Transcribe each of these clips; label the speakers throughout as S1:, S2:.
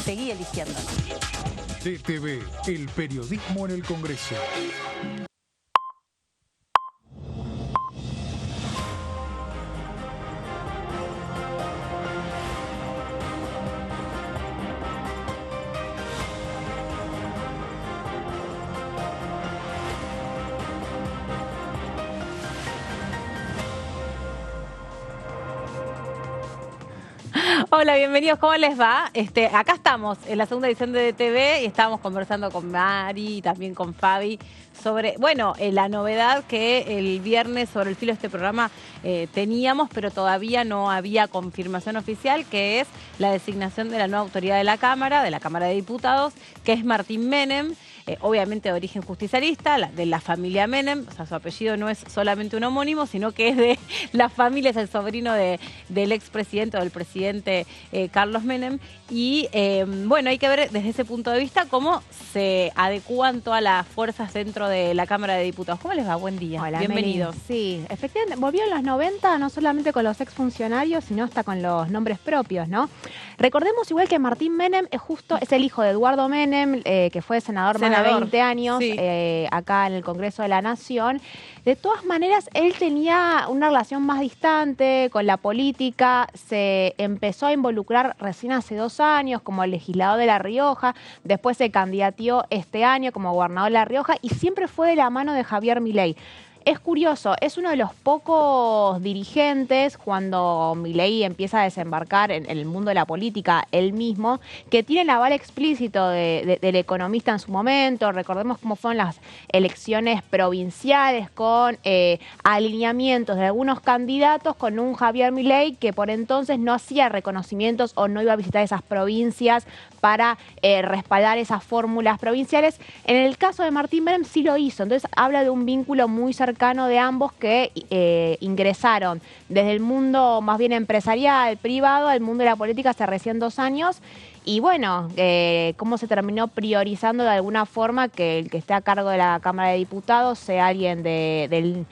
S1: seguí eligiéndonos.
S2: DTV, el periodismo en el Congreso.
S1: Hola, bienvenidos, ¿cómo les va? Acá estamos en la segunda edición de DTV y estábamos conversando con Mari y también con Fabi sobre, bueno, la novedad que el viernes sobre el filo de este programa teníamos, pero todavía no había confirmación oficial, que es la designación de la nueva autoridad de la Cámara de Diputados, que es Martín Menem. Obviamente de origen justicialista, de la familia Menem, o sea, su apellido no es solamente un homónimo, sino que es de la familia, es el sobrino del expresidente o del presidente Carlos Menem. Y bueno, hay que ver desde ese punto de vista cómo se adecúan todas las fuerzas dentro de la Cámara de Diputados. ¿Cómo les va? Buen día.
S3: Hola,
S1: bienvenidos.
S3: Meli. Sí, efectivamente, volvió en los 90, no solamente con los exfuncionarios, sino hasta con los nombres propios, ¿no? Recordemos igual que Martín Menem es el hijo de Eduardo Menem, que fue senador más de 20 años,
S1: sí.
S3: Acá en el Congreso de la Nación. De todas maneras, él tenía una relación más distante con la política, se empezó a involucrar recién hace 2 años como legislador de La Rioja, después se candidateó este año como gobernador de La Rioja y siempre fue de la mano de Javier Milei. Es curioso, es uno de los pocos dirigentes, cuando Milei empieza a desembarcar en el mundo de la política, él mismo, que tiene el aval explícito del economista en su momento. Recordemos cómo fueron las elecciones provinciales con alineamientos de algunos candidatos con un Javier Milei que por entonces no hacía reconocimientos o no iba a visitar esas provincias para respaldar esas fórmulas provinciales. En el caso de Martín Menem sí lo hizo, entonces habla de un vínculo muy cercano de ambos que ingresaron desde el mundo más bien empresarial, privado, al mundo de la política hace recién 2 años. Y bueno, cómo se terminó priorizando de alguna forma que el que esté a cargo de la Cámara de Diputados sea alguien del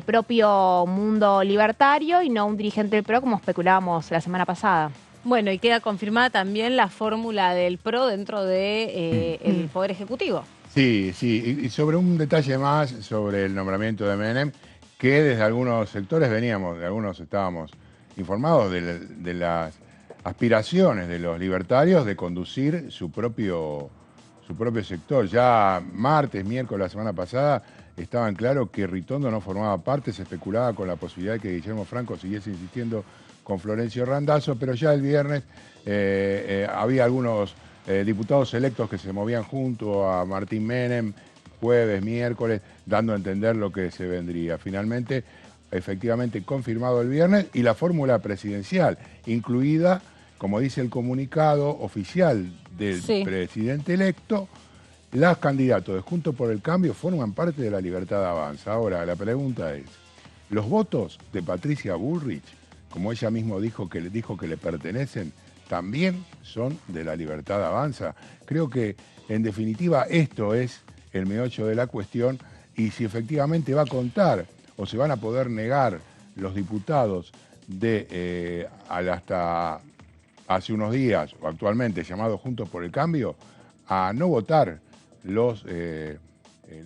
S3: propio mundo libertario y no un dirigente del PRO como especulábamos la semana pasada.
S1: Bueno, y queda confirmada también la fórmula del PRO dentro del Poder Ejecutivo.
S4: Sí, sí, y sobre un detalle más sobre el nombramiento de Menem, que desde algunos sectores algunos estábamos informados de las aspiraciones de los libertarios de conducir su propio sector. Ya miércoles, la semana pasada, estaban claro que Ritondo no formaba parte, se especulaba con la posibilidad de que Guillermo Franco siguiese insistiendo con Florencio Randazzo, pero ya el viernes había algunos diputados electos que se movían junto a Martín Menem, jueves, miércoles, dando a entender lo que se vendría. Finalmente, efectivamente confirmado el viernes, y la fórmula presidencial, incluida, como dice el comunicado oficial del presidente electo, los candidatos de Juntos por el Cambio forman parte de La Libertad Avanza. Ahora, la pregunta es, ¿los votos de Patricia Bullrich, como ella misma dijo que le pertenecen, también son de La Libertad Avanza? Creo que, en definitiva, esto es el meollo de la cuestión, y si efectivamente va a contar o se van a poder negar los diputados hasta hace unos días, o actualmente llamados Juntos por el Cambio, a no votar los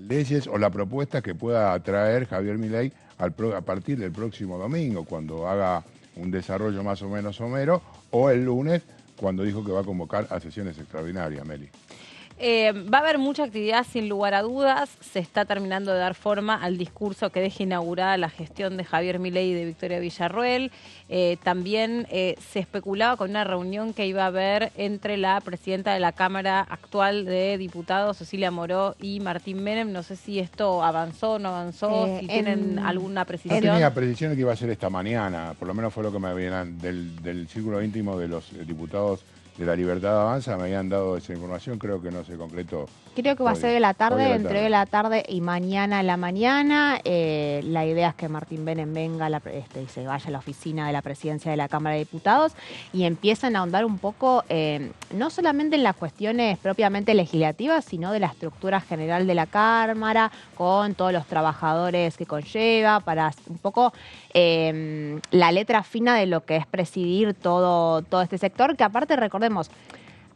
S4: leyes o la propuesta que pueda traer Javier Milei a partir del próximo domingo, cuando haga un desarrollo más o menos somero, o el lunes, cuando dijo que va a convocar a sesiones extraordinarias, Meli.
S1: Va a haber mucha actividad sin lugar a dudas. Se está terminando de dar forma al discurso que deja inaugurada la gestión de Javier Milei y de Victoria Villarroel. También se especulaba con una reunión que iba a haber entre la presidenta de la Cámara actual de Diputados, Cecilia Moró, y Martín Menem. No sé si esto avanzó o no avanzó, si tienen alguna precisión.
S4: No tenía precisión de que iba a ser esta mañana, por lo menos fue lo que me habían del círculo íntimo de los diputados de La Libertad Avanza, me habían dado esa información, creo que no se concretó.
S3: Creo que va a ser de la tarde, entre hoy la tarde y mañana a la mañana. La idea es que Martín Menem venga y se vaya a la oficina de la presidencia de la Cámara de Diputados y empiezan a ahondar un poco, no solamente en las cuestiones propiamente legislativas, sino de la estructura general de la Cámara, con todos los trabajadores que conlleva, para un poco la letra fina de lo que es presidir todo este sector, que aparte recordemos,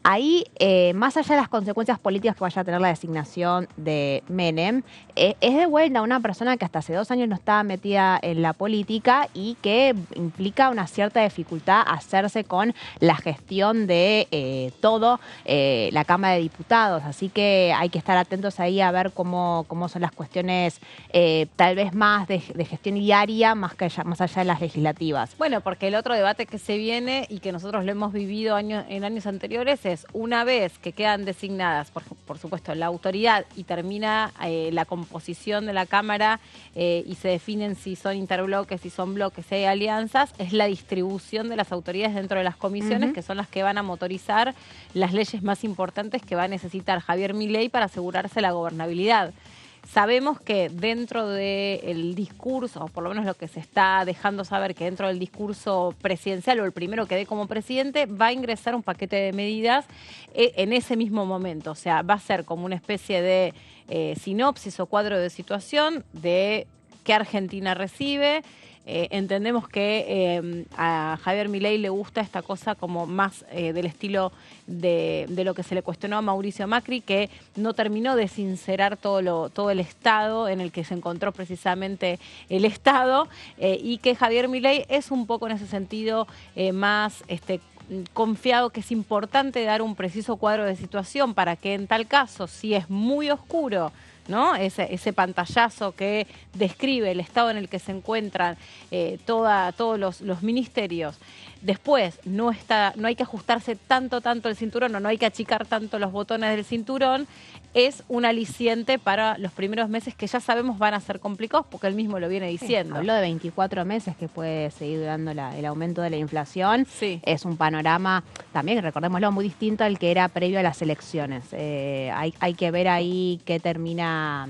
S3: ahí, más allá de las consecuencias políticas que vaya a tener la designación de Menem, es de vuelta una persona que hasta hace 2 años no estaba metida en la política y que implica una cierta dificultad hacerse con la gestión de todo la Cámara de Diputados. Así que hay que estar atentos ahí a ver cómo son las cuestiones tal vez más de gestión diaria, más allá de las legislativas.
S1: Bueno, porque el otro debate que se viene y que nosotros lo hemos vivido en años anteriores es una vez que quedan designadas, por supuesto, la autoridad y termina la composición de la Cámara y se definen si son interbloques, si son bloques, si hay alianzas, es la distribución de las autoridades dentro de las comisiones, que son las que van a motorizar las leyes más importantes que va a necesitar Javier Milei para asegurarse la gobernabilidad. Sabemos que dentro del discurso, o por lo menos lo que se está dejando saber, que dentro del discurso presidencial o el primero que dé como presidente, va a ingresar un paquete de medidas en ese mismo momento. O sea, va a ser como una especie de sinopsis o cuadro de situación de qué Argentina recibe. Entendemos que a Javier Milei le gusta esta cosa como más del estilo de lo que se le cuestionó a Mauricio Macri, que no terminó de sincerar todo el estado en el que se encontró precisamente el Estado, y que Javier Milei es un poco en ese sentido más confiado que es importante dar un preciso cuadro de situación para que en tal caso, si es muy oscuro, ¿no? Ese pantallazo que describe el estado en el que se encuentran todos los ministerios. Después, no hay que ajustarse tanto el cinturón, o no hay que achicar tanto los botones del cinturón. Es un aliciente para los primeros meses que ya sabemos van a ser complicados, porque él mismo lo viene diciendo.
S3: Habló de 24 meses que puede seguir durando el aumento de la inflación.
S1: Sí.
S3: Es un panorama, también recordémoslo, muy distinto al que era previo a las elecciones. Hay que ver ahí qué termina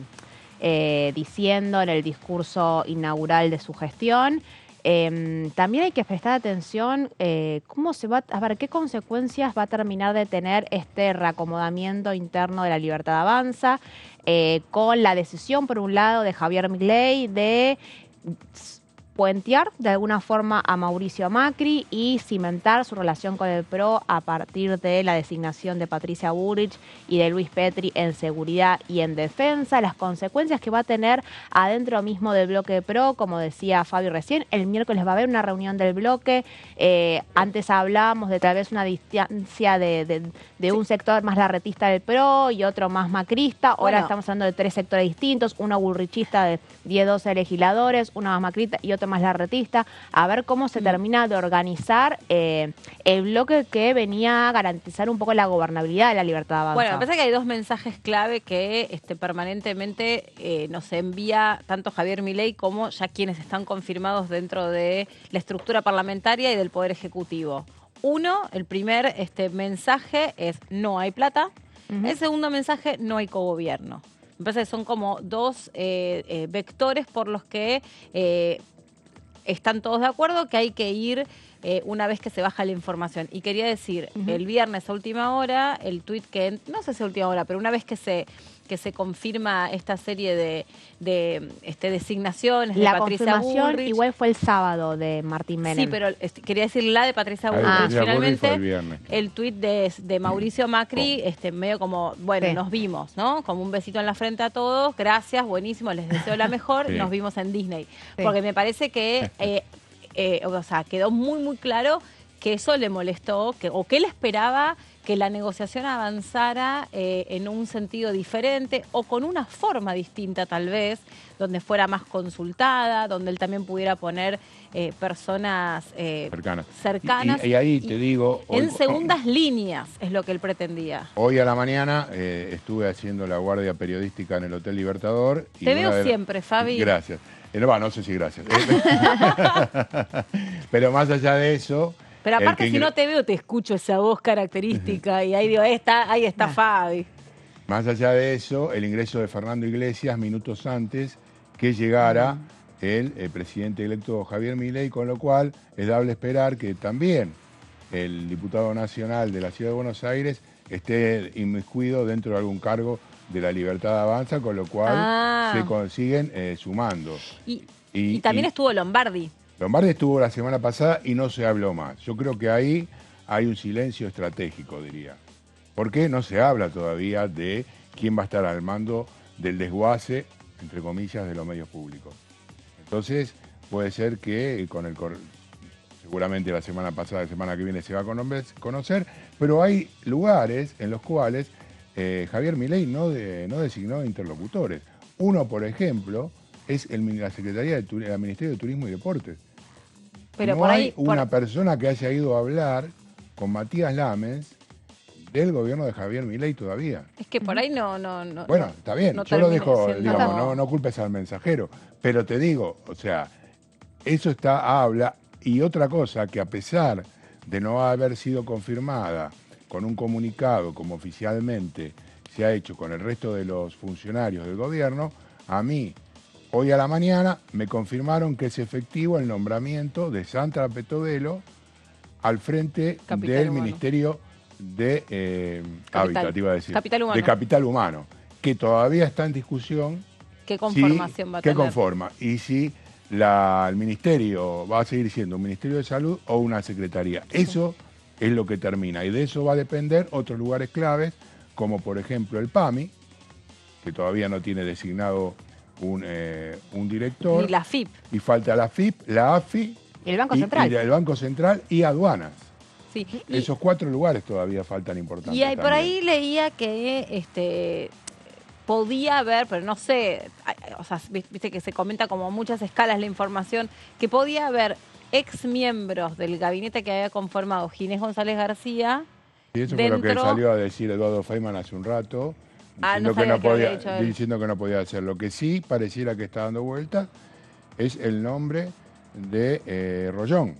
S3: diciendo en el discurso inaugural de su gestión. También hay que prestar atención a ver qué consecuencias va a terminar de tener este reacomodamiento interno de la Libertad Avanza, con la decisión, por un lado, de Javier Milei de puentear de alguna forma a Mauricio Macri y cimentar su relación con el PRO a partir de la designación de Patricia Bullrich y de Luis Petri en seguridad y en defensa, las consecuencias que va a tener adentro mismo del bloque PRO, como decía Fabio recién, el miércoles va a haber una reunión del bloque, antes hablábamos de tal vez una distancia de un sector más larretista del PRO y otro más macrista, ahora estamos hablando de 3 sectores distintos, uno bullrichista de 10-12 legisladores, uno más macrista y otro más larretista, a ver cómo se termina de organizar el bloque que venía a garantizar un poco la gobernabilidad de la Libertad Avanza.
S1: Bueno, me parece que hay 2 mensajes clave que permanentemente nos envía tanto Javier Milei como ya quienes están confirmados dentro de la estructura parlamentaria y del Poder Ejecutivo. Uno, el primer mensaje es no hay plata. El segundo mensaje, no hay cogobierno. Me parece que son como 2 vectores por los que están todos de acuerdo que hay que ir una vez que se baja la información. Y quería decir, el viernes a última hora, el tuit que, no sé si a última hora, pero una vez que se confirma esta serie de designaciones de Patricia Bullrich. La confirmación
S3: igual fue el sábado de Martín Menem.
S1: Sí, pero quería decir la de Patricia Bullrich. Finalmente, el tuit de Mauricio Macri, medio como, bueno, nos vimos, ¿no? Como un besito en la frente a todos, gracias, buenísimo, les deseo la mejor, nos vimos en Disney. Porque me parece que, quedó muy claro que eso le molestó, o que él esperaba que la negociación avanzara en un sentido diferente o con una forma distinta tal vez, donde fuera más consultada, donde él también pudiera poner personas cercanas.
S4: Y ahí te digo...
S1: En segundas líneas es lo que él pretendía.
S4: Hoy a la mañana estuve haciendo la guardia periodística en el Hotel Libertador. Y
S1: te veo siempre, Fabi.
S4: Gracias. No sé si gracias. Pero más allá de eso...
S1: Pero aparte, si no te veo, te escucho esa voz característica y ahí digo, ahí está Fabi.
S4: Más allá de eso, el ingreso de Fernando Iglesias minutos antes que llegara el presidente electo Javier Milei, con lo cual es dable esperar que también el diputado nacional de la Ciudad de Buenos Aires esté inmiscuido dentro de algún cargo de la Libertad Avanza, con lo cual se consiguen sumando.
S1: Y también estuvo Lombardi.
S4: Lombardi estuvo la semana pasada y no se habló más. Yo creo que ahí hay un silencio estratégico, diría. Porque no se habla todavía de quién va a estar al mando del desguace, entre comillas, de los medios públicos. Entonces, puede ser que seguramente la semana pasada, la semana que viene se va a conocer, pero hay lugares en los cuales Javier Milei no designó interlocutores. Uno, por ejemplo, es la Secretaría del Ministerio de Turismo y Deportes.
S1: Pero
S4: no
S1: por
S4: hay
S1: ahí,
S4: una persona que haya ido a hablar con Matías Lamens del gobierno de Javier Milei todavía.
S1: es que por ahí no.
S4: Bueno, está bien,
S1: no
S4: yo lo
S1: termine
S4: dejo,
S1: siendo-
S4: digamos, no culpes al mensajero, pero te digo, o sea, eso habla, y otra cosa, que a pesar de no haber sido confirmada con un comunicado como oficialmente se ha hecho con el resto de los funcionarios del gobierno, a mí, hoy a la mañana, me confirmaron que es efectivo el nombramiento de Sandra Petovelo al frente
S1: Capital
S4: del
S1: Humano.
S4: Ministerio de Hábitat, iba a decir.
S1: Capital Humano.
S4: De Capital Humano, que todavía está en discusión.
S1: ¿Qué conformación va a
S4: ¿Qué
S1: tener?
S4: conforma? Y si el ministerio va a seguir siendo un ministerio de salud o una secretaría. Eso es lo que termina. Y de eso va a depender otros lugares claves, como por ejemplo el PAMI, que todavía no tiene designado un director.
S1: Y la FIP.
S4: Y falta la FIP, la AFI.
S3: Y el Banco Central.
S4: Y el Banco Central y aduanas.
S1: Sí. Y-
S4: Esos 4 lugares todavía faltan importantes.
S1: Y por
S4: también.
S1: ahí leía que podía haber, pero no sé, o sea, viste que se comenta como a muchas escalas la información, que podía haber ex miembros del gabinete que había conformado Ginés González García.
S4: Y eso fue lo que
S1: dentro-
S4: salió a decir Eduardo Feynman hace un rato,
S1: no sabía que había dicho él.
S4: diciendo que no podía hacer. Lo que sí pareciera que está dando vuelta es el nombre de Rollón,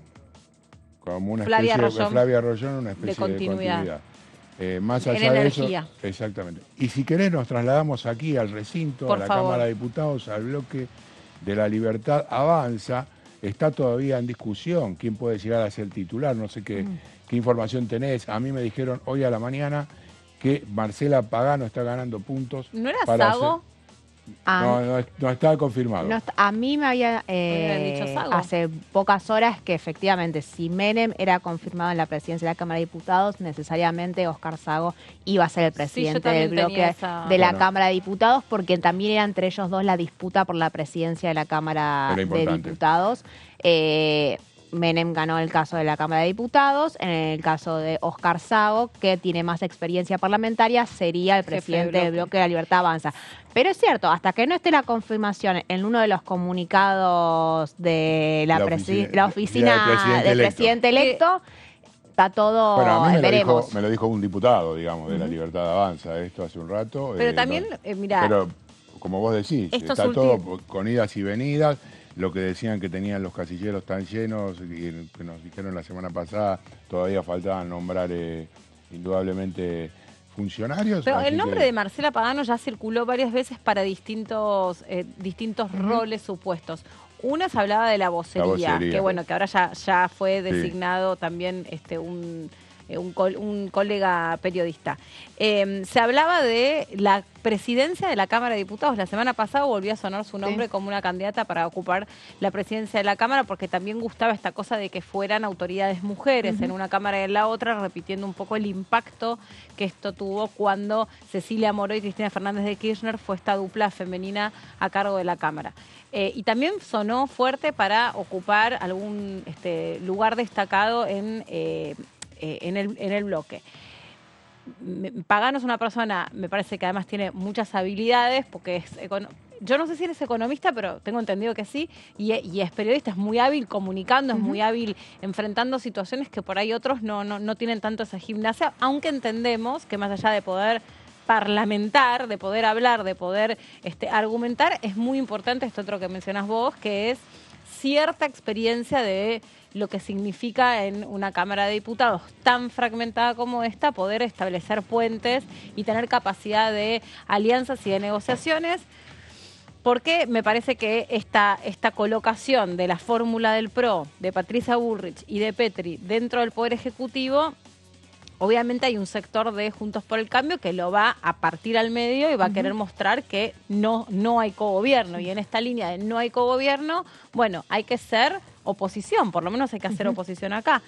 S4: como una
S1: Flavia
S4: especie
S1: Rollón,
S4: de Flavia Rollón, una especie
S1: de continuidad.
S4: Más
S1: En
S4: allá de eso,
S1: energía.
S4: exactamente. Y si querés nos trasladamos aquí al recinto,
S1: Por
S4: a la
S1: favor.
S4: Cámara de Diputados, al bloque de La Libertad Avanza. Está todavía en discusión quién puede llegar a ser titular, no sé qué información tenés. A mí me dijeron hoy a la mañana que Marcela Pagano está ganando puntos.
S1: ¿No era
S4: para
S1: Sago?
S4: No está confirmado.
S3: A mí me había
S1: habían dicho Sago.
S3: hace pocas horas que efectivamente si Menem era confirmado en la presidencia de la Cámara de Diputados, necesariamente Oscar Sago iba a ser el presidente
S1: también
S3: del bloque
S1: tenía esa-
S3: de la
S4: Bueno.
S3: Cámara de Diputados, porque también era entre ellos dos la disputa por la presidencia de la Cámara
S4: Era
S3: de
S4: importante.
S3: Diputados. Menem ganó el caso de la Cámara de Diputados. En el caso de Oscar Sago, que tiene más experiencia parlamentaria, sería el
S1: Jefe de
S3: presidente del
S1: bloque.
S3: bloque de la Libertad Avanza. Pero es cierto, hasta que no esté la confirmación en uno de los comunicados de la oficina del presidente electo, está todo,
S4: Bueno, a mí
S3: veremos.
S4: me lo dijo un diputado, digamos, de La Libertad Avanza, esto hace un rato.
S1: Pero también, mirá,
S4: Pero, como vos decís,
S1: estos
S4: está todo
S1: últimos-
S4: con idas y venidas. Lo que decían que tenían los casilleros tan llenos, y que nos dijeron la semana pasada, todavía faltaban nombrar indudablemente funcionarios.
S1: pero
S4: así
S1: el nombre
S4: que-
S1: de Marcela Pagano ya circuló varias veces para distintos roles supuestos. Una se hablaba de la vocería, que bueno, que ahora ya fue designado también un colega periodista. Se hablaba de la presidencia de la Cámara de Diputados. La semana pasada volvió a sonar su nombre como una candidata para ocupar la presidencia de la Cámara, porque también gustaba esta cosa de que fueran autoridades mujeres en una Cámara y en la otra, repitiendo un poco el impacto que esto tuvo cuando Cecilia Moró y Cristina Fernández de Kirchner fue esta dupla femenina a cargo de la Cámara. Y también sonó fuerte para ocupar algún lugar destacado en el bloque. Pagano es una persona, me parece que además tiene muchas habilidades, porque yo no sé si él es economista, pero tengo entendido que sí, y es periodista, es muy hábil comunicando, es muy hábil enfrentando situaciones que por ahí otros no tienen tanto esa gimnasia, aunque entendemos que más allá de poder parlamentar, de poder hablar, de poder argumentar, es muy importante esto otro que mencionás vos, que es cierta experiencia de lo que significa en una Cámara de Diputados tan fragmentada como esta, poder establecer puentes y tener capacidad de alianzas y de negociaciones, porque me parece que esta colocación de la fórmula del PRO, de Patricia Bullrich y de Petri dentro del Poder Ejecutivo, obviamente hay un sector de Juntos por el Cambio que lo va a partir al medio y va a querer mostrar que no hay cogobierno. Y en esta línea de no hay cogobierno, bueno, hay que ser oposición, por lo menos hay que hacer oposición acá.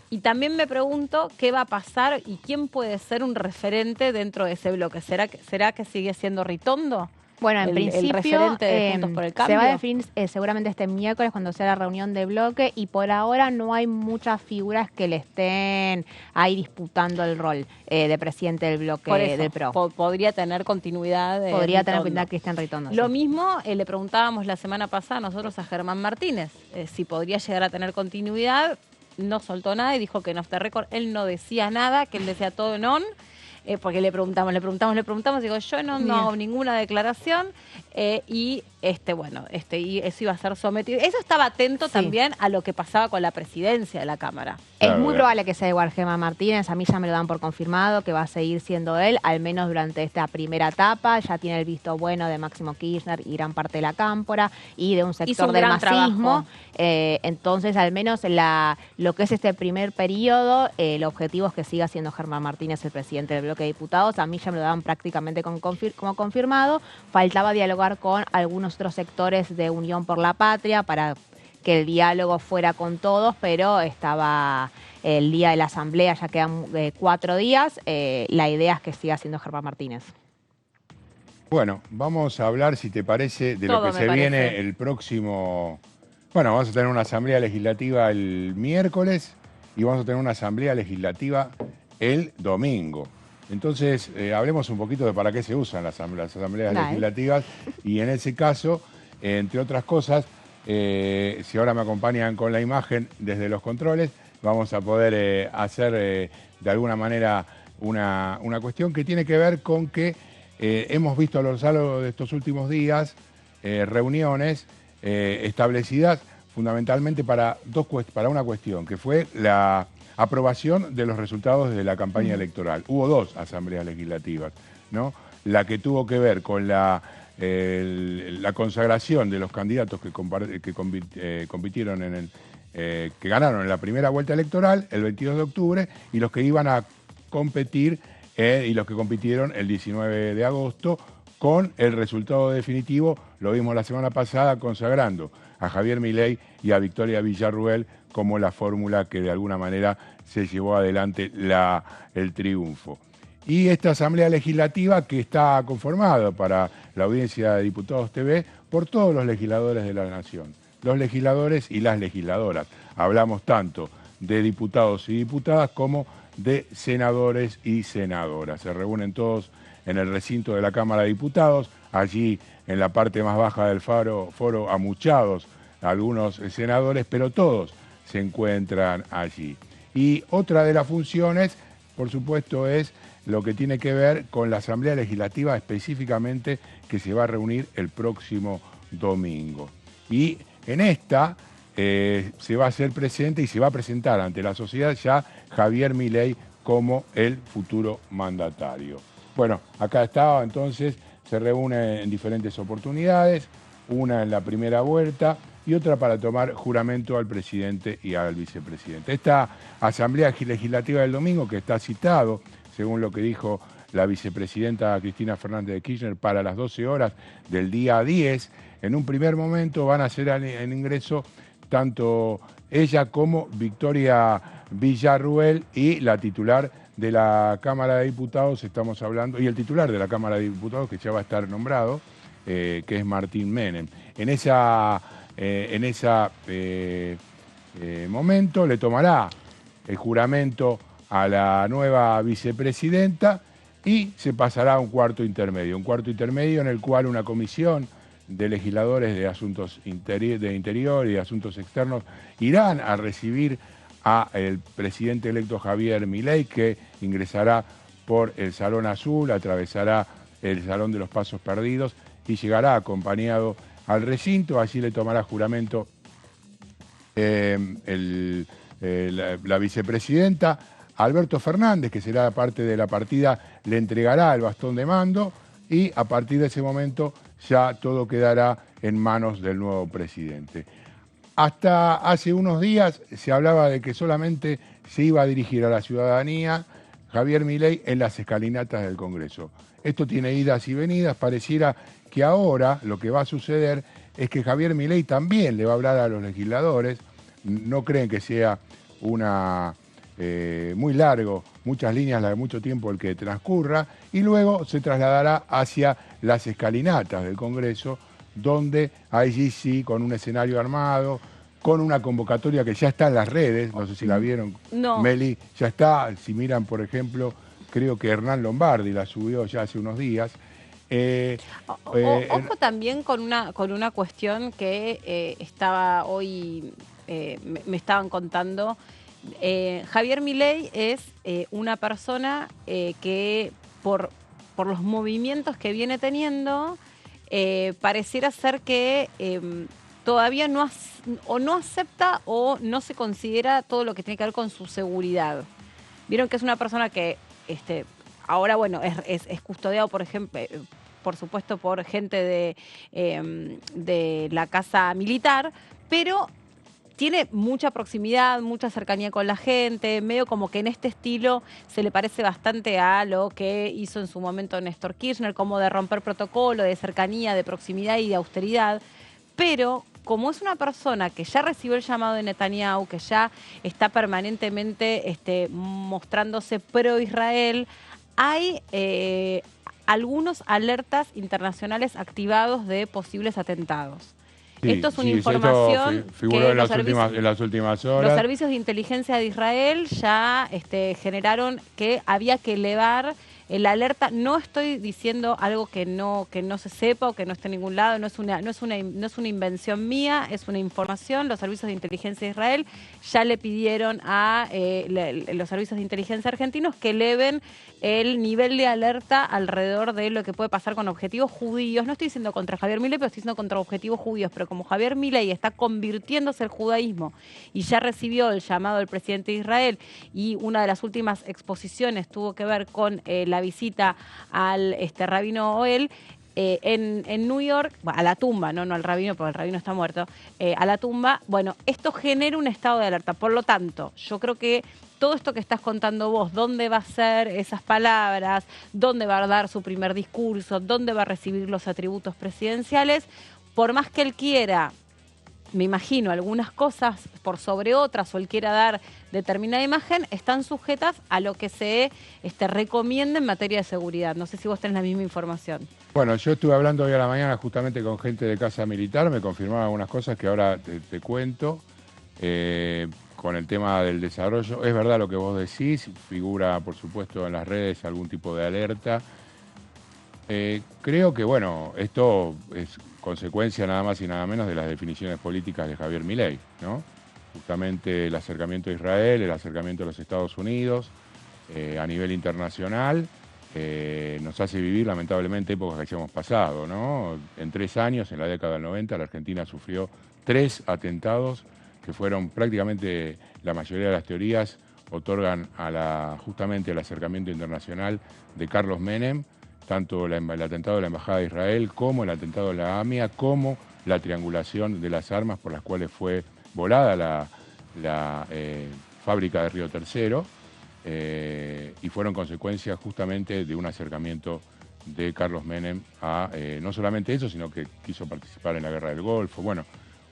S1: Y también me pregunto qué va a pasar y quién puede ser un referente dentro de ese bloque. ¿Será que sigue siendo Ritondo?
S3: Bueno, en
S1: el
S3: principio
S1: referente de Juntos por el Cambio.
S3: se va a definir seguramente este miércoles cuando sea la reunión de bloque y por ahora no hay muchas figuras que le estén ahí disputando el rol de presidente del bloque
S1: Por eso,
S3: del PRO.
S1: Podría tener continuidad.
S3: Podría tener
S1: Ritondo.
S3: continuidad Cristian Ritondo.
S1: Lo
S3: Sí.
S1: mismo le preguntábamos la semana pasada nosotros a Germán Martínez, si podría llegar a tener continuidad. No soltó nada y dijo que en Off the Record él no decía nada, que él decía todo en on. Porque le preguntamos, digo, yo no hago ninguna declaración y eso iba a ser sometido. Eso estaba atento también a lo que pasaba con la presidencia de la Cámara.
S3: Es muy probable que sea igual Germán Martínez, a mí ya me lo dan por confirmado, que va a seguir siendo él, al menos durante esta primera etapa. Ya tiene el visto bueno de Máximo Kirchner y gran parte de la Cámpora y de un sector del masismo. Entonces, al menos lo que es este primer periodo, el objetivo es que siga siendo Germán Martínez el presidente del bloque de diputados. A mí ya me lo daban prácticamente como confirmado. Faltaba dialogar con algunos otros sectores de Unión por la Patria para que el diálogo fuera con todos, pero estaba el día de la asamblea, ya quedan 4 días. La idea es que siga siendo Germán Martínez.
S4: Bueno, vamos a hablar, si te parece, de
S1: Todo
S4: lo que se viene el próximo... Bueno, vamos a tener una asamblea legislativa el miércoles y vamos a tener una asamblea legislativa el domingo. Entonces, hablemos un poquito de para qué se usan las asambleas legislativas y en ese caso, entre otras cosas, si ahora me acompañan con la imagen desde los controles, vamos a poder hacer de alguna manera una cuestión que tiene que ver con que hemos visto a lo largo de estos últimos días reuniones establecidas fundamentalmente para una cuestión, que fue la aprobación de los resultados de la campaña electoral. Hubo 2 asambleas legislativas, ¿no? La que tuvo que ver con la consagración de los candidatos que compitieron que ganaron en la primera vuelta electoral el 22 de octubre y los que iban a competir y los que compitieron el 19 de agosto con el resultado definitivo, lo vimos la semana pasada, consagrando a Javier Milei y a Victoria Villarruel como la fórmula que de alguna manera se llevó adelante el triunfo. Y esta Asamblea Legislativa que está conformada para la audiencia de Diputados TV por todos los legisladores de la Nación, los legisladores y las legisladoras. Hablamos tanto de diputados y diputadas como de senadores y senadoras. Se reúnen todos en el recinto de la Cámara de Diputados, allí en la parte más baja del foro amuchados algunos senadores, pero todos se encuentran allí. Y otra de las funciones, por supuesto, es lo que tiene que ver con la Asamblea Legislativa específicamente que se va a reunir el próximo domingo. Y en esta se va a hacer presente y se va a presentar ante la sociedad ya Javier Milei como el futuro mandatario. Bueno, acá está, entonces se reúne en diferentes oportunidades, una en la primera vuelta y otra para tomar juramento al presidente y al vicepresidente. Esta Asamblea Legislativa del domingo, que está citado, según lo que dijo la vicepresidenta Cristina Fernández de Kirchner, para las 12 horas del día 10, en un primer momento van a hacer el ingreso tanto ella como Victoria Villarruel y la titular de la Cámara de Diputados, estamos hablando, y el titular de la Cámara de Diputados, que ya va a estar nombrado, que es Martín Menem. En ese momento le tomará el juramento a la nueva vicepresidenta y se pasará a un cuarto intermedio en el cual una comisión de legisladores de asuntos de interior y de asuntos externos irán a recibir al presidente electo Javier Milei, que ingresará por el Salón Azul, atravesará el Salón de los Pasos Perdidos y llegará acompañado al recinto. Allí le tomará juramento la vicepresidenta. Alberto Fernández, que será parte de la partida, le entregará el bastón de mando y a partir de ese momento ya todo quedará en manos del nuevo presidente. Hasta hace unos días se hablaba de que solamente se iba a dirigir a la ciudadanía Javier Milei en las escalinatas del Congreso. Esto tiene idas y venidas, pareciera que ahora lo que va a suceder es que Javier Milei también le va a hablar a los legisladores. No creen que sea una muy largo, muchas líneas de mucho tiempo el que transcurra, y luego se trasladará hacia las escalinatas del Congreso, donde allí sí, con un escenario armado, con una convocatoria que ya está en las redes, no sé si la vieron,
S1: No.
S4: Meli, ya está, si miran, por ejemplo, creo que Hernán Lombardi la subió ya hace unos días.
S1: Ojo también con una cuestión que estaba hoy, me estaban contando. Javier Milei es una persona que por los movimientos que viene teniendo, pareciera ser que todavía no acepta o no se considera todo lo que tiene que ver con su seguridad. Vieron que es una persona que ahora, bueno, es custodiado, por ejemplo, por supuesto, por gente de la casa militar, pero tiene mucha proximidad, mucha cercanía con la gente, medio como que en este estilo se le parece bastante a lo que hizo en su momento Néstor Kirchner, como de romper protocolo, de cercanía, de proximidad y de austeridad. Pero como es una persona que ya recibió el llamado de Netanyahu, que ya está permanentemente mostrándose pro-Israel, hay algunos alertas internacionales activados de posibles atentados.
S4: Sí,
S1: esto es una
S4: sí,
S1: información
S4: esto figuró
S1: que
S4: en las últimas horas.
S1: los servicios de inteligencia de Israel ya generaron que había que elevar la alerta. No estoy diciendo algo que no se sepa o que no esté en ningún lado, no es una invención mía, es una información. Los servicios de inteligencia de Israel ya le pidieron a los servicios de inteligencia argentinos que eleven el nivel de alerta alrededor de lo que puede pasar con objetivos judíos. No estoy diciendo contra Javier Milei, pero estoy diciendo contra objetivos judíos. Pero como Javier Milei está convirtiéndose el judaísmo y ya recibió el llamado del presidente de Israel, y una de las últimas exposiciones tuvo que ver con la visita al rabino Oel, en New York, a la tumba, no al rabino, porque el rabino está muerto, a la tumba. Bueno, esto genera un estado de alerta. Por lo tanto, yo creo que todo esto que estás contando vos, dónde va a ser esas palabras, dónde va a dar su primer discurso, dónde va a recibir los atributos presidenciales, por más que él quiera, me imagino, algunas cosas por sobre otras, o él quiera dar determinada imagen, están sujetas a lo que se recomienda en materia de seguridad. No sé si vos tenés la misma información.
S4: Bueno, yo estuve hablando hoy a la mañana justamente con gente de Casa Militar, me confirmaban algunas cosas que ahora te cuento. Con el tema del desarrollo, es verdad lo que vos decís, figura por supuesto en las redes algún tipo de alerta. Creo que, bueno, esto es consecuencia nada más y nada menos de las definiciones políticas de Javier Milei, ¿no? Justamente el acercamiento a Israel, el acercamiento a los Estados Unidos, a nivel internacional, nos hace vivir lamentablemente épocas que hayamos pasado, ¿no? En 3 años, en la década del 90, la Argentina sufrió 3 atentados que fueron prácticamente, la mayoría de las teorías otorgan justamente al acercamiento internacional de Carlos Menem, tanto el atentado de la Embajada de Israel, como el atentado de la AMIA, como la triangulación de las armas por las cuales fue volada la fábrica de Río Tercero, y fueron consecuencias justamente de un acercamiento de Carlos Menem a no solamente eso, sino que quiso participar en la Guerra del Golfo. Bueno,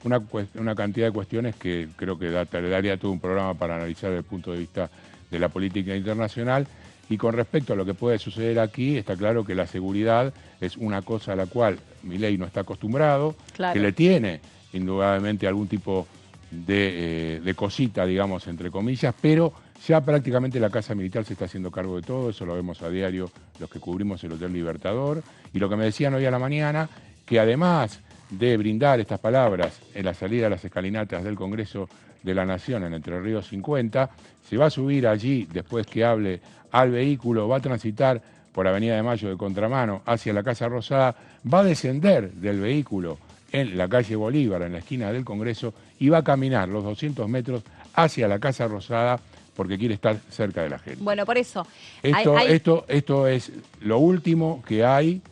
S4: una cantidad de cuestiones que creo que daría todo un programa para analizar desde el punto de vista de la política internacional. Y con respecto a lo que puede suceder aquí, está claro que la seguridad es una cosa a la cual Milei no está acostumbrado, claro, que le tiene indudablemente algún tipo de cosita, digamos, entre comillas, pero ya prácticamente la Casa Militar se está haciendo cargo de todo, eso lo vemos a diario los que cubrimos el Hotel Libertador. Y lo que me decían hoy a la mañana, que además de brindar estas palabras en la salida de las escalinatas del Congreso de la Nación en Entre Ríos 50, se va a subir allí, después que hable, al vehículo, va a transitar por Avenida de Mayo de contramano hacia la Casa Rosada, va a descender del vehículo en la calle Bolívar, en la esquina del Congreso, y va a caminar los 200 metros hacia la Casa Rosada porque quiere estar cerca de la gente.
S1: Bueno, por eso.
S4: Esto es lo último que hay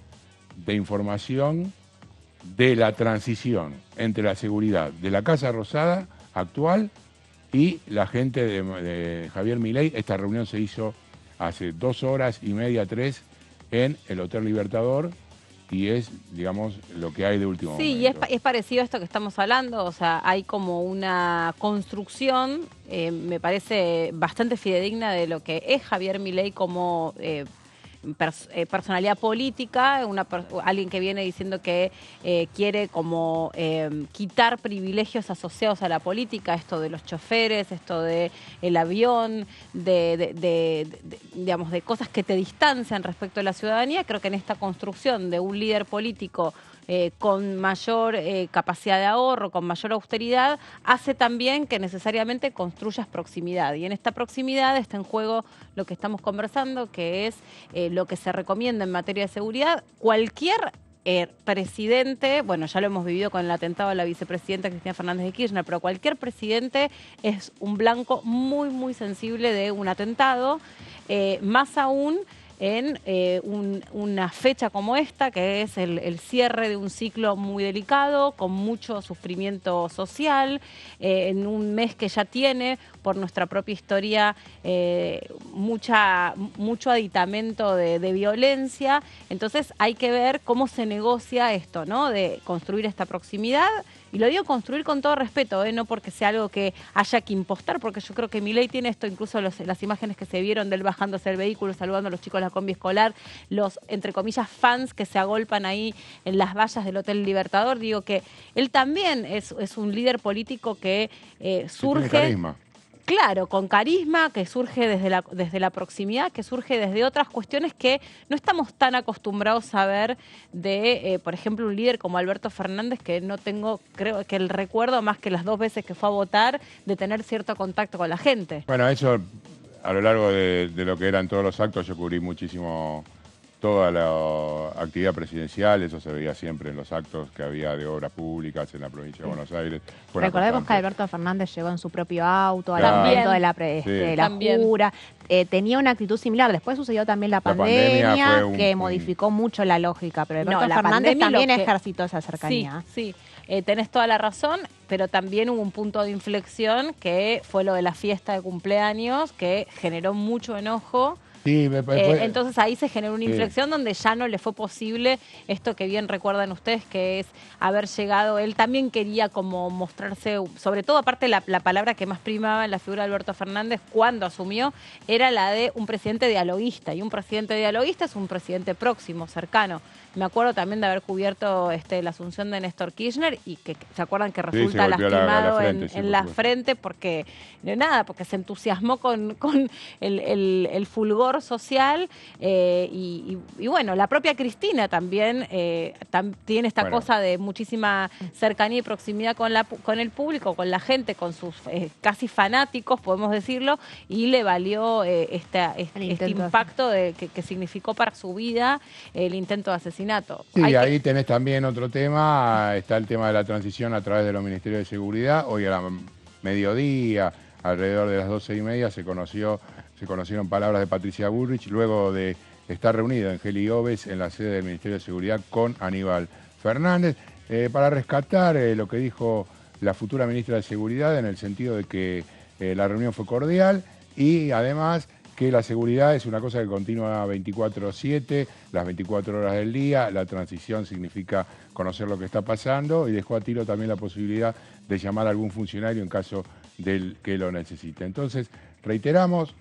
S4: de información de la transición entre la seguridad de la Casa Rosada actual y la gente de Javier Milei. Esta reunión se hizo hace 2 horas y media, 3, en el Hotel Libertador, y es, digamos, lo que hay de último
S1: Sí, y
S4: momento.
S1: es parecido a esto que estamos hablando, o sea, hay como una construcción, me parece bastante fidedigna de lo que es Javier Milei como personalidad política, alguien que viene diciendo que quiere como quitar privilegios asociados a la política, esto de los choferes, esto de el avión, digamos, de cosas que te distancian respecto a la ciudadanía. Creo que en esta construcción de un líder político con mayor capacidad de ahorro, con mayor austeridad, hace también que necesariamente construyas proximidad. Y en esta proximidad está en juego lo que estamos conversando, que es lo que se recomienda en materia de seguridad. Cualquier presidente, bueno, ya lo hemos vivido con el atentado a la vicepresidenta Cristina Fernández de Kirchner, pero cualquier presidente es un blanco muy, muy sensible de un atentado, más aún en una fecha como esta, que es el cierre de un ciclo muy delicado, con mucho sufrimiento social, en un mes que ya tiene, por nuestra propia historia, mucho aditamento de violencia. Entonces hay que ver cómo se negocia esto, ¿no? De construir esta proximidad. Y lo digo construir con todo respeto, no porque sea algo que haya que impostar, porque yo creo que Milei tiene esto, incluso las imágenes que se vieron de él bajándose del vehículo, saludando a los chicos de la combi escolar, los, entre comillas, fans que se agolpan ahí en las vallas del Hotel Libertador. Digo que él también es un líder político que surge...
S4: Tiene carisma.
S1: Claro, con carisma, que surge desde la proximidad, que surge desde otras cuestiones que no estamos tan acostumbrados a ver de, por ejemplo, un líder como Alberto Fernández, que no tengo, creo que el recuerdo, más que las 2 veces que fue a votar, de tener cierto contacto con la gente.
S4: Bueno, eso a lo largo de lo que eran todos los actos, yo cubrí muchísimo toda la actividad presidencial, eso se veía siempre en los actos que había de obras públicas en la provincia de Buenos Aires. Fue una
S3: Recordemos que
S4: constante.
S3: Alberto Fernández llegó en su propio auto al
S4: Claro.
S3: momento de
S1: También.
S3: la
S1: También.
S3: jura. Tenía una actitud similar. Después sucedió también la
S4: pandemia
S3: pandemia,
S4: fue
S3: que modificó mucho la lógica. Pero Alberto
S1: No, la
S3: Fernández
S1: pandemia
S3: también
S1: lo que-
S3: ejercitó esa cercanía.
S1: Sí, sí. Tenés toda la razón, pero también hubo un punto de inflexión que fue lo de la fiesta de cumpleaños, que generó mucho enojo.
S4: Sí,
S1: Entonces ahí se generó una
S4: Sí.
S1: inflexión donde ya no le fue posible esto que bien recuerdan ustedes, que es haber llegado, él también quería como mostrarse, sobre todo aparte la palabra que más primaba en la figura de Alberto Fernández cuando asumió, era la de un presidente dialoguista, y un presidente dialoguista es un presidente próximo, cercano. Me acuerdo también de haber cubierto la asunción de Néstor Kirchner y que se acuerdan que resulta
S4: se golpeó la
S1: lastimado
S4: frente, sí,
S1: en
S4: por
S1: la
S4: supuesto.
S1: frente porque porque se entusiasmó con el fulgor social y bueno, la propia Cristina también tiene esta
S4: Bueno.
S1: cosa de muchísima cercanía y proximidad con el público, con la gente, con sus casi fanáticos, podemos decirlo, y le valió este
S3: intento.
S1: impacto que significó para su vida el intento de asesinato.
S4: Sí,
S1: Hay que-
S4: ahí tenés también otro tema, está el tema de la transición a través de los Ministerios de Seguridad. Hoy a la mediodía, alrededor de las 12:30, se conocieron palabras de Patricia Bullrich, luego de estar reunida en Heli Oves en la sede del Ministerio de Seguridad con Aníbal Fernández, para rescatar lo que dijo la futura ministra de Seguridad, en el sentido de que la reunión fue cordial y además que la seguridad es una cosa que continúa 24/7, las 24 horas del día. La transición significa conocer lo que está pasando y dejó a tiro también la posibilidad de llamar a algún funcionario en caso del que lo necesite. Entonces, reiteramos,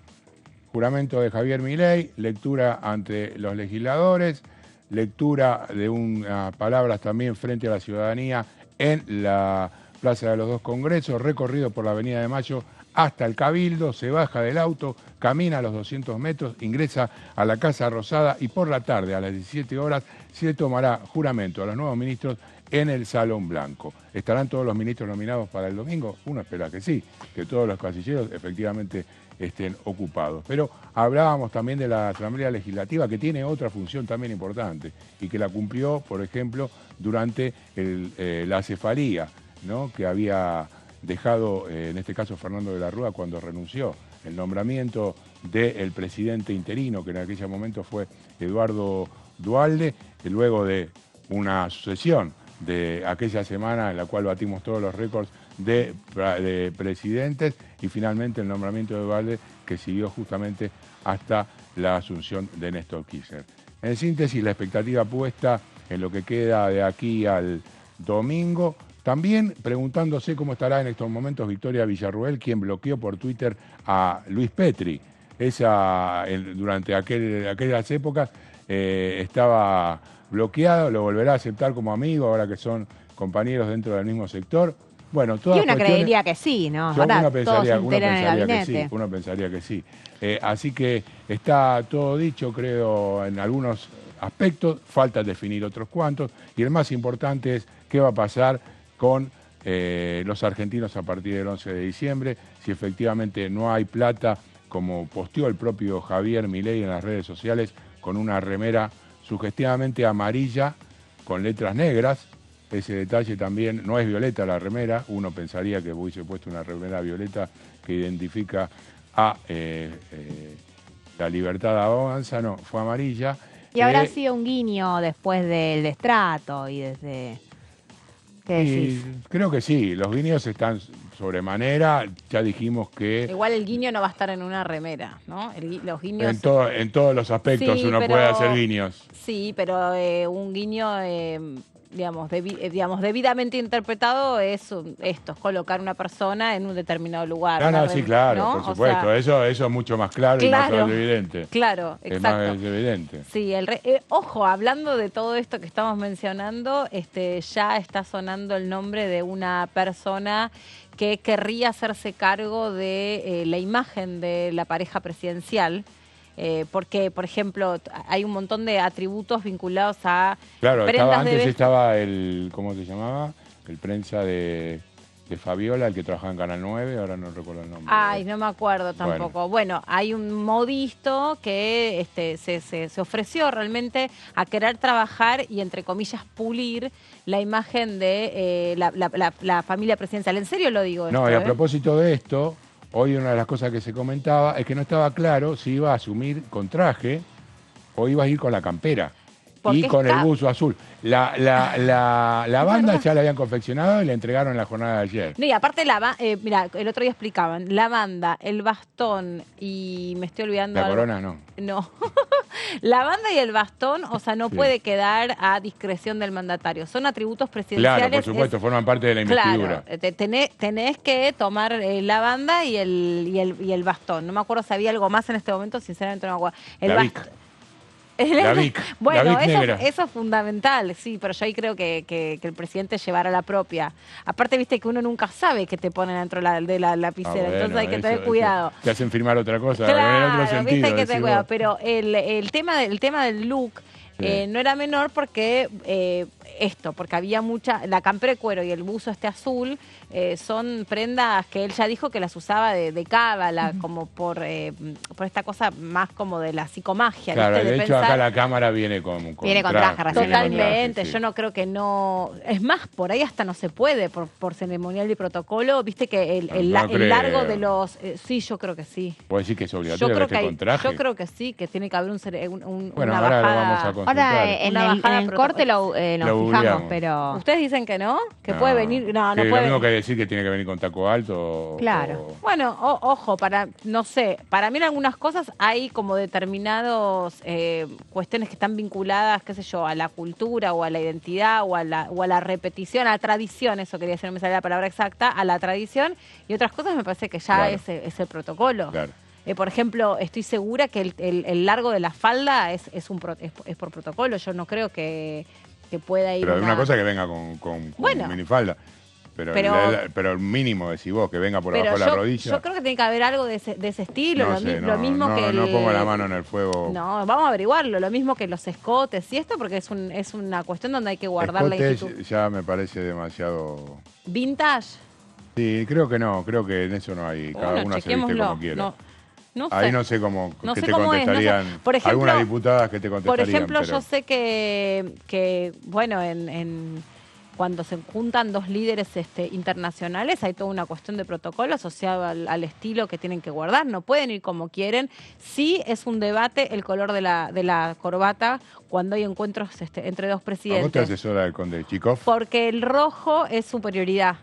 S4: juramento de Javier Milei, lectura ante los legisladores, lectura de unas palabras también frente a la ciudadanía en la Plaza de los Dos Congresos, recorrido por la Avenida de Mayo hasta el Cabildo, se baja del auto, camina a los 200 metros, ingresa a la Casa Rosada y por la tarde, a las 17 horas, se le tomará juramento a los nuevos ministros en el Salón Blanco. ¿Estarán todos los ministros nominados para el domingo? Uno espera que sí, que todos los casilleros efectivamente estén ocupados. Pero hablábamos también de la Asamblea Legislativa, que tiene otra función también importante y que la cumplió, por ejemplo, durante la cefalía, ¿no?, que había dejado, en este caso, Fernando de la Rúa cuando renunció. El nombramiento del presidente interino, que en aquel momento fue Eduardo Duhalde, que luego de una sucesión de aquella semana en la cual batimos todos los récords de presidentes, y finalmente el nombramiento de Duhalde, que siguió justamente hasta la asunción de Néstor Kirchner. En síntesis, la expectativa puesta en lo que queda de aquí al domingo. También preguntándose cómo estará en estos momentos Victoria Villarruel, quien bloqueó por Twitter a Luis Petri. Durante aquellas épocas estaba bloqueado, lo volverá a aceptar como amigo ahora que son compañeros dentro del mismo sector. Bueno, todas
S3: Y uno
S4: cuestiones-
S3: creería que sí, ¿no?
S4: Yo-
S3: Ahora
S4: uno
S3: todos se
S4: pensaría,
S3: enteran en el gabinete.
S4: uno pensaría que sí. Así que está todo dicho, creo, en algunos aspectos, falta definir otros cuantos, y el más importante es qué va a pasar con los argentinos a partir del 11 de diciembre, si efectivamente no hay plata, como posteó el propio Javier Milei en las redes sociales, con una remera sugestivamente amarilla con letras negras. Ese detalle también, no es violeta la remera, uno pensaría que hubiese puesto una remera violeta que identifica a la libertad avanza, no, fue amarilla.
S3: Y habrá sido un guiño después del destrato y desde... ¿Qué decís?
S4: Creo que sí, los guiños están sobremanera, ya dijimos que
S1: Igual el guiño no va a estar en una remera, ¿no? Los guiños...
S4: en todos los aspectos
S1: Sí,
S4: uno
S1: pero-
S4: puede hacer guiños.
S1: Sí, pero un guiño, digamos, debidamente interpretado es esto, es colocar una persona en un determinado lugar.
S4: No,
S1: una
S4: no, sí, claro,
S1: ¿no?
S4: por
S1: O
S4: supuesto,
S1: sea,
S4: eso es mucho más claro, y
S1: Claro.
S4: más evidente.
S1: claro,
S4: Es más
S1: exacto.
S4: evidente.
S1: Sí, ojo, hablando de todo esto que estamos mencionando, ya está sonando el nombre de una persona que querría hacerse cargo de la imagen de la pareja presidencial. Porque, por ejemplo, hay un montón de atributos vinculados a
S4: Claro,
S1: prendas de
S4: antes
S1: vest-
S4: estaba el, ¿cómo se llamaba? El prensa de Fabiola, el que trabajaba en Canal 9, ahora no recuerdo el nombre.
S1: Ay, no me acuerdo tampoco. Bueno, hay un modisto que se ofreció realmente a querer trabajar y, entre comillas, pulir la imagen de la familia presidencial. ¿En serio lo digo
S4: No,
S1: esto?
S4: y a propósito de esto, hoy una de las cosas que se comentaba es que no estaba claro si iba a asumir con traje o iba a ir con la campera
S1: Porque
S4: y con
S1: está-
S4: el buzo azul. La banda
S1: verdad.
S4: ya la habían confeccionado y la entregaron en la jornada de ayer.
S1: No, y aparte, mira, el otro día explicaban, la banda, el bastón y me estoy olvidando
S4: La
S1: algo.
S4: corona no.
S1: No. La banda y el bastón, o sea, no
S4: Sí.
S1: puede quedar a discreción del mandatario. Son atributos presidenciales.
S4: Claro, por supuesto, forman parte de la investidura.
S1: Claro, tenés que tomar la banda y el bastón. No me acuerdo si había algo más en este momento, sinceramente no me acuerdo. El
S4: La
S1: bast-
S4: Vic. La Vic,
S1: Bueno,
S4: la Vic negra.
S1: eso es fundamental, sí, pero yo ahí creo que el presidente llevará la propia. Aparte, viste que uno nunca sabe qué te ponen dentro de la lapicera,
S4: Ah, bueno,
S1: entonces hay que tener
S4: eso-
S1: cuidado.
S4: Te hacen firmar otra cosa, en
S1: Claro,
S4: otro
S1: viste,
S4: sentido.
S1: hay que
S4: decís
S1: tener cuidado.
S4: vos.
S1: Pero el tema del look
S4: Sí.
S1: no era menor porque porque había la campera de cuero y el buzo azul son prendas que él ya dijo que las usaba de cábala, como por esta cosa más como de la psicomagia.
S4: Claro,
S1: ¿viste?
S4: de
S1: De
S4: hecho acá
S1: pensar-
S4: la cámara viene con
S3: Viene con traje, recién
S4: viene con
S1: Totalmente,
S4: traje, sí.
S1: yo no creo que no. Es más, por ahí hasta no se puede, por ceremonial y protocolo. Viste que el
S4: No creo.
S1: largo de los. Sí, yo creo que sí.
S4: ¿Puedo decir que es
S1: Yo
S4: obligatorio
S1: creo
S4: que esté con traje?
S1: yo creo que sí, que tiene que haber
S4: Bueno,
S1: una
S4: ahora
S1: bajada.
S4: lo vamos a consultar.
S3: Ahora en
S1: Una
S3: el,
S1: bajada
S3: en el corte nos
S4: Lo
S3: fijamos,
S4: googleamos.
S3: pero...
S1: Ustedes dicen que no, que
S4: No,
S1: puede venir. No,
S4: que
S1: no puede.
S4: Lo mismo que decir que tiene que venir con taco alto.
S3: Claro.
S1: Bueno, ojo, no sé, para mí en algunas cosas hay como determinados cuestiones que están vinculadas, qué sé yo, a la cultura o a la identidad o a la repetición, a la tradición, eso quería decir, no me sale la palabra exacta, a la tradición, y otras cosas me parece que ya
S4: Claro.
S1: es el protocolo.
S4: Claro.
S1: Por ejemplo, estoy segura que el largo de la falda es por protocolo, yo no creo que pueda ir
S4: Pero es una cosa que venga con
S1: Bueno.
S4: minifalda. Pero el mínimo, decís vos, que venga por
S1: Pero
S4: abajo de la rodilla.
S1: yo creo que tiene que haber algo de ese estilo,
S4: no
S1: lo,
S4: sé,
S1: lo mismo que
S4: no pongo la mano en el fuego.
S1: No, vamos a averiguarlo, lo mismo que los escotes y esto, porque es una cuestión donde hay que guardar la
S4: Escotes
S1: institución.
S4: ya me parece demasiado...
S1: Vintage.
S4: Sí, creo que no, creo que en eso no hay. Cada
S1: Bueno,
S4: uno se viste
S1: chequémoslo.
S4: como quiera.
S1: No sé.
S4: Ahí no sé cómo,
S1: No
S4: que
S1: sé
S4: te
S1: cómo es, no sé.
S4: contestarían.
S1: Por ejemplo-
S4: algunas diputadas que te
S1: Por
S4: contestarían.
S1: ejemplo,
S4: pero-
S1: yo sé que bueno, cuando se juntan dos líderes internacionales hay toda una cuestión de protocolo asociado al estilo que tienen que guardar. No pueden ir como quieren. Sí es un debate el color de la corbata cuando hay encuentros entre dos
S4: ¿A vos te
S1: presidentes.
S4: asesora el conde Chikov?
S1: Porque el rojo es superioridad.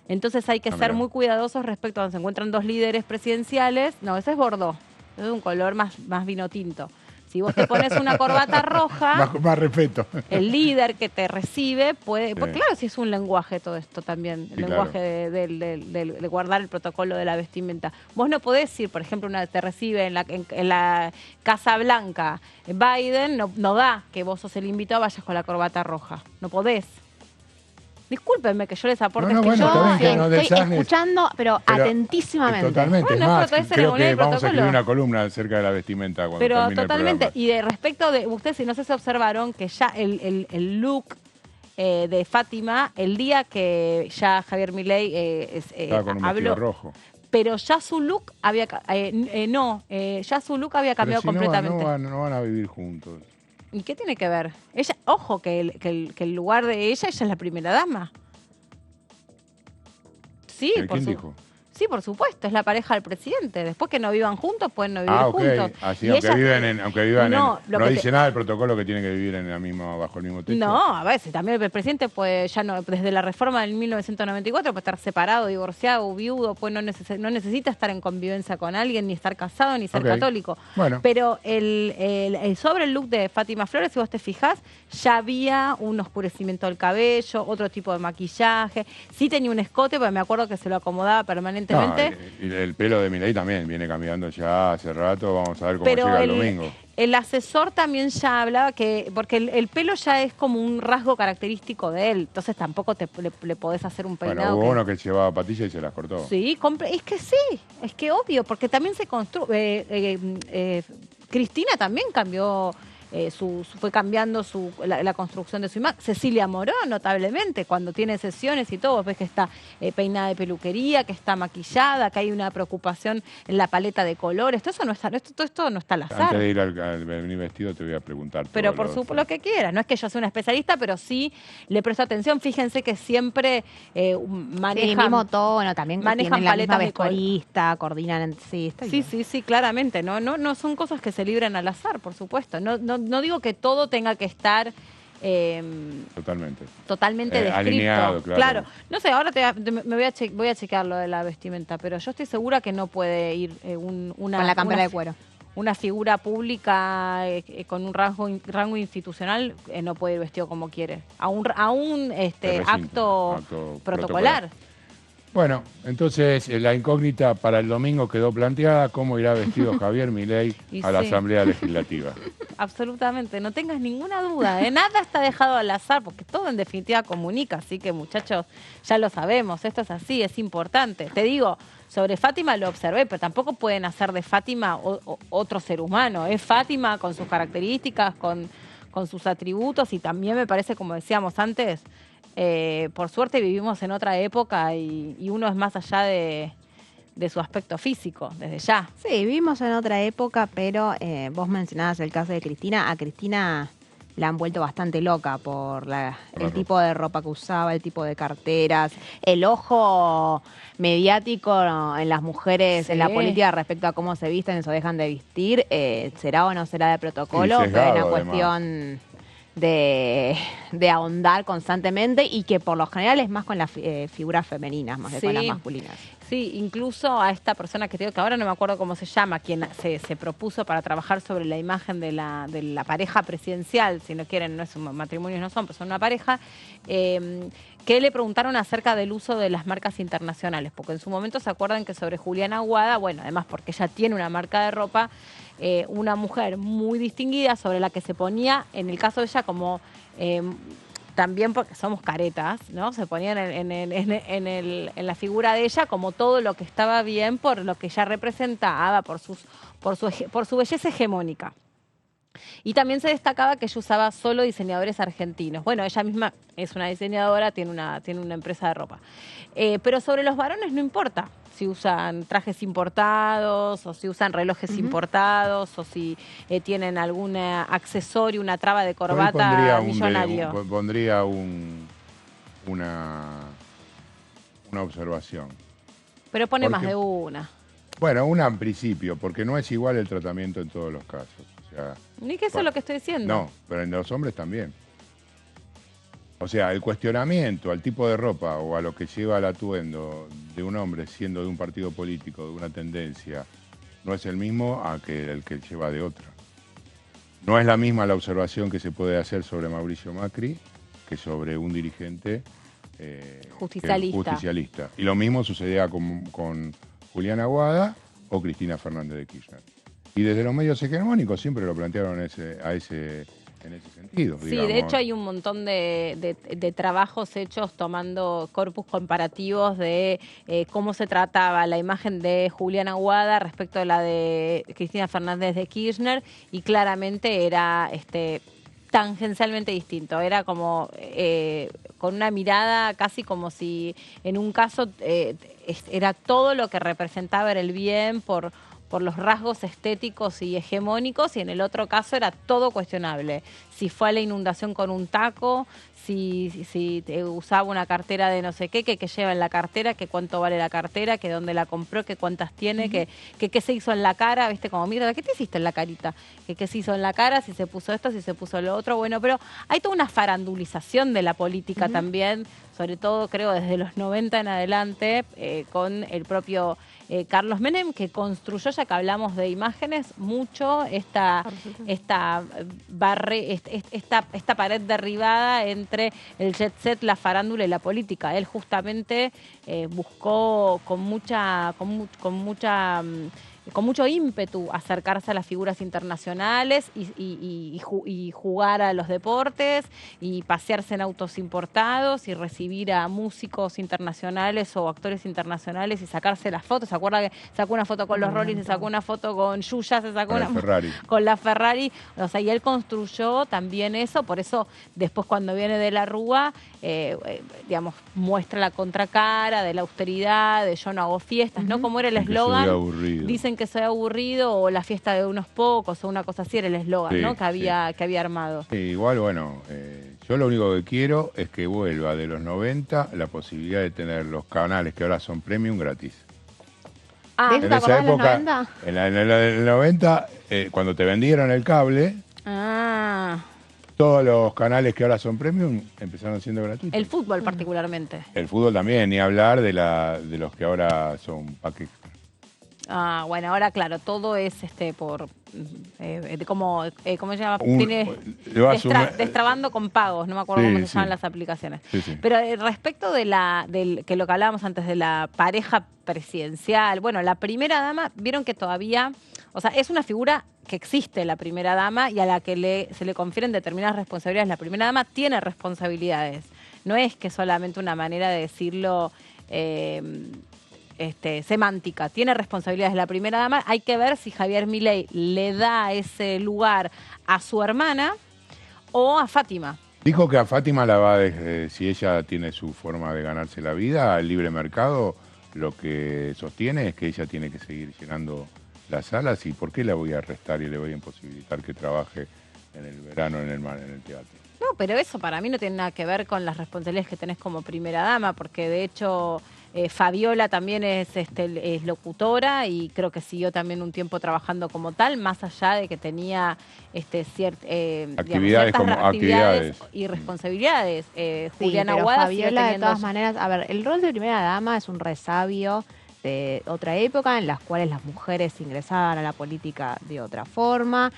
S1: Entonces hay que ser
S4: mira.
S1: muy cuidadosos respecto a cuando se encuentran dos líderes presidenciales. No, ese es Bordeaux. Ese es un color más vino tinto. Si vos te pones una corbata roja,
S4: Más respeto.
S1: el líder que te recibe puede...
S4: Sí.
S1: Pues claro, si es un lenguaje todo esto también, el
S4: Sí,
S1: lenguaje
S4: claro.
S1: de guardar el protocolo de la vestimenta. Vos no podés ir, por ejemplo, te recibe en la Casa Blanca Biden, no da que vos sos el invitado, vayas con la corbata roja. No podés. Discúlpenme que yo les aporte,
S4: No,
S1: es que
S4: bueno, está
S1: yo...
S4: bien que no
S3: estoy
S4: desasnes.
S3: escuchando, pero atentísimamente.
S4: Totalmente.
S1: Bueno,
S4: es más,
S1: pero es
S4: creo
S1: ceremonia
S4: que
S1: y
S4: vamos a escribir
S1: protocolo.
S4: una columna acerca de la vestimenta cuando
S1: Pero
S4: termine
S1: totalmente.
S4: el programa.
S1: Y de respecto de, ustedes, si no sé si observaron, que ya el look de Fátima, el día que ya Javier Milei
S4: Estaba con un vestido
S1: habló,
S4: rojo.
S1: pero ya su look había, ya su look había cambiado
S4: Pero si
S1: completamente.
S4: no van a vivir juntos.
S1: ¿Y qué tiene que ver? Ella, ojo, que el lugar de ella es la primera dama. Sí,
S4: ¿Quién dijo?
S1: Sí, por supuesto, es la pareja del presidente. Después que no vivan juntos, pueden no vivir
S4: Ah, ok.
S1: juntos.
S4: Así,
S1: Y
S4: aunque
S1: ella-
S4: vivan
S1: No,
S4: en...
S1: lo
S4: No
S1: que
S4: dice nada del protocolo que tienen que vivir en la misma, bajo el mismo techo.
S1: No, a veces también el presidente puede, ya no, desde la reforma del 1994 puede estar separado, divorciado, viudo, pues no necesita estar en convivencia con alguien, ni estar casado, ni ser
S4: Ok.
S1: católico.
S4: Bueno.
S1: Pero sobre el look de Fátima Flores, si vos te fijás, ya había un oscurecimiento del cabello, otro tipo de maquillaje. Sí tenía un escote, porque me acuerdo que se lo acomodaba permanentemente.
S4: No, y el pelo de Milei también viene cambiando ya hace rato. Vamos a ver cómo
S1: Pero
S4: llega el domingo.
S1: el asesor también ya hablaba que, porque el pelo ya es como un rasgo característico de él, entonces tampoco le podés hacer un
S4: Bueno,
S1: peinado.
S4: hubo uno que llevaba patillas y se las cortó.
S1: Sí, es que sí, es que obvio, porque también se construye. Cristina también cambió. Fue cambiando la construcción de su imagen. Cecilia Morón, notablemente, cuando tiene sesiones y todo, vos ves que está peinada de peluquería, que está maquillada, que hay una preocupación en la paleta de colores. Todo esto no está al azar.
S4: Antes de ir al venir vestido te voy a preguntar.
S1: Pero
S4: todo
S1: por
S4: lo-
S1: supuesto lo que quiera. No es que yo sea una especialista, pero sí le presto atención. Fíjense que siempre
S3: Sí,
S1: manejan...
S3: mismo tono, también que
S1: manejan
S3: tienen la misma
S1: paletas de color.
S3: vestuarista, coordinan, sí, está bien.
S1: Sí, claramente. No son cosas que se libran al azar, por supuesto. No digo que todo tenga que estar
S4: Totalmente.
S1: totalmente descrito.
S4: Alineado, claro.
S1: No sé, ahora voy a chequear lo de la vestimenta, pero yo estoy segura que no puede ir una...
S3: Con la campera
S1: una-
S3: de cuero.
S1: Una figura pública con un rango institucional no puede ir vestido como quiere. A un
S4: Recinto,
S1: acto protocolar.
S4: Bueno, entonces la incógnita para el domingo quedó planteada. ¿Cómo irá vestido Javier Milei
S1: Y
S4: a la
S1: sí.
S4: Asamblea Legislativa?
S1: Absolutamente, no tengas ninguna duda, nada está dejado al azar, porque todo en definitiva comunica, así que muchachos, ya lo sabemos, esto es así, es importante. Te digo, sobre Fátima lo observé, pero tampoco pueden hacer de Fátima otro ser humano, es Fátima con sus características, con sus atributos, y también me parece, como decíamos antes, por suerte vivimos en otra época y uno es más allá de su aspecto físico, desde ya.
S3: Sí, vivimos en otra época, pero vos mencionabas el caso de Cristina. A Cristina la han vuelto bastante loca por el tipo de ropa que usaba, el tipo de carteras, el ojo mediático en las mujeres,
S1: Sí.
S3: en la política respecto a cómo se visten o dejan de vestir. ¿Será o no será de protocolo?
S4: Sí,
S3: Pero es
S4: sesgado,
S3: una cuestión de ahondar constantemente y que por lo general es más con las figuras femeninas, más que con las
S1: Sí.
S3: masculinas.
S1: Sí, incluso a esta persona que te digo, que ahora no me acuerdo cómo se llama, quien se propuso para trabajar sobre la imagen de la pareja presidencial, si no quieren, matrimonios no son, pero son una pareja, que le preguntaron acerca del uso de las marcas internacionales, porque en su momento se acuerdan que sobre Juliana Aguada, bueno, además porque ella tiene una marca de ropa, una mujer muy distinguida sobre la que se ponía, en el caso de ella, como... también porque somos caretas, ¿no? Se ponían en la figura de ella como todo lo que estaba bien por lo que ella representaba, por su belleza hegemónica. Y también se destacaba que ella usaba solo diseñadores argentinos. Bueno, ella misma es una diseñadora, tiene una empresa de ropa. Pero sobre los varones no importa si usan trajes importados o si usan relojes importados o si tienen algún accesorio, una traba de
S4: Por ahí
S1: corbata millonario.
S4: pondría una observación.
S1: Pero pone más
S4: porque-
S1: de una.
S4: Bueno, una en principio, porque no es igual el tratamiento en todos los casos. O sea,
S1: Ni que eso es lo que estoy diciendo.
S4: no, pero en los hombres también. O sea, el cuestionamiento al tipo de ropa o a lo que lleva el atuendo de un hombre siendo de un partido político, de una tendencia, no es el mismo a que el que lleva de otra. No es la misma la observación que se puede hacer sobre Mauricio Macri que sobre un dirigente justicialista. Y lo mismo sucedía con Julián Aguada o Cristina Fernández de Kirchner. Y desde los medios hegemónicos siempre lo plantearon en ese sentido.
S1: Sí,
S4: digamos.
S1: de hecho hay un montón de trabajos hechos tomando corpus comparativos de cómo se trataba la imagen de Julián Aguada respecto a la de Cristina Fernández de Kirchner, y claramente era tangencialmente distinto. Era como con una mirada casi como si en un caso era todo lo que representaba era el bien por los rasgos estéticos y hegemónicos, y en el otro caso era todo cuestionable. Si fue a la inundación con un taco, si usaba una cartera de no sé qué, que lleva en la cartera, que cuánto vale la cartera, que dónde la compró, que cuántas tiene, que qué se hizo en la cara, viste, como mira, ¿qué te hiciste en la carita? Que qué se hizo en la cara, si se puso esto, si se puso lo otro. Bueno, pero hay toda una farandulización de la política también, sobre todo creo desde los 90 en adelante, con el propio Carlos Menem, que construyó, ya que hablamos de imágenes, mucho esta pared derribada entre el jet set, la farándula y la política. Él justamente buscó con mucho ímpetu acercarse a las figuras internacionales y jugar a los deportes y pasearse en autos importados y recibir a músicos internacionales o actores internacionales y sacarse las fotos. ¿Se acuerda que sacó una foto con los Rollins, se sacó una foto con Yuya, se sacó una
S4: Ferrari.
S1: Con la Ferrari? O sea, y él construyó también eso, por eso después cuando viene de la Rúa, digamos, muestra la contracara de la austeridad, de yo no hago fiestas, ¿no? Como era el eslogan. Dicen que soy aburrido, o la fiesta de unos pocos, o una cosa así era el eslogan,
S4: Sí,
S1: ¿no? Que había armado.
S4: Sí, igual, bueno, yo lo único que quiero es que vuelva de los 90 la posibilidad de tener los canales que ahora son premium gratis.
S3: ¿De eso
S4: En
S3: te
S4: esa
S3: acordás de los
S4: época,
S3: 90?
S4: en el 90, cuando te vendieron el cable, todos los canales que ahora son premium empezaron siendo gratuitos.
S1: El fútbol particularmente.
S4: El fútbol también, ni hablar de los que ahora son paquetes.
S1: Bueno, ahora claro, todo es ¿cómo se llama? Destrabando con pagos, no me acuerdo cómo se llaman las aplicaciones.
S4: Sí.
S1: Pero respecto de que lo que hablábamos antes de la pareja presidencial, bueno, la primera dama, vieron que todavía, o sea, es una figura que existe, la primera dama, y a la que se le confieren determinadas responsabilidades. La primera dama tiene responsabilidades. No es que solamente una manera de decirlo semántica, tiene responsabilidades la primera dama. Hay que ver si Javier Milei le da ese lugar a su hermana o a Fátima.
S4: Dijo que a Fátima la va a si ella tiene su forma de ganarse la vida, el libre mercado, lo que sostiene es que ella tiene que seguir llenando las salas. ¿Y por qué la voy a arrestar y le voy a imposibilitar que trabaje en el verano en el teatro?
S1: No, pero eso para mí no tiene nada que ver con las responsabilidades que tenés como primera dama, porque de hecho Fabiola también es locutora y creo que siguió también un tiempo trabajando como tal, más allá de que tenía ciertas actividades y responsabilidades. Julián Aguada,
S3: Fabiola, de todas maneras, a ver, el rol de primera dama es un resabio de otra época en las cuales las mujeres ingresaban a la política de otra forma,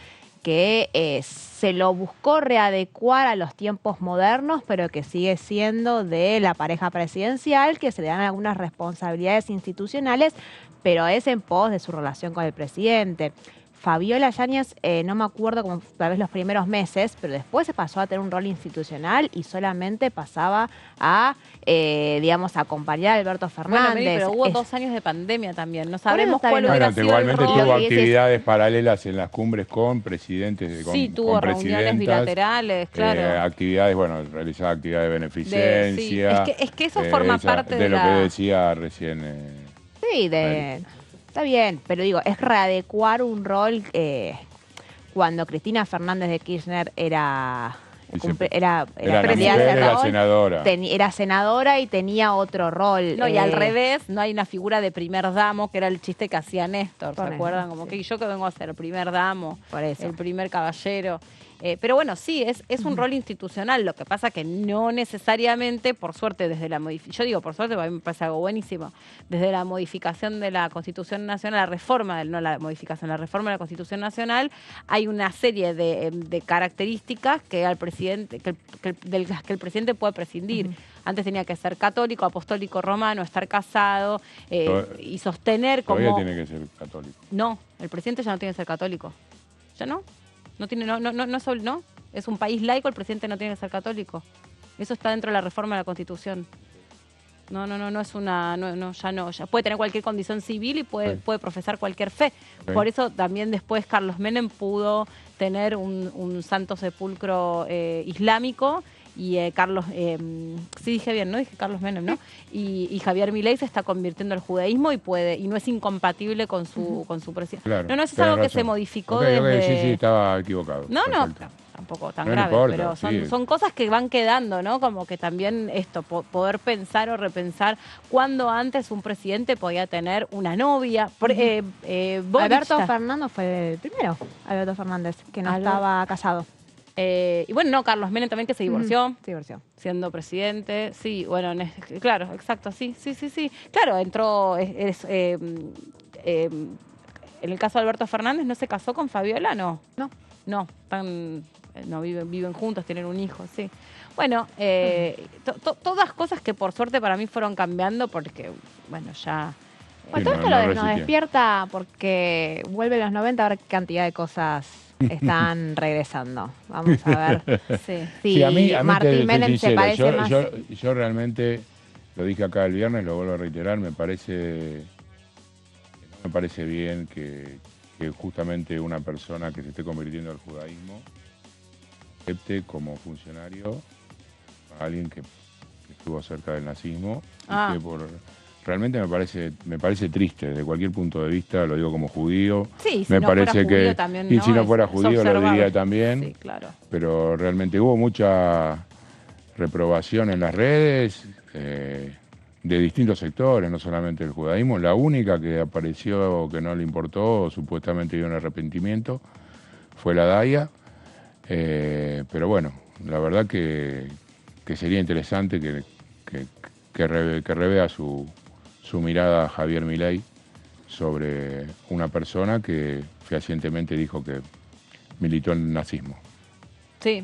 S3: que se lo buscó readecuar a los tiempos modernos, pero que sigue siendo de la pareja presidencial, que se le dan algunas responsabilidades institucionales, pero es en pos de su relación con el presidente. Fabiola Yáñez, no me acuerdo como tal vez los primeros meses, pero después se pasó a tener un rol institucional y solamente pasaba a, acompañar a Alberto Fernández.
S1: Bueno, pero hubo 2 años de pandemia también, no sabemos cuál hubiera sido
S4: igualmente
S1: el rol.
S4: tuvo actividades paralelas en las cumbres con presidentes,
S1: tuvo reuniones bilaterales, claro.
S4: Actividades, realizaba actividades de beneficencia.
S1: Es que eso forma parte
S4: de lo que decía recién.
S3: Está bien, pero digo, es readecuar un rol cuando Cristina Fernández de Kirchner era
S4: senadora.
S3: Era senadora y tenía otro rol.
S1: No, y al revés, no hay una figura de primer damo, que era el chiste que hacía Néstor, ¿se acuerdan? Como que yo que vengo a ser el primer damo, el primer caballero. Pero bueno, sí, es un rol institucional. Lo que pasa que no necesariamente, por suerte, desde la modificación, yo digo por suerte, porque a mí me parece algo buenísimo, desde la modificación de la Constitución Nacional, la reforma, no la modificación, la reforma de la Constitución Nacional, hay una serie de características que al presidente, de las que el presidente puede prescindir. Antes tenía que ser católico, apostólico romano, estar casado y sostener como...
S4: Todavía tiene que ser católico.
S1: No, el presidente ya no tiene que ser católico. ¿Ya no? No tiene, no. Es un país laico, el presidente no tiene que ser católico. Eso está dentro de la reforma de la Constitución. No es una, ya no. Ya puede tener cualquier condición civil y puede profesar cualquier fe.
S4: Sí.
S1: Por eso también después Carlos Menem pudo tener un santo sepulcro islámico. Y Carlos, sí dije bien, ¿no? Dije Carlos Menem, ¿no? Y Javier Milei se está convirtiendo al judaísmo y no es incompatible con su presidencia.
S4: Claro,
S1: No, eso es algo que se modificó desde...
S4: Sí, estaba equivocado.
S1: No,
S4: Perfecto.
S1: tampoco tan
S4: No
S1: grave,
S4: importa,
S1: pero
S4: sí.
S1: son cosas que van quedando, ¿no? Como que también esto, poder pensar o repensar cuando antes un presidente podía tener una novia. Boric
S3: Alberto Fernández fue el primero, Alberto Fernández, que no estaba casado.
S1: Y bueno, no, Carlos Menem también, que se divorció.
S3: Se divorció.
S1: Siendo presidente, sí, bueno, claro, exacto, sí. Claro, entró, en el caso de Alberto Fernández, ¿no se casó con Fabiola? No, viven juntos, tienen un hijo, sí. Bueno, todas cosas que por suerte para mí fueron cambiando porque, bueno, ya...
S3: Bueno, todo esto nos despierta porque vuelve los 90, a ver qué cantidad de cosas están regresando. Vamos a ver.
S1: Sí.
S4: A mí
S3: Martín Menem se parece más.
S4: Yo realmente, lo dije acá el viernes, lo vuelvo a reiterar, no me parece bien que justamente una persona que se esté convirtiendo al judaísmo acepte como funcionario a alguien que estuvo cerca del nazismo y que realmente me parece triste desde cualquier punto de vista, lo digo como judío.
S1: Sí, si
S4: me
S1: no
S4: parece
S1: fuera judío también,
S4: y si no fuera judío lo diría también.
S1: Sí, claro.
S4: Pero realmente hubo mucha reprobación en las redes de distintos sectores, no solamente el judaísmo. La única que apareció que no le importó, supuestamente dio un arrepentimiento, fue la Daya. Pero bueno, la verdad que sería interesante que revea su mirada Javier Milei sobre una persona que fehacientemente dijo que militó en el nazismo.
S1: Sí,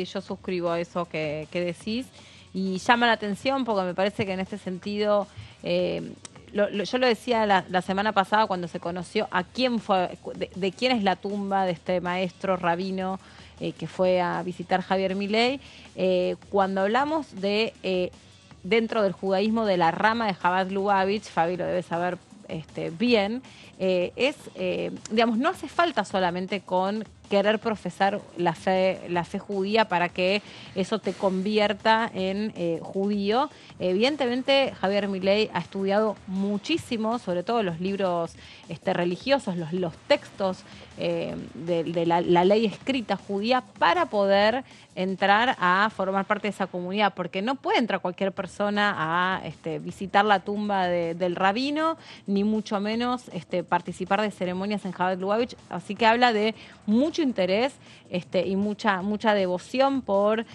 S1: yo suscribo a eso que decís y llama la atención porque me parece que en este sentido, yo lo decía la semana pasada cuando se conoció a quién fue, de quién es la tumba de este maestro rabino que fue a visitar Javier Milei, cuando hablamos de... dentro del judaísmo de la rama de Chabad Lubavitch, Fabi lo debe saber bien, digamos, no hace falta solamente con querer profesar la fe judía para que eso te convierta en judío. Evidentemente, Javier Milei ha estudiado muchísimo, sobre todo los libros religiosos, los textos de la ley escrita judía para poder entrar a formar parte de esa comunidad, porque no puede entrar cualquier persona a visitar la tumba del rabino, ni mucho menos participar de ceremonias en Chabad Lubavitch, así que habla de mucho interés y mucha devoción por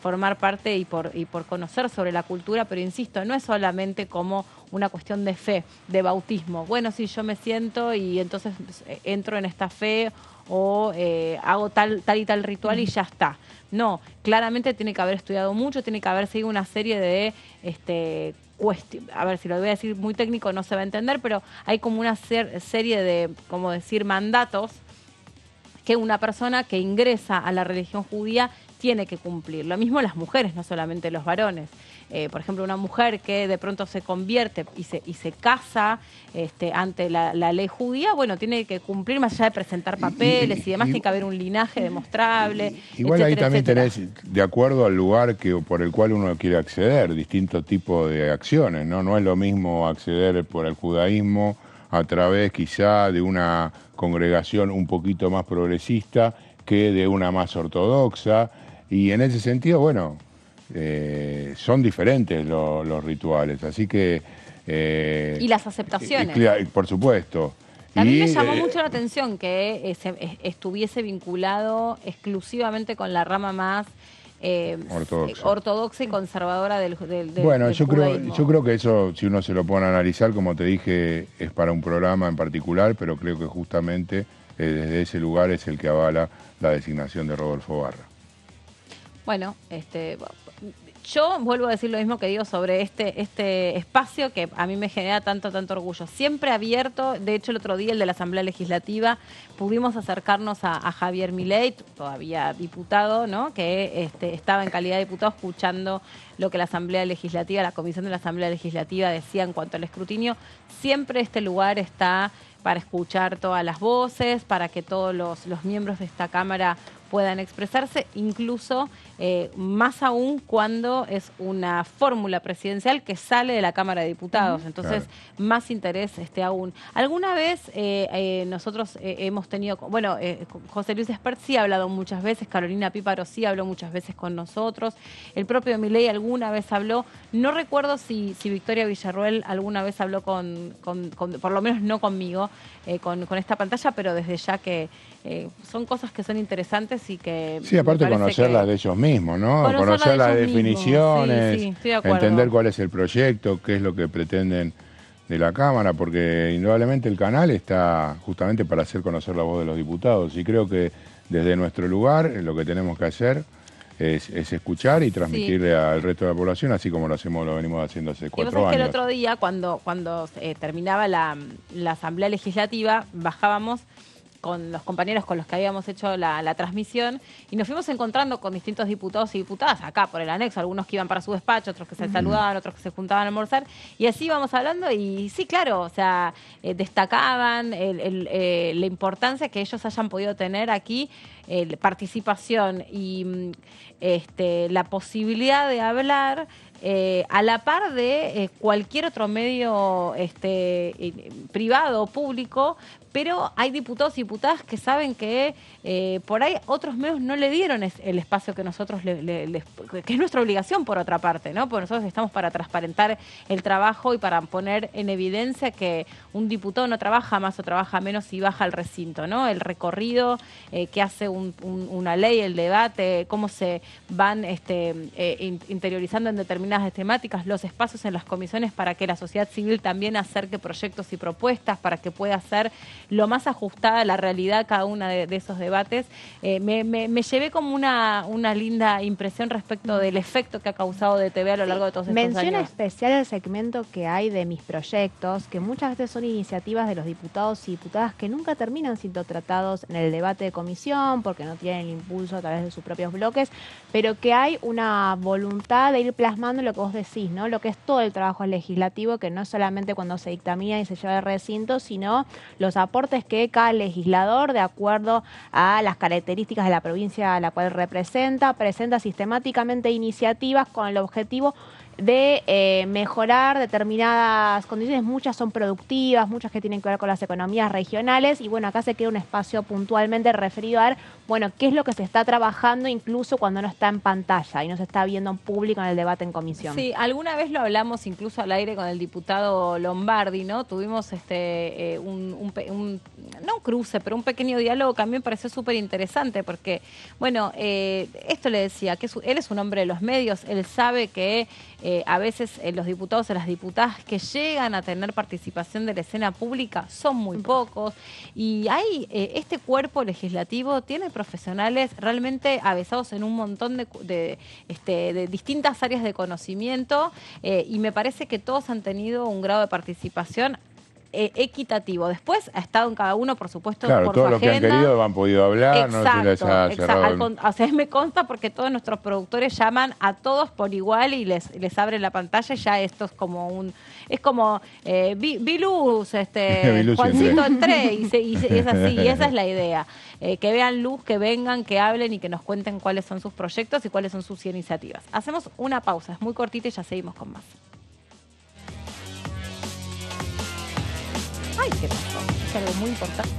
S1: formar parte y por conocer sobre la cultura, pero insisto, no es solamente como una cuestión de fe, de bautismo. Bueno, sí, yo me siento y entonces entro en esta fe o hago tal y tal ritual y ya está. No, claramente tiene que haber estudiado mucho, tiene que haber seguido una serie de a ver, si lo voy a decir muy técnico no se va a entender, pero hay como una serie de, como decir, mandatos que una persona que ingresa a la religión judía tiene que cumplir. Lo mismo las mujeres, no solamente los varones. Por ejemplo, una mujer que de pronto se convierte y se casa ante la ley judía, bueno, tiene que cumplir más allá de presentar papeles y demás, tiene que haber un linaje demostrable.
S4: Igual
S1: etcétera,
S4: ahí también
S1: etcétera.
S4: tenés, de acuerdo al lugar por el cual uno quiere acceder, distintos tipos de acciones, ¿no? No es lo mismo acceder por el judaísmo a través quizá de una congregación un poquito más progresista que de una más ortodoxa. Y en ese sentido, bueno, son diferentes los rituales, así que...
S1: y las aceptaciones.
S4: Por supuesto.
S1: A mí me
S4: Y,
S1: llamó mucho la atención que estuviese vinculado exclusivamente con la rama más ortodoxa y conservadora del
S4: bueno,
S1: judaísmo.
S4: yo creo que eso, si uno se lo pone a analizar, como te dije, es para un programa en particular, pero creo que justamente desde ese lugar es el que avala la designación de Rodolfo Barra.
S1: Bueno, yo vuelvo a decir lo mismo que digo sobre este espacio que a mí me genera tanto orgullo. Siempre abierto, de hecho el otro día el de la Asamblea Legislativa, pudimos acercarnos a Javier Milei, todavía diputado, ¿no? Que estaba en calidad de diputado escuchando lo que la Asamblea Legislativa, la Comisión de la Asamblea Legislativa decía en cuanto al escrutinio. Siempre este lugar está para escuchar todas las voces, para que todos los miembros de esta Cámara puedan expresarse, incluso más aún cuando es una fórmula presidencial que sale de la Cámara de Diputados. Entonces, más interés aún. Alguna vez nosotros hemos tenido, bueno, José Luis Espert sí ha hablado muchas veces, Carolina Píparo sí habló muchas veces con nosotros, el propio Milei alguna vez habló, no recuerdo si Victoria Villarruel alguna vez habló con por lo menos no conmigo, con esta pantalla, pero desde ya que son cosas que son interesantes y que...
S4: Sí, aparte conocerlas de ellos mismos, ¿no? Conocer las definiciones,
S1: sí, estoy de acuerdo.
S4: Entender cuál es el proyecto, qué es lo que pretenden de la Cámara, porque indudablemente el canal está justamente para hacer conocer la voz de los diputados y creo que desde nuestro lugar lo que tenemos que hacer es escuchar y transmitirle al resto de la población, así como lo venimos haciendo hace 4 años.
S1: Que el otro día, cuando terminaba la Asamblea Legislativa, bajábamos con los compañeros con los que habíamos hecho la transmisión y nos fuimos encontrando con distintos diputados y diputadas acá por el anexo, algunos que iban para su despacho, otros que se saludaban, otros que se juntaban a almorzar y así íbamos hablando y sí, claro, o sea, destacaban la importancia que ellos hayan podido tener aquí, participación y la posibilidad de hablar a la par de cualquier otro medio privado o público, pero hay diputados y diputadas que saben que por ahí otros medios no le dieron el espacio que nosotros, que es nuestra obligación por otra parte, ¿no? Porque nosotros estamos para transparentar el trabajo y para poner en evidencia que un diputado no trabaja más o trabaja menos si baja al recinto, ¿no? El recorrido que hace una ley, el debate, cómo se van interiorizando en determinadas temáticas, los espacios en las comisiones para que la sociedad civil también acerque proyectos y propuestas, para que pueda ser lo más ajustada a la realidad cada una de esos debates. Me llevé como una linda impresión respecto del efecto que ha causado DTV a lo largo de todos estos años.
S3: Mención especial el segmento que hay de mis proyectos, que muchas veces son iniciativas de los diputados y diputadas que nunca terminan siendo tratados en el debate de comisión porque no tienen el impulso a través de sus propios bloques, pero que hay una voluntad de ir plasmando lo que vos decís, ¿no? Lo que es todo el trabajo legislativo, que no es solamente cuando se dictamina y se lleva al recinto, sino los aportes que cada legislador, de acuerdo a las características de la provincia a la cual representa, presenta sistemáticamente iniciativas con el objetivo de mejorar determinadas condiciones. Muchas son productivas, muchas que tienen que ver con las economías regionales y bueno, acá se queda un espacio puntualmente referido a ver, bueno, qué es lo que se está trabajando incluso cuando no está en pantalla y no se está viendo en público en el debate en comisión.
S1: Sí, alguna vez lo hablamos incluso al aire con el diputado Lombardi, ¿no? Tuvimos no un cruce, pero un pequeño diálogo que a mí me pareció súper interesante porque, bueno, esto le decía, que él es un hombre de los medios, él sabe que a veces los diputados y las diputadas que llegan a tener participación de la escena pública son muy pocos y hay este cuerpo legislativo tiene profesionales realmente avesados en un montón de distintas áreas de conocimiento y me parece que todos han tenido un grado de participación equitativo. Después ha estado en cada uno, por supuesto,
S4: claro,
S1: por
S4: todos
S1: su
S4: los que han
S1: agenda.
S4: querido han podido hablar,
S1: Exacto,
S4: no se les ha cerrado.
S1: O sea, me consta porque todos nuestros productores llaman a todos por igual y les abren la pantalla y ya esto es como vi luz, Juancito entré y es así, y esa es la idea. Que vean luz, que vengan, que hablen y que nos cuenten cuáles son sus proyectos y cuáles son sus iniciativas. Hacemos una pausa, es muy cortita y ya seguimos con más. Ay, ¿qué pasó? Es algo muy importante.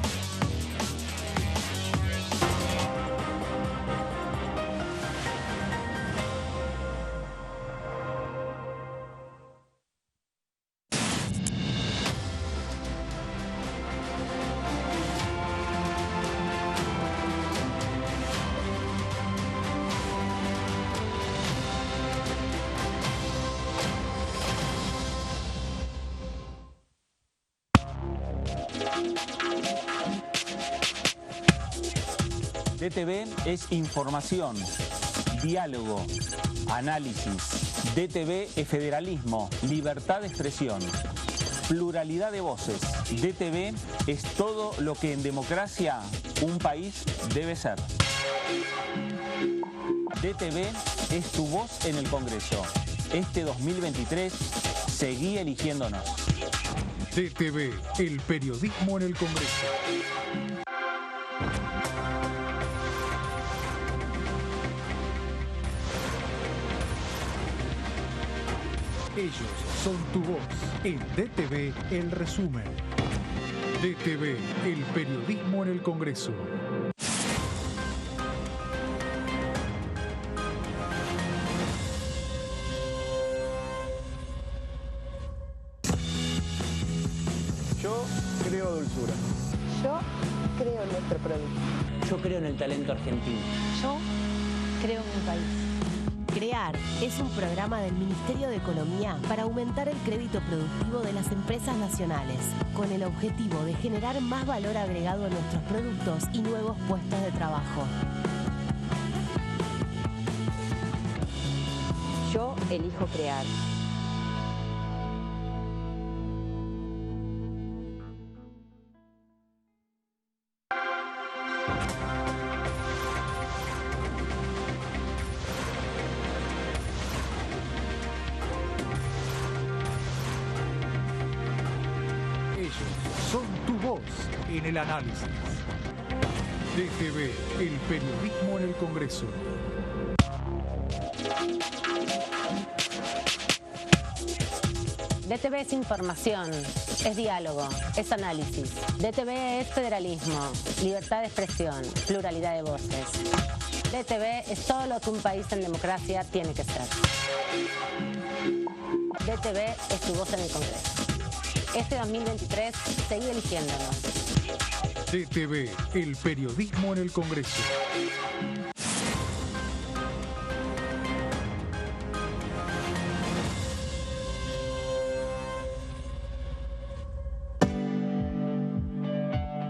S5: DTV es información, diálogo, análisis. DTV es federalismo, libertad de expresión, pluralidad de voces. DTV es todo lo que en democracia un país debe ser. DTV es tu voz en el Congreso. Este 2023, seguí eligiéndonos.
S2: DTV, el periodismo en el Congreso. Ellos son tu voz. En DTV, el resumen. DTV, el periodismo en el Congreso.
S6: Yo creo dulzura.
S7: Yo creo en nuestro producto.
S8: Yo creo en el talento argentino.
S7: Yo creo en mi país.
S9: CREAR es un programa del Ministerio de Economía para aumentar el crédito productivo de las empresas nacionales, con el objetivo de generar más valor agregado a nuestros productos y nuevos puestos de trabajo.
S7: Yo elijo crear.
S2: Ellos son tu voz en el análisis. DTV, el periodismo en el Congreso.
S10: DTV es información, es diálogo, es análisis. DTV es federalismo, libertad de expresión, pluralidad de voces. DTV es todo lo que un país en democracia tiene que ser. DTV es tu voz en el Congreso. Este 2023, seguí eligiéndonos.
S2: DTV, el periodismo en el Congreso.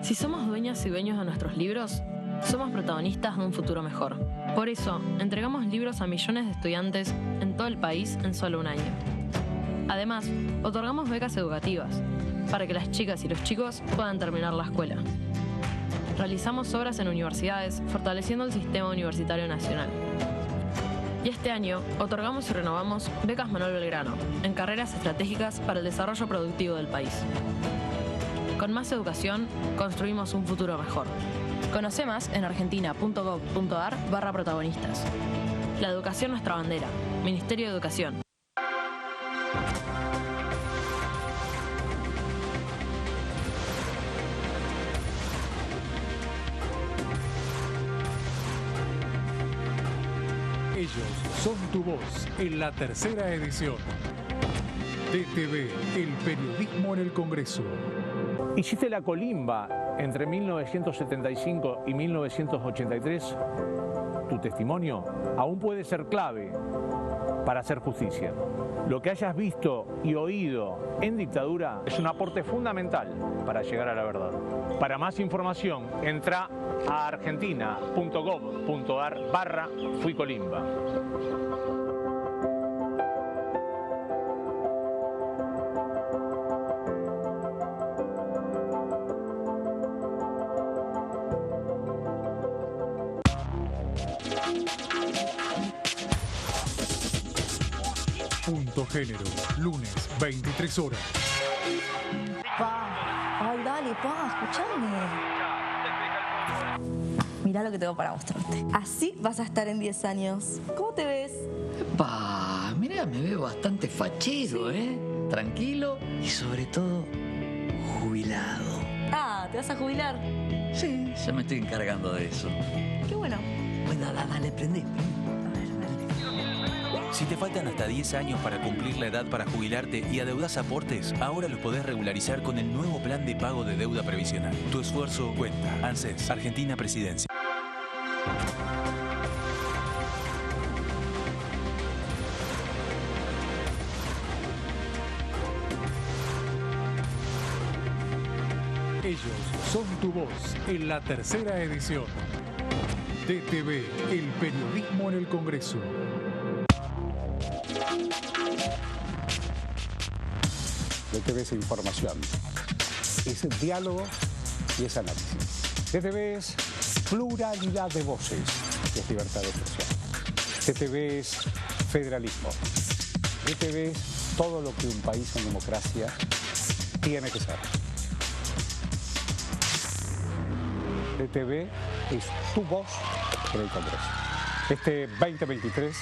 S11: Si somos dueñas y dueños de nuestros libros, somos protagonistas de un futuro mejor. Por eso, entregamos libros a millones de estudiantes en todo el país en solo un año. Además, otorgamos becas educativas para que las chicas y los chicos puedan terminar la escuela. Realizamos obras en universidades, fortaleciendo el sistema universitario nacional. Y este año, otorgamos y renovamos becas Manuel Belgrano en carreras estratégicas para el desarrollo productivo del país. Con más educación, construimos un futuro mejor. Conoce más en argentina.gov.ar/protagonistas. La educación nuestra bandera. Ministerio de Educación.
S2: Ellos son tu voz en la tercera edición. DTV, el periodismo en el Congreso.
S6: Hiciste la colimba entre 1975 y 1983. Tu testimonio aún puede ser clave para hacer justicia. Lo que hayas visto y oído en dictadura es un aporte fundamental para llegar a la verdad. Para más información, entra a argentina.gov.ar/fuicolimba.
S2: Punto Género, lunes, 23 horas.
S12: Ay, dale, escuchame. Mirá lo que tengo para mostrarte. Así vas a estar en 10 años. ¿Cómo te ves?
S13: Mirá, me veo bastante fachero, ¿eh? Tranquilo y sobre todo jubilado.
S12: Ah, ¿te vas a jubilar?
S13: Sí, ya me estoy encargando de eso.
S12: Qué bueno.
S13: Bueno, dale, prendé.
S14: Si te faltan hasta 10 años para cumplir la edad para jubilarte y adeudás aportes, ahora los podés regularizar con el nuevo plan de pago de deuda previsional. Tu esfuerzo cuenta. ANSES, Argentina Presidencia.
S2: Ellos son tu voz en la tercera edición. DTV, el periodismo en el Congreso.
S8: DTV es información, es diálogo y es análisis. DTV es pluralidad de voces, es libertad de expresión. DTV es federalismo. DTV es todo lo que un país en democracia tiene que ser. DTV es tu voz en el Congreso. Este 2023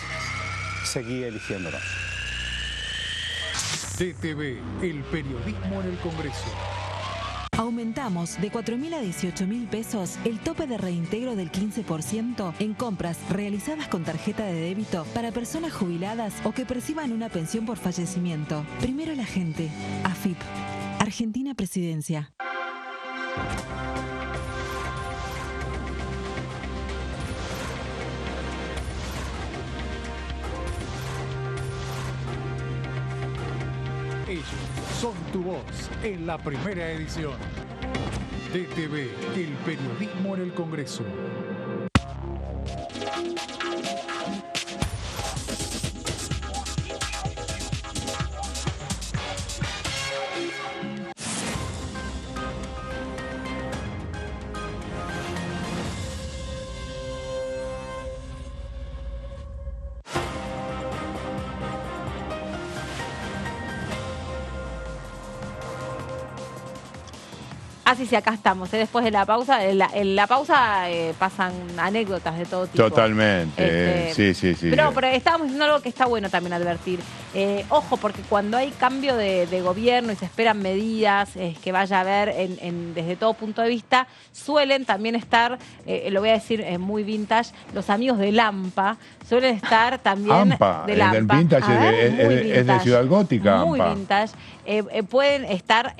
S8: seguí eligiéndonos.
S2: DTV, el periodismo en el Congreso.
S15: Aumentamos de 4.000 a 18.000 pesos el tope de reintegro del 15% en compras realizadas con tarjeta de débito para personas jubiladas o que perciban una pensión por fallecimiento. Primero la gente. AFIP. Argentina Presidencia.
S2: Ellos son tu voz en la primera edición. DTV, el periodismo en el Congreso.
S1: Sí, acá estamos. Después de la pausa, en la pausa pasan anécdotas de todo tipo.
S4: Totalmente. Sí.
S1: Pero estábamos diciendo algo que está bueno también advertir. Ojo, porque cuando hay cambio de gobierno y se esperan medidas que vaya a haber desde todo punto de vista, suelen también estar, lo voy a decir muy vintage, los amigos de Lampa suelen estar también
S4: AMPA,
S1: de Lampa.
S4: El vintage es de Ciudad Gótica,
S1: muy
S4: AMPA.
S1: Vintage. Pueden estar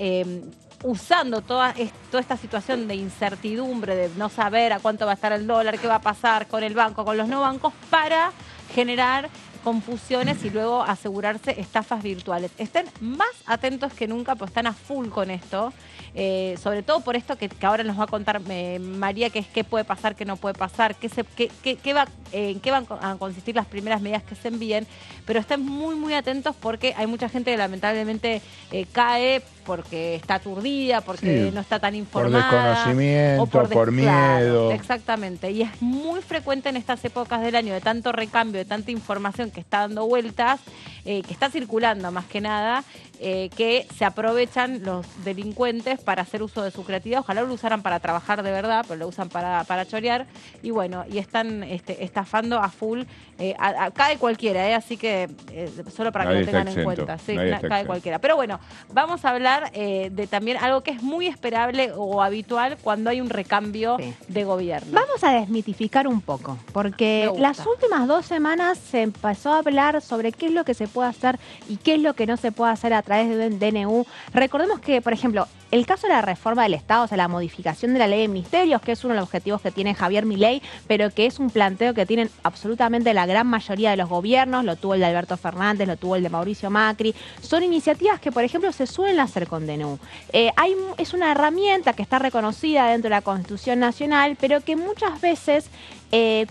S1: usando toda esta situación de incertidumbre, de no saber a cuánto va a estar el dólar, qué va a pasar con el banco, con los no bancos, para generar confusiones y luego asegurarse estafas virtuales. Estén más atentos que nunca, pues están a full con esto. Sobre todo por esto que ahora nos va a contar María, que es qué puede pasar, qué no puede pasar, en qué van a consistir las primeras medidas que se envíen, pero estén muy atentos porque hay mucha gente que lamentablemente cae porque está aturdida, porque no está tan informada.
S4: Por desconocimiento, por miedo.
S1: Claro, exactamente. Y es muy frecuente en estas épocas del año de tanto recambio, de tanta información que está dando vueltas, que está circulando más que nada, que se aprovechan los delincuentes para hacer uso de su creatividad. Ojalá lo usaran para trabajar de verdad, pero lo usan para chorear. Y bueno, y están estafando a full. Cae cualquiera, así que solo para que lo tengan en cuenta. Sí, cae cualquiera. Pero bueno, vamos a hablar de también algo que es muy esperable o habitual cuando hay un recambio de gobierno.
S3: Vamos a desmitificar un poco, porque las últimas 2 semanas se empezó a hablar sobre qué es lo que se puede hacer y qué es lo que no se puede hacer a través de un DNU. Recordemos que, por ejemplo, el caso de la reforma del Estado, o sea, la modificación de la ley de ministerios, que es uno de los objetivos que tiene Javier Milei, pero que es un planteo que tienen absolutamente la gran mayoría de los gobiernos, lo tuvo el de Alberto Fernández, lo tuvo el de Mauricio Macri, son iniciativas que, por ejemplo, se suelen hacer con DNU. Es una herramienta que está reconocida dentro de la Constitución Nacional, pero que muchas veces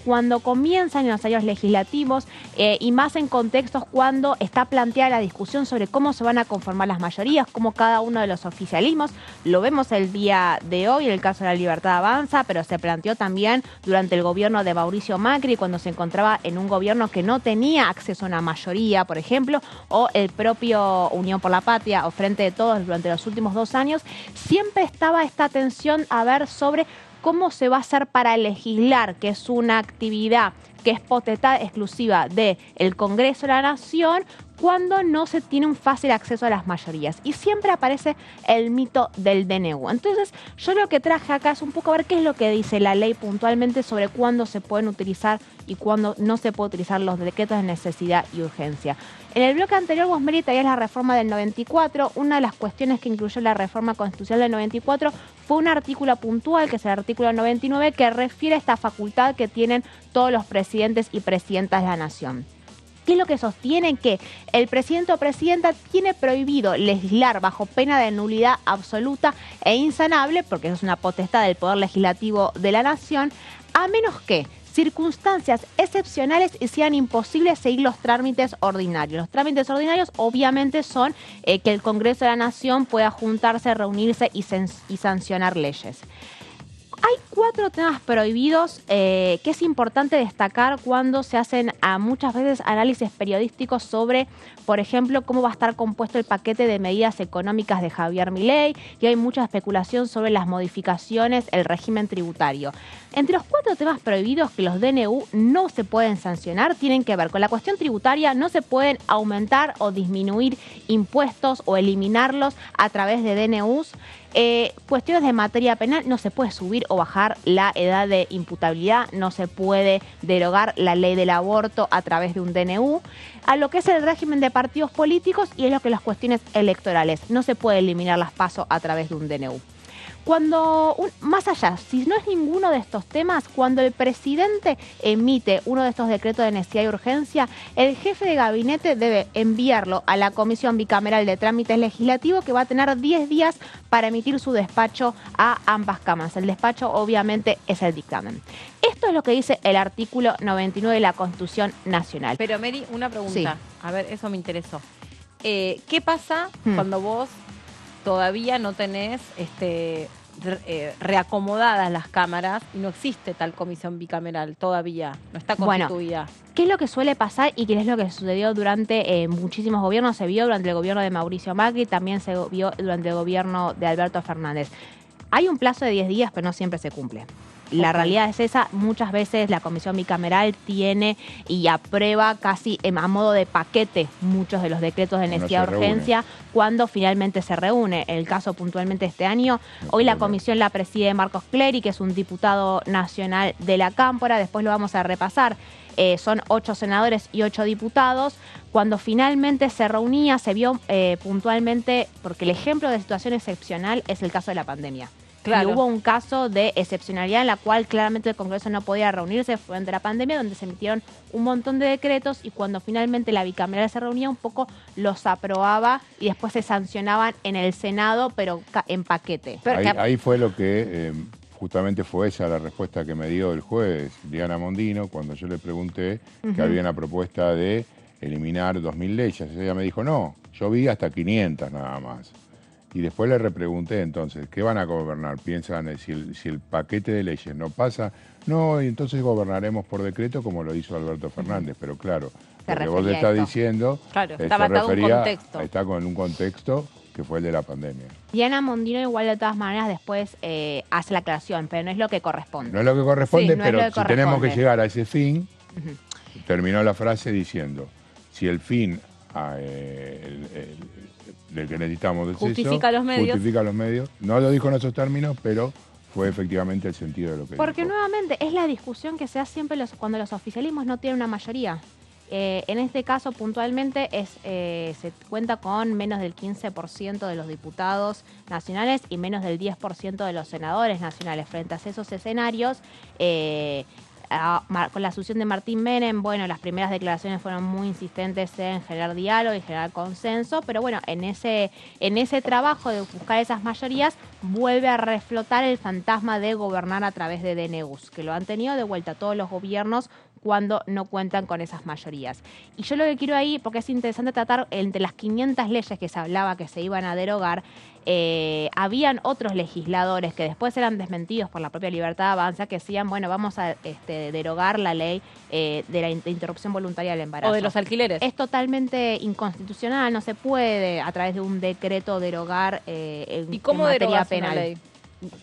S3: cuando comienzan en los años legislativos y más en contextos cuando está planteada la discusión sobre cómo se van a conformar las mayorías, cómo cada uno de los oficialismos, lo vemos el día de hoy en el caso de la Libertad Avanza, pero se planteó también durante el gobierno de Mauricio Macri cuando se encontraba en un gobierno que no tenía acceso a una mayoría, por ejemplo, o el propio Unión por la Patria o Frente de Todos durante los últimos 2 años, siempre estaba esta tensión a ver sobre cómo se va a hacer para legislar, que es una actividad que es potestad exclusiva del Congreso de la Nación, cuando no se tiene un fácil acceso a las mayorías. Y siempre aparece el mito del DNU. Entonces, yo lo que traje acá es un poco a ver qué es lo que dice la ley puntualmente sobre cuándo se pueden utilizar y cuándo no se puede utilizar los decretos de necesidad y urgencia. En el bloque anterior, vos, Mary, traías la reforma del 94. Una de las cuestiones que incluyó la reforma constitucional del 94 fue un artículo puntual, que es el artículo 99, que refiere a esta facultad que tienen todos los presidentes y presidentas de la nación. ¿Qué es lo que sostienen? Que el presidente o presidenta tiene prohibido legislar bajo pena de nulidad absoluta e insanable, porque eso es una potestad del Poder Legislativo de la Nación, a menos que circunstancias excepcionales y sean imposibles seguir los trámites ordinarios. Los trámites ordinarios obviamente son que el Congreso de la Nación pueda juntarse, reunirse y sancionar leyes. Hay 4 temas prohibidos que es importante destacar cuando se hacen muchas veces análisis periodísticos sobre, por ejemplo, cómo va a estar compuesto el paquete de medidas económicas de Javier Milei, y hay mucha especulación sobre las modificaciones, el régimen tributario. Entre los 4 temas prohibidos que los DNU no se pueden sancionar tienen que ver con la cuestión tributaria. No se pueden aumentar o disminuir impuestos o eliminarlos a través de DNUs. Cuestiones de materia penal, no se puede subir o bajar la edad de imputabilidad, no se puede derogar la ley del aborto a través de un DNU. A lo que es el régimen de partidos políticos y es lo que las cuestiones electorales, no se puede eliminar las PASO a través de un DNU. Más allá, si no es ninguno de estos temas, cuando el presidente emite uno de estos decretos de necesidad y urgencia, el jefe de gabinete debe enviarlo a la Comisión Bicameral de Trámites Legislativos, que va a tener 10 días para emitir su despacho a ambas cámaras. El despacho obviamente es el dictamen. Esto es lo que dice el artículo 99 de la Constitución Nacional.
S1: Pero Mary, una pregunta.
S3: Sí.
S1: A ver, eso me interesó. ¿Qué pasa cuando vos todavía no tenés reacomodadas las cámaras y no existe tal comisión bicameral todavía? No está constituida.
S3: Bueno, ¿qué es lo que suele pasar y qué es lo que sucedió durante muchísimos gobiernos? Se vio durante el gobierno de Mauricio Macri, también se vio durante el gobierno de Alberto Fernández. Hay un plazo de 10 días, pero no siempre se cumple. La realidad es esa. Muchas veces la comisión bicameral tiene y aprueba casi a modo de paquete muchos de los decretos de necesidad de urgencia cuando finalmente se reúne. El caso puntualmente este año, hoy la comisión la preside Marcos Clery, que es un diputado nacional de la Cámpora. Después lo vamos a repasar. Son 8 senadores y 8 diputados. Cuando finalmente se reunía, se vio puntualmente, porque el ejemplo de situación excepcional es el caso de la pandemia. Claro. Y hubo un caso de excepcionalidad en la cual claramente el Congreso no podía reunirse durante la pandemia, donde se emitieron un montón de decretos y cuando finalmente la bicameral se reunía un poco los aprobaba y después se sancionaban en el Senado, pero en paquete.
S4: Ahí fue lo que justamente fue esa la respuesta que me dio el jueves Diana Mondino cuando yo le pregunté que había una propuesta de eliminar 2.000 leyes. Ella me dijo, no, yo vi hasta 500 nada más. Y después le repregunté entonces, ¿qué van a gobernar? ¿Piensan si el paquete de leyes no pasa? No, y entonces gobernaremos por decreto como lo hizo Alberto Fernández. Pero claro, lo que vos le estás diciendo
S1: estaba en un contexto.
S4: Está con un contexto que fue el de la pandemia.
S3: Diana Mondino igual de todas maneras después hace la aclaración, pero no es lo que corresponde.
S4: No es lo que corresponde,
S3: no
S4: pero
S3: es lo que
S4: si tenemos que llegar a ese fin, terminó la frase diciendo, si el fin del que necesitamos de
S1: justifica los
S4: medios. No lo dijo en esos términos, pero fue efectivamente el sentido de lo que
S3: Porque
S4: dijo.
S3: Nuevamente es la discusión que se hace siempre cuando los oficialismos no tienen una mayoría. En este caso puntualmente se cuenta con menos del 15% de los diputados nacionales y menos del 10% de los senadores nacionales. Frente a esos escenarios, con la asunción de Martín Menem, bueno, las primeras declaraciones fueron muy insistentes en generar diálogo y generar consenso, pero bueno, en ese trabajo de buscar esas mayorías vuelve a reflotar el fantasma de gobernar a través de DNUs, que lo han tenido de vuelta todos los gobiernos cuando no cuentan con esas mayorías. Y yo lo que quiero ahí, porque es interesante tratar entre las 500 leyes que se hablaba que se iban a derogar, habían otros legisladores que después eran desmentidos por la propia Libertad Avanza, que decían, bueno, vamos a derogar la ley de la interrupción voluntaria del embarazo.
S1: O de los alquileres.
S3: Es totalmente inconstitucional, no se puede a través de un decreto derogar
S1: ¿Y cómo
S3: en materia
S1: penal?
S3: penal.
S1: Ley?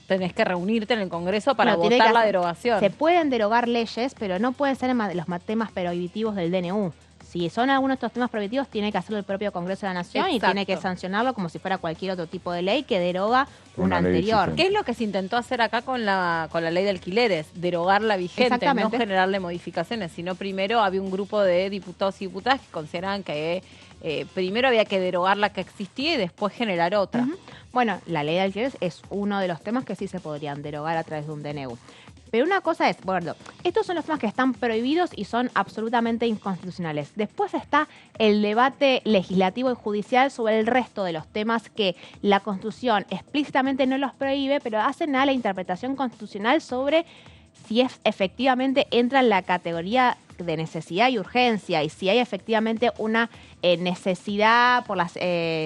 S1: Tenés que reunirte en el Congreso para votar la derogación.
S3: Se pueden derogar leyes, pero no pueden ser los temas prohibitivos del DNU. Si son algunos de estos temas prohibitivos, tiene que hacerlo el propio Congreso de la Nación. Exacto. Y tiene que sancionarlo como si fuera cualquier otro tipo de ley que deroga una anterior.
S1: ¿Qué es lo que se intentó hacer acá con la ley de alquileres? Derogar la vigente, no generarle modificaciones, sino primero había un grupo de diputados y diputadas que consideraban que primero había que derogar la que existía y después generar otra.
S3: Bueno, la ley de alquileres es uno de los temas que sí se podrían derogar a través de un DNU. Pero una cosa es, bueno, estos son los temas que están prohibidos y son absolutamente inconstitucionales. Después está el debate legislativo y judicial sobre el resto de los temas que la Constitución explícitamente no los prohíbe, pero hacen a la interpretación constitucional sobre si efectivamente entra en la categoría de necesidad y urgencia y si hay efectivamente una necesidad por las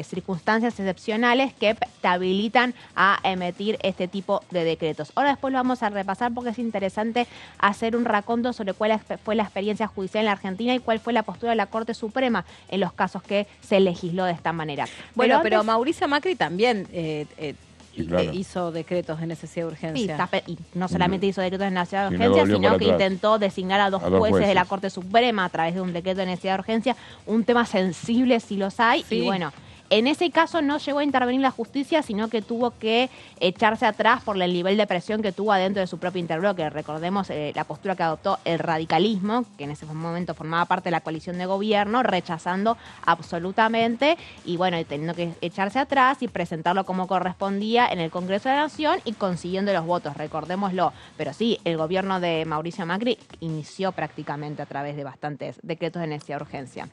S3: circunstancias excepcionales que te habilitan a emitir este tipo de decretos. Ahora después lo vamos a repasar porque es interesante hacer un raconto sobre cuál fue la experiencia judicial en la Argentina y cuál fue la postura de la Corte Suprema en los casos que se legisló de esta manera.
S1: Bueno, pero Mauricio Macri también hizo decretos de necesidad de urgencia.
S3: Sí, y no solamente hizo decretos de necesidad de urgencia, sino que intentó designar a dos jueces de la Corte Suprema a través de un decreto de necesidad de urgencia, un tema sensible si los hay, y bueno, en ese caso no llegó a intervenir la justicia, sino que tuvo que echarse atrás por el nivel de presión que tuvo adentro de su propio interbloque. Recordemos la postura que adoptó el radicalismo, que en ese momento formaba parte de la coalición de gobierno, rechazando absolutamente y bueno, teniendo que echarse atrás y presentarlo como correspondía en el Congreso de la Nación y consiguiendo los votos, recordémoslo. Pero sí, el gobierno de Mauricio Macri inició prácticamente a través de bastantes decretos de necesidad de urgencia.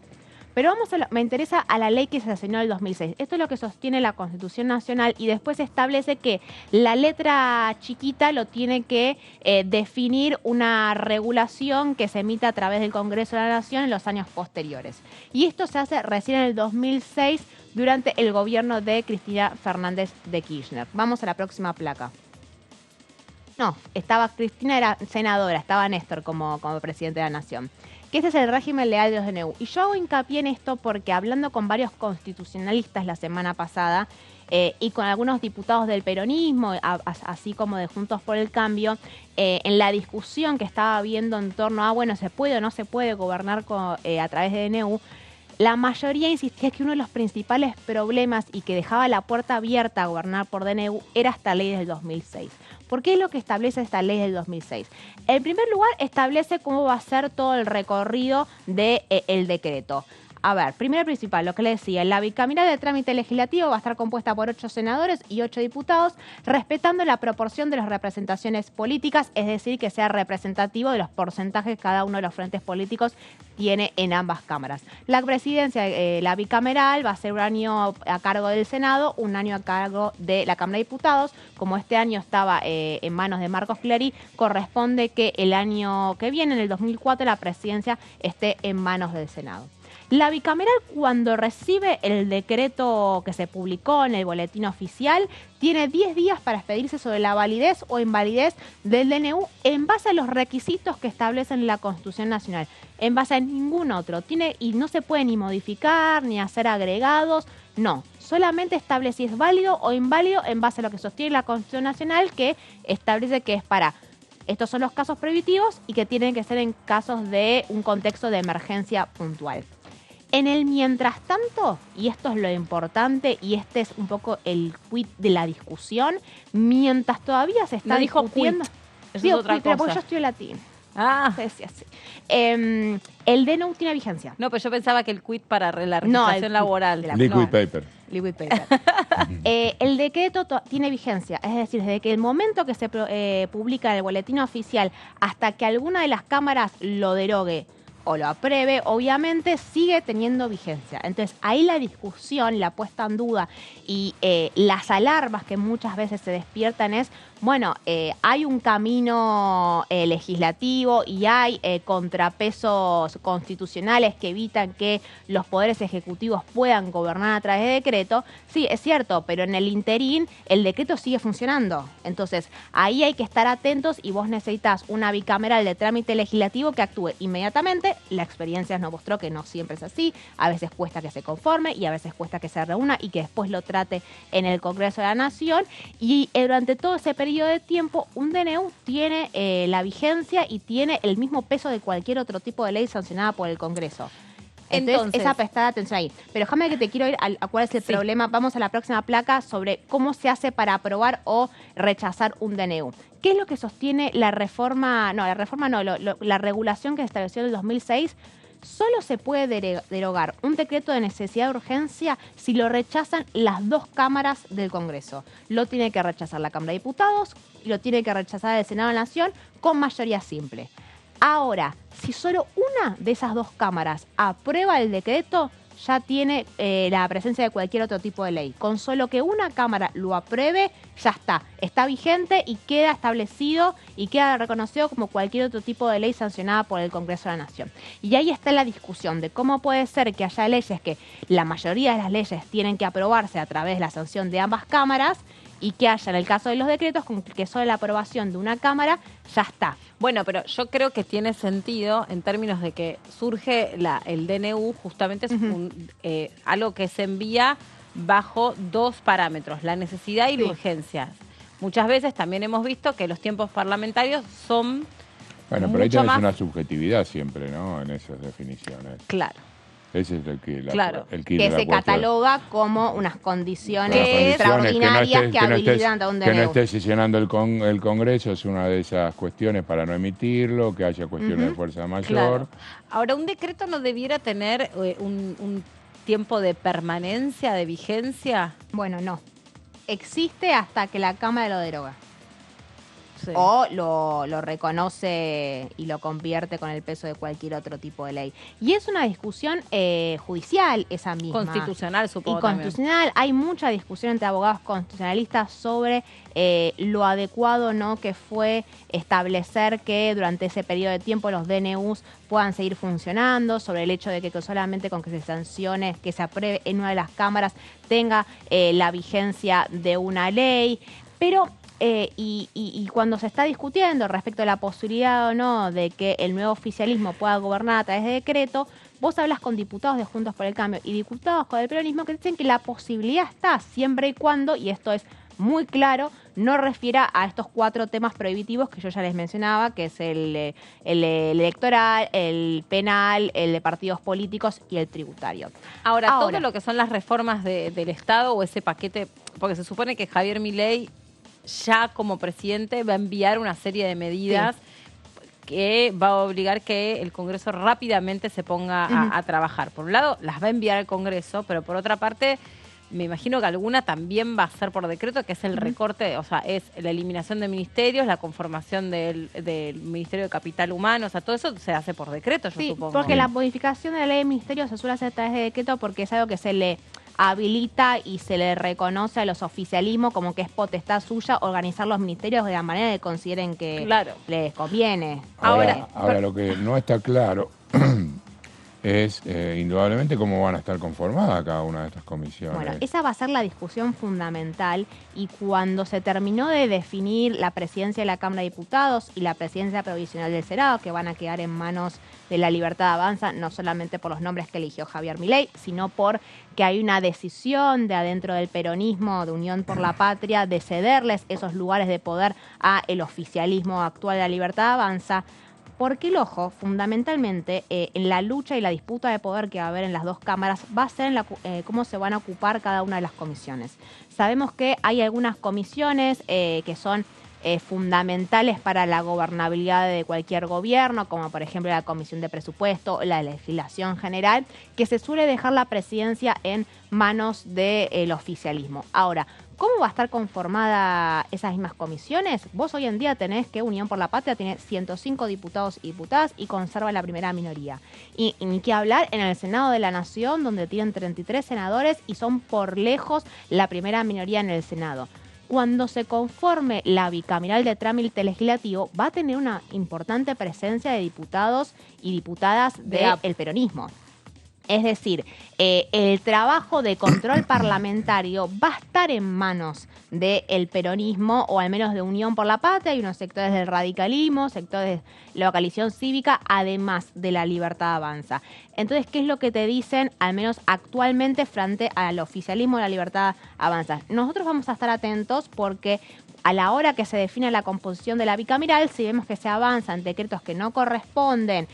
S3: Pero me interesa a la ley que se sancionó en el 2006. Esto es lo que sostiene la Constitución Nacional y después establece que la letra chiquita lo tiene que definir una regulación que se emita a través del Congreso de la Nación en los años posteriores. Y esto se hace recién en el 2006 durante el gobierno de Cristina Fernández de Kirchner. Vamos a la próxima placa. No, Cristina era senadora, estaba Néstor como presidente de la Nación. Que este es el régimen legal de los DNU. Y yo hago hincapié en esto porque hablando con varios constitucionalistas la semana pasada y con algunos diputados del peronismo, así como de Juntos por el Cambio, en la discusión que estaba habiendo en torno a, bueno, ¿se puede o no se puede gobernar a través de DNU? La mayoría insistía que uno de los principales problemas y que dejaba la puerta abierta a gobernar por DNU era esta ley del 2006. ¿Por qué es lo que establece esta ley del 2006? En primer lugar, establece cómo va a ser todo el recorrido del decreto. A ver, primero principal, lo que le decía, la bicameral de trámite legislativo va a estar compuesta por 8 senadores y 8 diputados, respetando la proporción de las representaciones políticas, es decir, que sea representativo de los porcentajes que cada uno de los frentes políticos tiene en ambas cámaras. La presidencia, la bicameral, va a ser un año a cargo del Senado, un año a cargo de la Cámara de Diputados. Como este año estaba en manos de Marcos Clery, corresponde que el año que viene, en el 2004, la presidencia esté en manos del Senado. La bicameral, cuando recibe el decreto que se publicó en el boletín oficial, tiene 10 días para expedirse sobre la validez o invalidez del DNU en base a los requisitos que establecen la Constitución Nacional, en base a ningún otro. Y no se puede ni modificar, ni hacer agregados, no. Solamente establece si es válido o inválido en base a lo que sostiene la Constitución Nacional, que establece que es para... Estos son los casos prohibitivos y que tienen que ser en casos de un contexto de emergencia puntual. En el mientras tanto, y esto es lo importante, y este es un poco el quid de la discusión, mientras todavía se está discutiendo...
S1: Eso es otra cosa.
S3: Porque yo estoy latín.
S1: Ah.
S3: Sí. El DNU tiene vigencia.
S1: No, pero yo pensaba que el quit para la registración laboral.
S4: Liquid paper.
S3: Liquid paper. El decreto tiene vigencia, es decir, desde que el momento que se publica en el boletín oficial hasta que alguna de las cámaras lo derogue o lo apruebe, obviamente sigue teniendo vigencia. Entonces ahí la discusión, la puesta en duda y las alarmas que muchas veces se despiertan es, bueno, hay un camino legislativo y hay contrapesos constitucionales que evitan que los poderes ejecutivos puedan gobernar a través de decreto. Sí, es cierto, pero en el interín el decreto sigue funcionando. Entonces, ahí hay que estar atentos y vos necesitas una bicameral de trámite legislativo que actúe inmediatamente. La experiencia nos mostró que no siempre es así. A veces cuesta que se conforme y a veces cuesta que se reúna y que después lo trate en el Congreso de la Nación. Y durante todo ese periodo de tiempo, un DNU tiene la vigencia y tiene el mismo peso de cualquier otro tipo de ley sancionada por el Congreso. Entonces, esa prestada atención ahí. Pero déjame que te quiero ir a cuál es el problema. Vamos a la próxima placa sobre cómo se hace para aprobar o rechazar un DNU. ¿Qué es lo que sostiene la reforma? No, la regulación que se estableció en el 2006. Solo se puede derogar un decreto de necesidad de urgencia si lo rechazan las dos cámaras del Congreso. Lo tiene que rechazar la Cámara de Diputados y lo tiene que rechazar el Senado de la Nación con mayoría simple. Ahora, si solo una de esas dos cámaras aprueba el decreto, ya tiene la presencia de cualquier otro tipo de ley. Con solo que una Cámara lo apruebe, ya está vigente y queda establecido y queda reconocido como cualquier otro tipo de ley sancionada por el Congreso de la Nación. Y ahí está la discusión de cómo puede ser que haya leyes que la mayoría de las leyes tienen que aprobarse a través de la sanción de ambas cámaras y que haya, en el caso de los decretos, con que solo la aprobación de una Cámara ya está.
S1: Bueno, pero yo creo que tiene sentido en términos de que surge el DNU, justamente es algo que se envía bajo dos parámetros, la necesidad y la urgencia. Muchas veces también hemos visto que los tiempos parlamentarios son
S4: Bueno, pero ahí
S1: mucho
S4: tenés
S1: más...
S4: una subjetividad siempre, ¿no? En esas definiciones.
S1: Claro.
S4: Ese es el que
S3: que se cataloga como unas condiciones extraordinarias que habilitan a un DNU.
S4: Que no esté sesionando el Congreso es una de esas cuestiones para no emitirlo, que haya cuestiones de fuerza mayor.
S1: Claro. Ahora, ¿un decreto no debiera tener un tiempo de permanencia, de vigencia?
S3: Bueno, no. Existe hasta que la Cámara lo deroga.
S1: Sí.
S3: O lo reconoce y lo convierte con el peso de cualquier otro tipo de ley. Y es una discusión judicial esa misma.
S1: Constitucional, supongo.
S3: Y constitucional. También. Hay mucha discusión entre abogados constitucionalistas sobre lo adecuado, ¿no?, que fue establecer que durante ese periodo de tiempo los DNUs puedan seguir funcionando, sobre el hecho de que solamente con que se sancione, que se apruebe en una de las cámaras, tenga la vigencia de una ley. Pero y cuando se está discutiendo respecto a la posibilidad o no de que el nuevo oficialismo pueda gobernar a través de decreto, vos hablas con diputados de Juntos por el Cambio y diputados con el peronismo que dicen que la posibilidad está siempre y cuando, y esto es muy claro, no refiera a estos 4 temas prohibitivos que yo ya les mencionaba, que es el electoral, el penal, el de partidos políticos y el tributario.
S1: Ahora, todo lo que son las reformas del Estado o ese paquete, porque se supone que Javier Milei ya como presidente va a enviar una serie de medidas que va a obligar que el Congreso rápidamente se ponga a trabajar. Por un lado, las va a enviar al Congreso, pero por otra parte, me imagino que alguna también va a ser por decreto, que es el recorte, o sea, es la eliminación de ministerios, la conformación del Ministerio de Capital Humano, o sea, todo eso se hace por decreto, yo supongo.
S3: Porque la modificación de la ley de ministerios se suele hacer a través de decreto porque es algo que se le habilita y se le reconoce a los oficialismos como que es potestad suya organizar los ministerios de la manera que consideren que les conviene.
S4: Ahora, lo que no está claro es indudablemente cómo van a estar conformadas cada una de estas comisiones.
S3: Bueno, esa va a ser la discusión fundamental y cuando se terminó de definir la presidencia de la Cámara de Diputados y la presidencia provisional del Senado, que van a quedar en manos de La Libertad Avanza, no solamente por los nombres que eligió Javier Milei, sino por que hay una decisión de adentro del peronismo, de Unión por la Patria, de cederles esos lugares de poder a el oficialismo actual de La Libertad Avanza. Porque el ojo, fundamentalmente, en la lucha y la disputa de poder que va a haber en las dos cámaras, va a ser en cómo se van a ocupar cada una de las comisiones. Sabemos que hay algunas comisiones que son fundamentales para la gobernabilidad de cualquier gobierno, como por ejemplo la Comisión de Presupuesto, la Legislación General, que se suele dejar la presidencia en manos del oficialismo. Ahora, ¿cómo va a estar conformada esas mismas comisiones? Vos hoy en día tenés que Unión por la Patria tiene 105 diputados y diputadas y conserva la primera minoría. Y ni qué hablar en el Senado de la Nación, donde tienen 33 senadores y son por lejos la primera minoría en el Senado. Cuando se conforme la bicameral de trámite legislativo, va a tener una importante presencia de diputados y diputadas del peronismo. Es decir, el trabajo de control parlamentario va a estar en manos del peronismo, o al menos de Unión por la Patria, y unos sectores del radicalismo, sectores de la coalición cívica, además de La Libertad Avanza. Entonces, ¿qué es lo que te dicen, al menos actualmente, frente al oficialismo de La Libertad Avanza? Nosotros vamos a estar atentos porque a la hora que se define la composición de la bicameral, si vemos que se avanzan decretos que no corresponden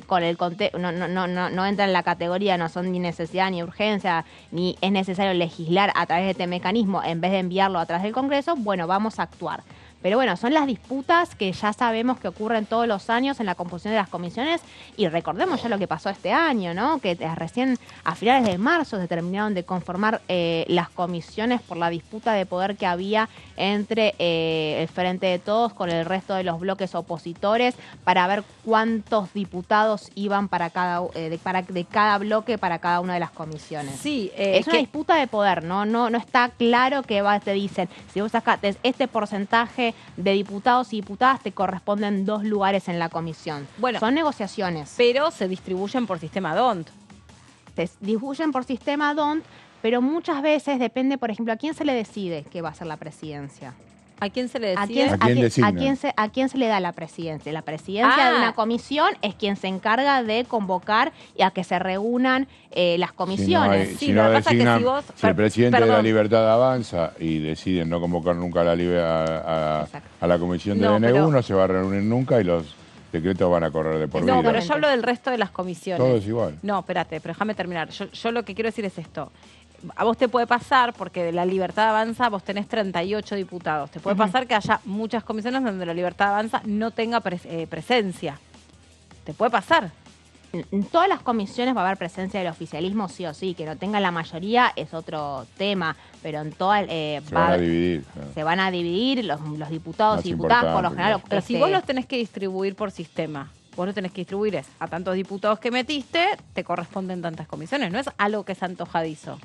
S3: con el contexto, no entran en la categoría, no son ni necesidad ni urgencia, ni es necesario legislar a través de este mecanismo en vez de enviarlo a través del Congreso, bueno, vamos a actuar. Pero bueno, son las disputas que ya sabemos que ocurren todos los años en la composición de las comisiones y recordemos ya lo que pasó este año, ¿no? Que recién a finales de marzo se terminaron de conformar las comisiones por la disputa de poder que había entre el Frente de Todos con el resto de los bloques opositores para ver cuántos diputados iban para de cada bloque para cada una de las comisiones.
S1: Sí,
S3: es una disputa de poder, no está claro que te dicen, si vos sacaste este porcentaje de diputados y diputadas, te corresponden 2 lugares en la comisión.
S1: Bueno,
S3: son negociaciones.
S1: Pero se distribuyen por sistema DONT.
S3: Se distribuyen por sistema DONT, pero muchas veces depende, por ejemplo, a quién se le decide que va a ser la presidencia.
S1: ¿A quién se le decide?
S3: ¿A quién se le da la presidencia? La presidencia de una comisión es quien se encarga de convocar y a que se reúnan las comisiones.
S4: Si el presidente de la Libertad avanza y deciden no convocar nunca a la comisión de DNU, no se va a reunir nunca y los decretos van a correr de por vida.
S1: No, pero yo hablo del resto de las comisiones.
S4: Todo es igual.
S1: No, espérate, pero déjame terminar. Yo lo que quiero decir es esto. A vos te puede pasar, porque de la Libertad Avanza vos tenés 38 diputados. Te puede pasar que haya muchas comisiones donde la Libertad Avanza no tenga presencia. Te puede pasar.
S3: En todas las comisiones va a haber presencia del oficialismo, sí o sí. Que no tenga la mayoría es otro tema, pero en todas...
S4: se van a dividir.
S3: Se van a dividir los diputados y diputadas, por lo general.
S1: Pero si vos los tenés que distribuir por sistema, vos lo tenés que distribuir a tantos diputados que metiste, te corresponden tantas comisiones. No es algo que es antojadizo.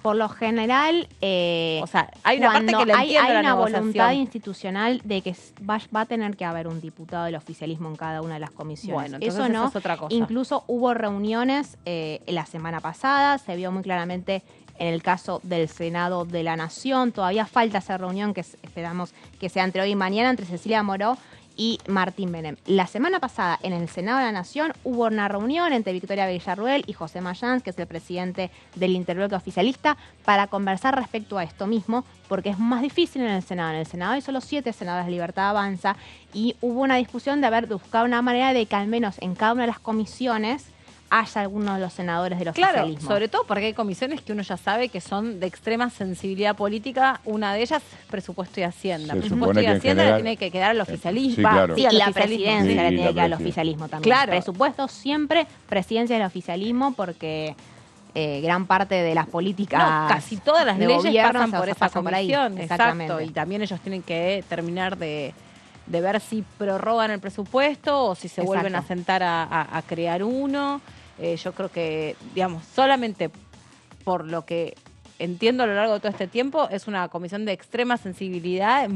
S3: Por lo general,
S1: o sea, hay una parte que
S3: hay una voluntad institucional de que va a tener que haber un diputado del oficialismo en cada una de las comisiones.
S1: Bueno, entonces eso es otra cosa.
S3: Incluso hubo reuniones la semana pasada, se vio muy claramente en el caso del Senado de la Nación. Todavía falta esa reunión que esperamos que sea entre hoy y mañana entre Cecilia Moró y Martín Menem. La semana pasada en el Senado de la Nación hubo una reunión entre Victoria Villarruel y José Mayans, que es el presidente del interbloque oficialista, para conversar respecto a esto mismo, porque es más difícil en el Senado. En el Senado hay solo 7 senadores de Libertad Avanza y hubo una discusión de buscar una manera de que al menos en cada una de las comisiones haya algunos de los senadores del oficialismo.
S1: Claro, sobre todo porque hay comisiones que uno ya sabe que son de extrema sensibilidad política. Una de ellas es presupuesto y Hacienda. Presupuesto y Hacienda le tiene que quedar al oficialismo.
S3: Sí, claro. Y la presidencia le tiene que quedar al oficialismo también.
S1: Claro.
S3: Presupuesto siempre presidencia del oficialismo porque gran parte de las políticas
S1: casi todas las leyes pasan por esa comisión.
S3: Exactamente.
S1: Y también ellos tienen que terminar de ver si prorrogan el presupuesto o si se vuelven a sentar a crear uno. Yo creo que, digamos, solamente por lo que entiendo a lo largo de todo este tiempo, es una comisión de extrema sensibilidad,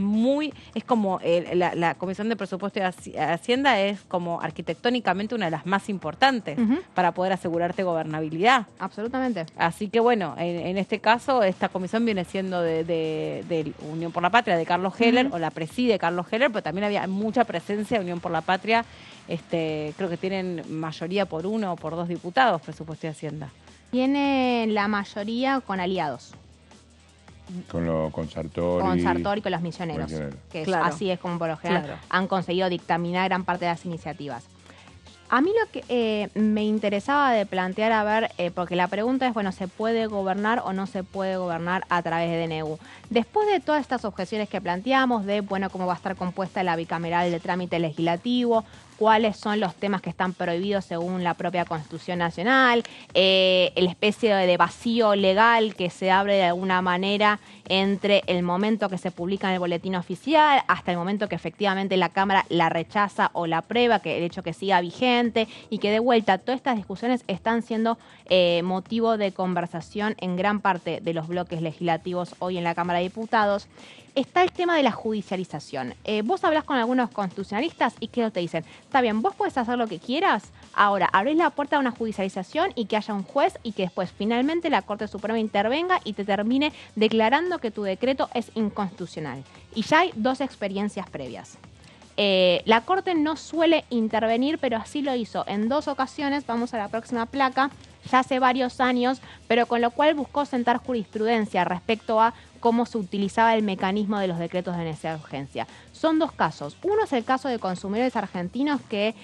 S1: es como la comisión de presupuesto y Hacienda es como arquitectónicamente una de las más importantes para poder asegurarte gobernabilidad.
S3: Absolutamente.
S1: Así que bueno, en este caso, esta comisión viene siendo de Unión por la Patria, de Carlos Heller, o la preside Carlos Heller, pero también había mucha presencia de Unión por la Patria. Creo que tienen mayoría por 1 o por 2 diputados, presupuesto y Hacienda.
S3: Tiene la mayoría con aliados.
S4: Con Sartori.
S3: Con Sartori y con los misioneros. Que así es como por lo general han conseguido dictaminar gran parte de las iniciativas. A mí lo que me interesaba de plantear, porque la pregunta es, bueno, ¿se puede gobernar o no se puede gobernar a través de DNU? Después de todas estas objeciones que planteamos, de, bueno, cómo va a estar compuesta la bicameral de trámite legislativo, cuáles son los temas que están prohibidos según la propia Constitución Nacional, la especie de vacío legal que se abre de alguna manera entre el momento que se publica en el boletín oficial hasta el momento que efectivamente la Cámara la rechaza o la aprueba, que el hecho que siga vigente y que de vuelta todas estas discusiones están siendo motivo de conversación en gran parte de los bloques legislativos hoy en la Cámara de Diputados. Está el tema de la judicialización. Vos hablás con algunos constitucionalistas y ¿qué te dicen? Está bien, vos podés hacer lo que quieras, ahora abrís la puerta a una judicialización y que haya un juez y que después finalmente la Corte Suprema intervenga y te termine declarando que tu decreto es inconstitucional. Y ya hay 2 experiencias previas. La Corte no suele intervenir, pero así lo hizo en 2 ocasiones. Vamos a la próxima placa. Ya hace varios años, pero con lo cual buscó sentar jurisprudencia respecto a cómo se utilizaba el mecanismo de los decretos de necesidad de urgencia. Son dos casos. Uno es el caso de consumidores argentinos que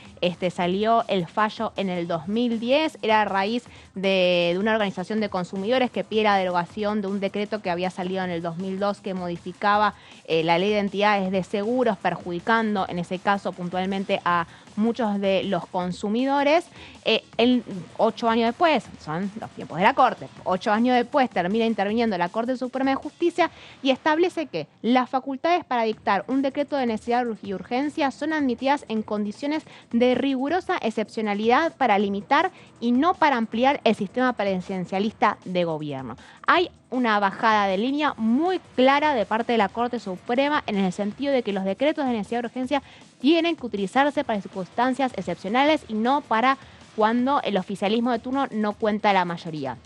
S3: salió el fallo en el 2010, era a raíz de una organización de consumidores que pide la derogación de un decreto que había salido en el 2002 que modificaba la ley de entidades de seguros, perjudicando en ese caso puntualmente a muchos de los consumidores. 8 años después, son los tiempos de la Corte, 8 años después termina interviniendo la Corte Suprema de Justicia y establece que las facultades para dictar un decreto de necesidad y urgencia son admitidas en condiciones de rigurosa excepcionalidad para limitar y no para ampliar el sistema presidencialista de gobierno. Hay una bajada de línea muy clara de parte de la Corte Suprema en el sentido de que los decretos de necesidad y urgencia tienen que utilizarse para circunstancias excepcionales y no para cuando el oficialismo de turno no cuenta la mayoría.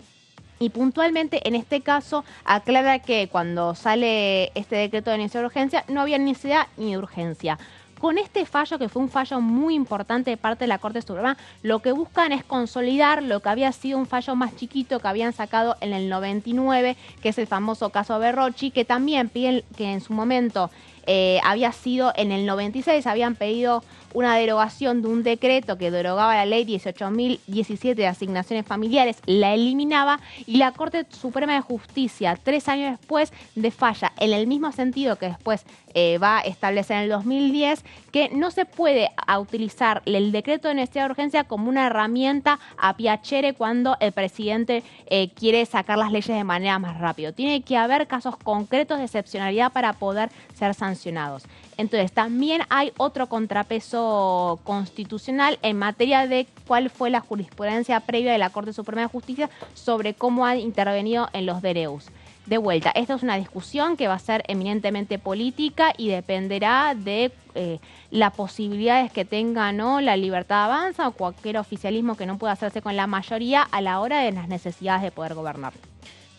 S3: Y puntualmente en este caso aclara que cuando sale este decreto de necesidad y urgencia no había necesidad ni de urgencia. Con este fallo, que fue un fallo muy importante de parte de la Corte Suprema, lo que buscan es consolidar lo que había sido un fallo más chiquito que habían sacado en el 99, que es el famoso caso Berrocchi, que también piden que en su momento había sido en el 96, habían pedido una derogación de un decreto que derogaba la ley 18.017 de asignaciones familiares, la eliminaba y la Corte Suprema de Justicia, 3 años después, falla en el mismo sentido que después va a establecer en el 2010, que no se puede utilizar el decreto de necesidad de urgencia como una herramienta a piacere cuando el presidente quiere sacar las leyes de manera más rápido. Tiene que haber casos concretos de excepcionalidad para poder ser sancionados. Entonces, también hay otro contrapeso constitucional en materia de cuál fue la jurisprudencia previa de la Corte Suprema de Justicia sobre cómo ha intervenido en los DNUs. De vuelta, esta es una discusión que va a ser eminentemente política y dependerá de las posibilidades que tenga, ¿no?, la Libertad Avanza o cualquier oficialismo que no pueda hacerse con la mayoría a la hora de las necesidades de poder gobernar.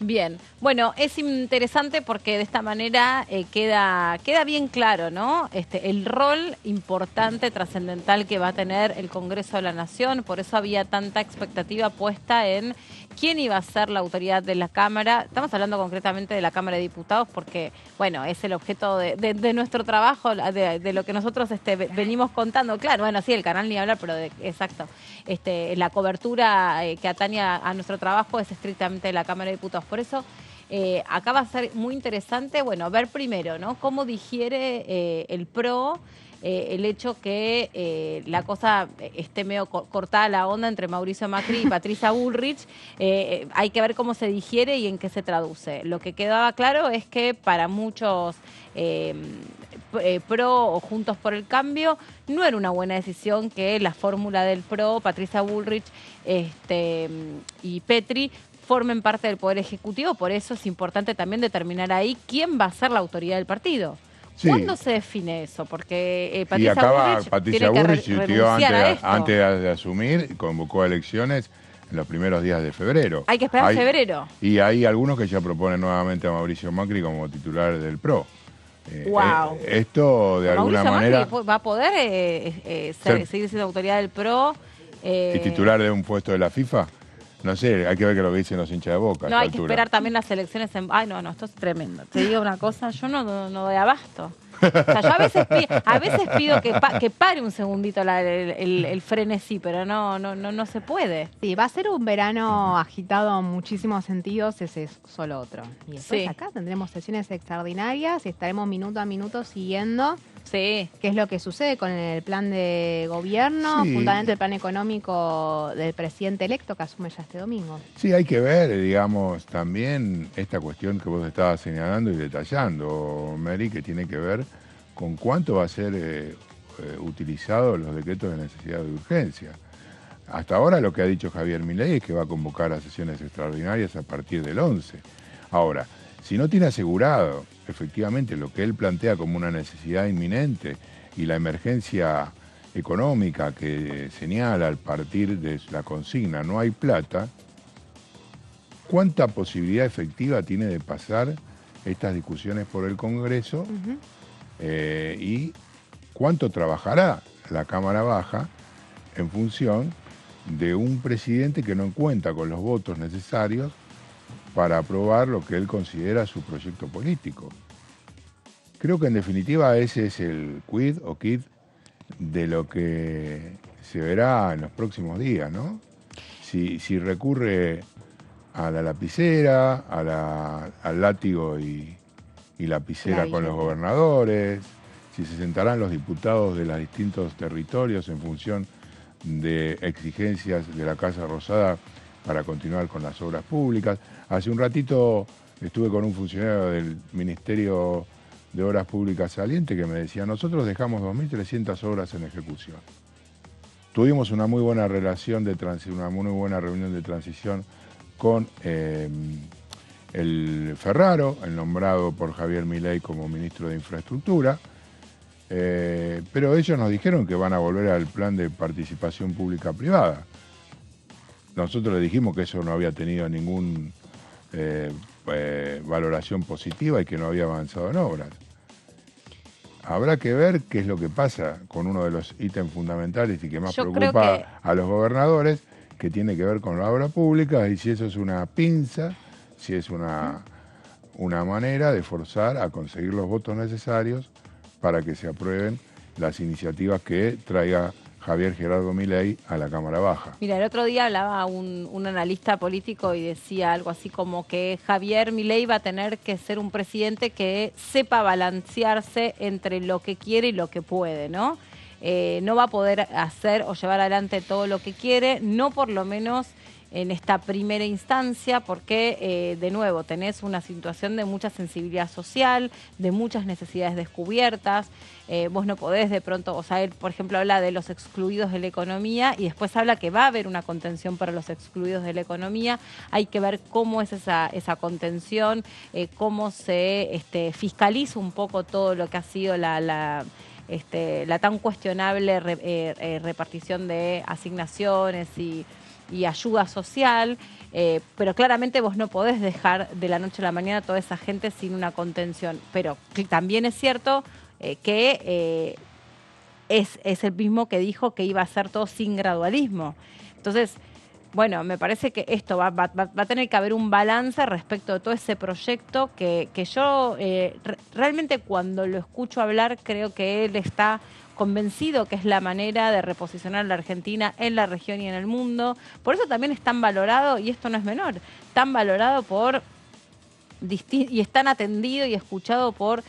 S1: Bien, bueno, es interesante porque de esta manera queda bien claro, ¿no? El rol importante, trascendental que va a tener el Congreso de la Nación, por eso había tanta expectativa puesta en quién iba a ser la autoridad de la Cámara. Estamos hablando concretamente de la Cámara de Diputados porque, bueno, es el objeto de nuestro trabajo, de lo que nosotros venimos contando. Claro, bueno, sí, el canal ni hablar, pero exacto. La cobertura que atañe a nuestro trabajo es estrictamente de la Cámara de Diputados. Por eso acá va a ser muy interesante, bueno, ver primero, ¿no?, cómo digiere el PRO el hecho que la cosa esté medio cortada la onda entre Mauricio Macri y Patricia Bullrich. Hay que ver cómo se digiere y en qué se traduce. Lo que quedaba claro es que para muchos PRO o Juntos por el Cambio no era una buena decisión que la fórmula del PRO, Patricia Bullrich y Petri, formen parte del Poder Ejecutivo. Por eso es importante también determinar ahí quién va a ser la autoridad del partido. Sí. ¿Cuándo se define eso? Porque
S4: Patricia Bullrich antes de asumir, convocó elecciones en los primeros días de febrero.
S1: Hay que esperar febrero.
S4: Y hay algunos que ya proponen nuevamente a Mauricio Macri como titular del PRO.
S1: Wow.
S4: Esto de alguna manera
S1: Macri va a poder seguir siendo autoridad del PRO.
S4: ¿Y titular de un puesto de la FIFA? No sé, hay que ver qué lo que dicen los hinchas de Boca.
S1: No, hay que esperar también las elecciones en... Ay, no, esto es tremendo. Te digo una cosa, yo no doy abasto. O sea, yo a veces pido que pare un segundito el frenesí, pero no se puede.
S3: Sí, va a ser un verano agitado en muchísimos sentidos, ese es solo otro. Y después acá tendremos sesiones extraordinarias y estaremos minuto a minuto siguiendo qué es lo que sucede con el plan de gobierno, fundamentalmente el plan económico del presidente electo que asume ya este domingo.
S4: Sí, hay que ver, digamos, también esta cuestión que vos estabas señalando y detallando, Mary, que tiene que ver con cuánto va a ser utilizado los decretos de necesidad de urgencia. Hasta ahora lo que ha dicho Javier Milei es que va a convocar a sesiones extraordinarias a partir del 11. Ahora, si no tiene asegurado efectivamente lo que él plantea como una necesidad inminente y la emergencia económica que señala al partir de la consigna no hay plata, ¿cuánta posibilidad efectiva tiene de pasar estas discusiones por el Congreso? Y cuánto trabajará la Cámara Baja en función de un presidente que no cuenta con los votos necesarios para aprobar lo que él considera su proyecto político. Creo que en definitiva ese es el quid o quid de lo que se verá en los próximos días, ¿no? Si recurre a la lapicera, al látigo y lapicera con los gobernadores, si se sentarán los diputados de los distintos territorios en función de exigencias de la Casa Rosada para continuar con las obras públicas. Hace un ratito estuve con un funcionario del Ministerio de Obras Públicas saliente que me decía, nosotros dejamos 2.300 obras en ejecución. Tuvimos una muy buena relación una muy buena reunión de transición con el Ferraro, el nombrado por Javier Milei como ministro de Infraestructura, pero ellos nos dijeron que van a volver al plan de participación pública-privada. Nosotros le dijimos que eso no había tenido ninguna valoración positiva y que no había avanzado en obras. Habrá que ver qué es lo que pasa con uno de los ítems fundamentales y que más preocupa a los gobernadores, que tiene que ver con la obra pública, y si eso es una pinza, si es una manera de forzar a conseguir los votos necesarios para que se aprueben las iniciativas que traiga Javier Gerardo Milei a la Cámara Baja.
S1: Mira, el otro día hablaba un analista político y decía algo así como que Javier Milei va a tener que ser un presidente que sepa balancearse entre lo que quiere y lo que puede, ¿no? No va a poder hacer o llevar adelante todo lo que quiere, no por lo menos en esta primera instancia, porque de nuevo tenés una situación de mucha sensibilidad social, de muchas necesidades descubiertas. Vos no podés de pronto, o sea, él por ejemplo habla de los excluidos de la economía y después habla que va a haber una contención para los excluidos de la economía. Hay que ver cómo es esa contención, cómo se fiscaliza un poco todo lo que ha sido la tan cuestionable repartición de asignaciones y ayuda social, pero claramente vos no podés dejar de la noche a la mañana a toda esa gente sin una contención. Pero también es cierto que es el mismo que dijo que iba a ser todo sin gradualismo. Entonces, bueno, me parece que esto va a tener que haber un balance respecto de todo ese proyecto que yo realmente cuando lo escucho hablar creo que él está convencido que es la manera de reposicionar a la Argentina en la región y en el mundo. Por eso también es tan valorado, y esto no es menor, tan valorado por y es tan atendido y escuchado por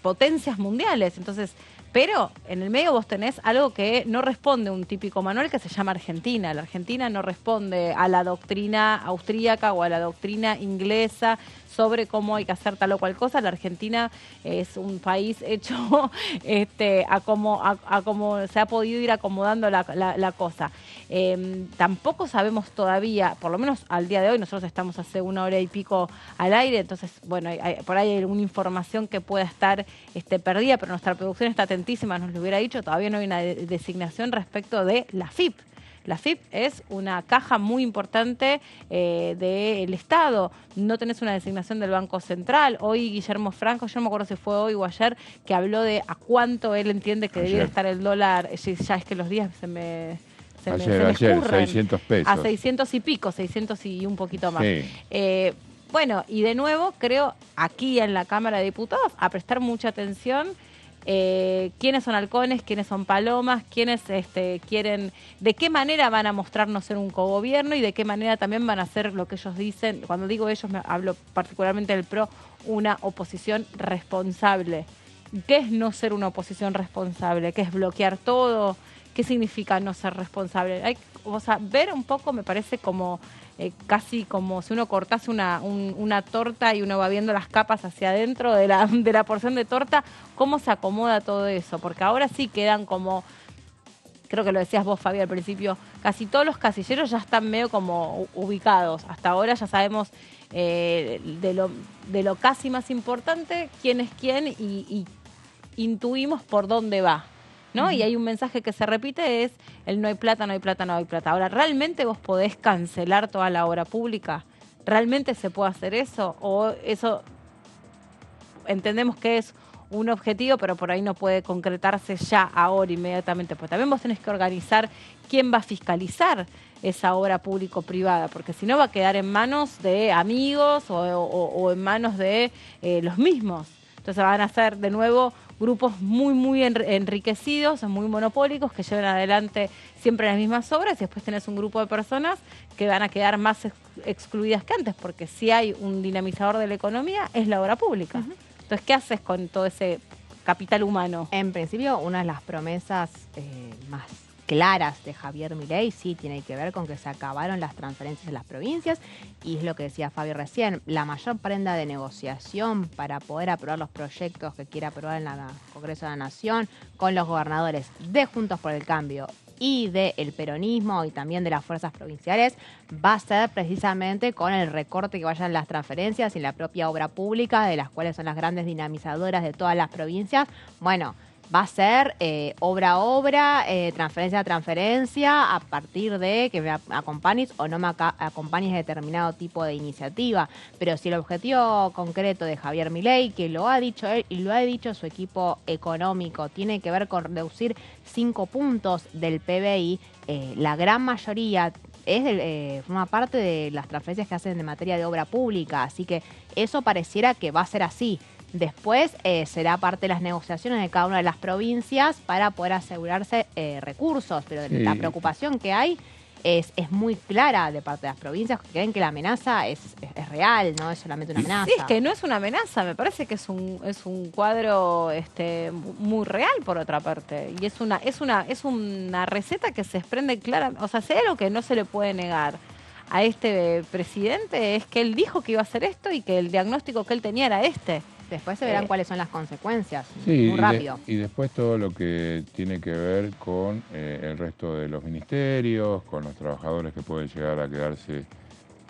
S1: potencias mundiales. Entonces, pero en el medio vos tenés algo que no responde a un típico manual que se llama Argentina. La Argentina no responde a la doctrina austríaca o a la doctrina inglesa sobre cómo hay que hacer tal o cual cosa. La Argentina es un país hecho a cómo se ha podido ir acomodando la cosa. Tampoco sabemos todavía, por lo menos al día de hoy, nosotros estamos hace 1 hora y pico al aire, entonces, bueno, por ahí hay alguna información que pueda estar perdida, pero nuestra producción está atentísima, nos lo hubiera dicho, todavía no hay una designación respecto de la FIP. La FIP es una caja muy importante del Estado. No tenés una designación del Banco Central. Hoy Guillermo Franco, yo no me acuerdo si fue hoy o ayer, que habló de a cuánto él entiende que debería estar el dólar. Ya es que los días se me
S4: escurren. 600 pesos.
S1: A 600 y pico, 600 y un poquito más.
S4: Sí.
S1: Bueno, y de nuevo, creo, aquí en la Cámara de Diputados, a prestar mucha atención. Quiénes son halcones, quiénes son palomas, quiénes quieren, de qué manera van a mostrarnos ser un cogobierno y de qué manera también van a hacer lo que ellos dicen. Cuando digo ellos, me hablo particularmente del PRO, una oposición responsable. ¿Qué es no ser una oposición responsable? ¿Qué es bloquear todo? ¿Qué significa no ser responsable? Ver un poco me parece como casi como si uno cortase una torta y uno va viendo las capas hacia adentro de la porción de torta, cómo se acomoda todo eso, porque ahora sí quedan como, creo que lo decías vos, Fabi, al principio, casi todos los casilleros ya están medio como ubicados. Hasta ahora ya sabemos de lo casi más importante quién es quién y intuimos por dónde va, ¿no? Y hay un mensaje que se repite, es el no hay plata, no hay plata, no hay plata. Ahora, ¿realmente vos podés cancelar toda la obra pública? ¿Realmente se puede hacer eso? ¿O eso entendemos que es un objetivo, pero por ahí no puede concretarse ya, ahora, inmediatamente. Pues también vos tenés que organizar quién va a fiscalizar esa obra público-privada, porque si no va a quedar en manos de amigos o en manos de los mismos. Entonces van a ser de nuevo grupos muy enriquecidos, muy monopólicos, que llevan adelante siempre las mismas obras, y después tenés un grupo de personas que van a quedar más excluidas que antes, porque si hay un dinamizador de la economía, es la obra pública. Entonces, ¿qué haces con todo ese capital humano?
S3: En principio, una de las promesas más claras de Javier Milei sí tiene que ver con que se acabaron las transferencias de las provincias, y es lo que decía Fabi recién, la mayor prenda de negociación para poder aprobar los proyectos que quiere aprobar en el Congreso de la Nación con los gobernadores de Juntos por el Cambio y del peronismo y también de las fuerzas provinciales va a ser precisamente con el recorte que vayan las transferencias y la propia obra pública, de las cuales son las grandes dinamizadoras de todas las provincias. Bueno, va a ser obra a obra, transferencia a transferencia, a partir de que me acompañes o no me acompañes determinado tipo de iniciativa. Pero si el objetivo concreto de Javier Milei, que lo ha dicho él y lo ha dicho su equipo económico, tiene que ver con reducir 5 puntos del PBI, la gran mayoría forma parte de las transferencias que hacen de materia de obra pública. Así que eso pareciera que va a ser así. Después será parte de las negociaciones de cada una de las provincias para poder asegurarse recursos, pero la preocupación que hay es muy clara de parte de las provincias, que creen que la amenaza es real, no es solamente una amenaza.
S1: Sí, es que no es una amenaza, me parece que es un cuadro muy real por otra parte, y es una receta que se desprende clara. O sea, si hay algo que no se le puede negar a este presidente, es que él dijo que iba a hacer esto y que el diagnóstico que él tenía era este.
S3: Después se verán cuáles son las consecuencias,
S4: sí,
S3: muy rápido.
S4: Y después todo lo que tiene que ver con el resto de los ministerios, con los trabajadores que pueden llegar a quedarse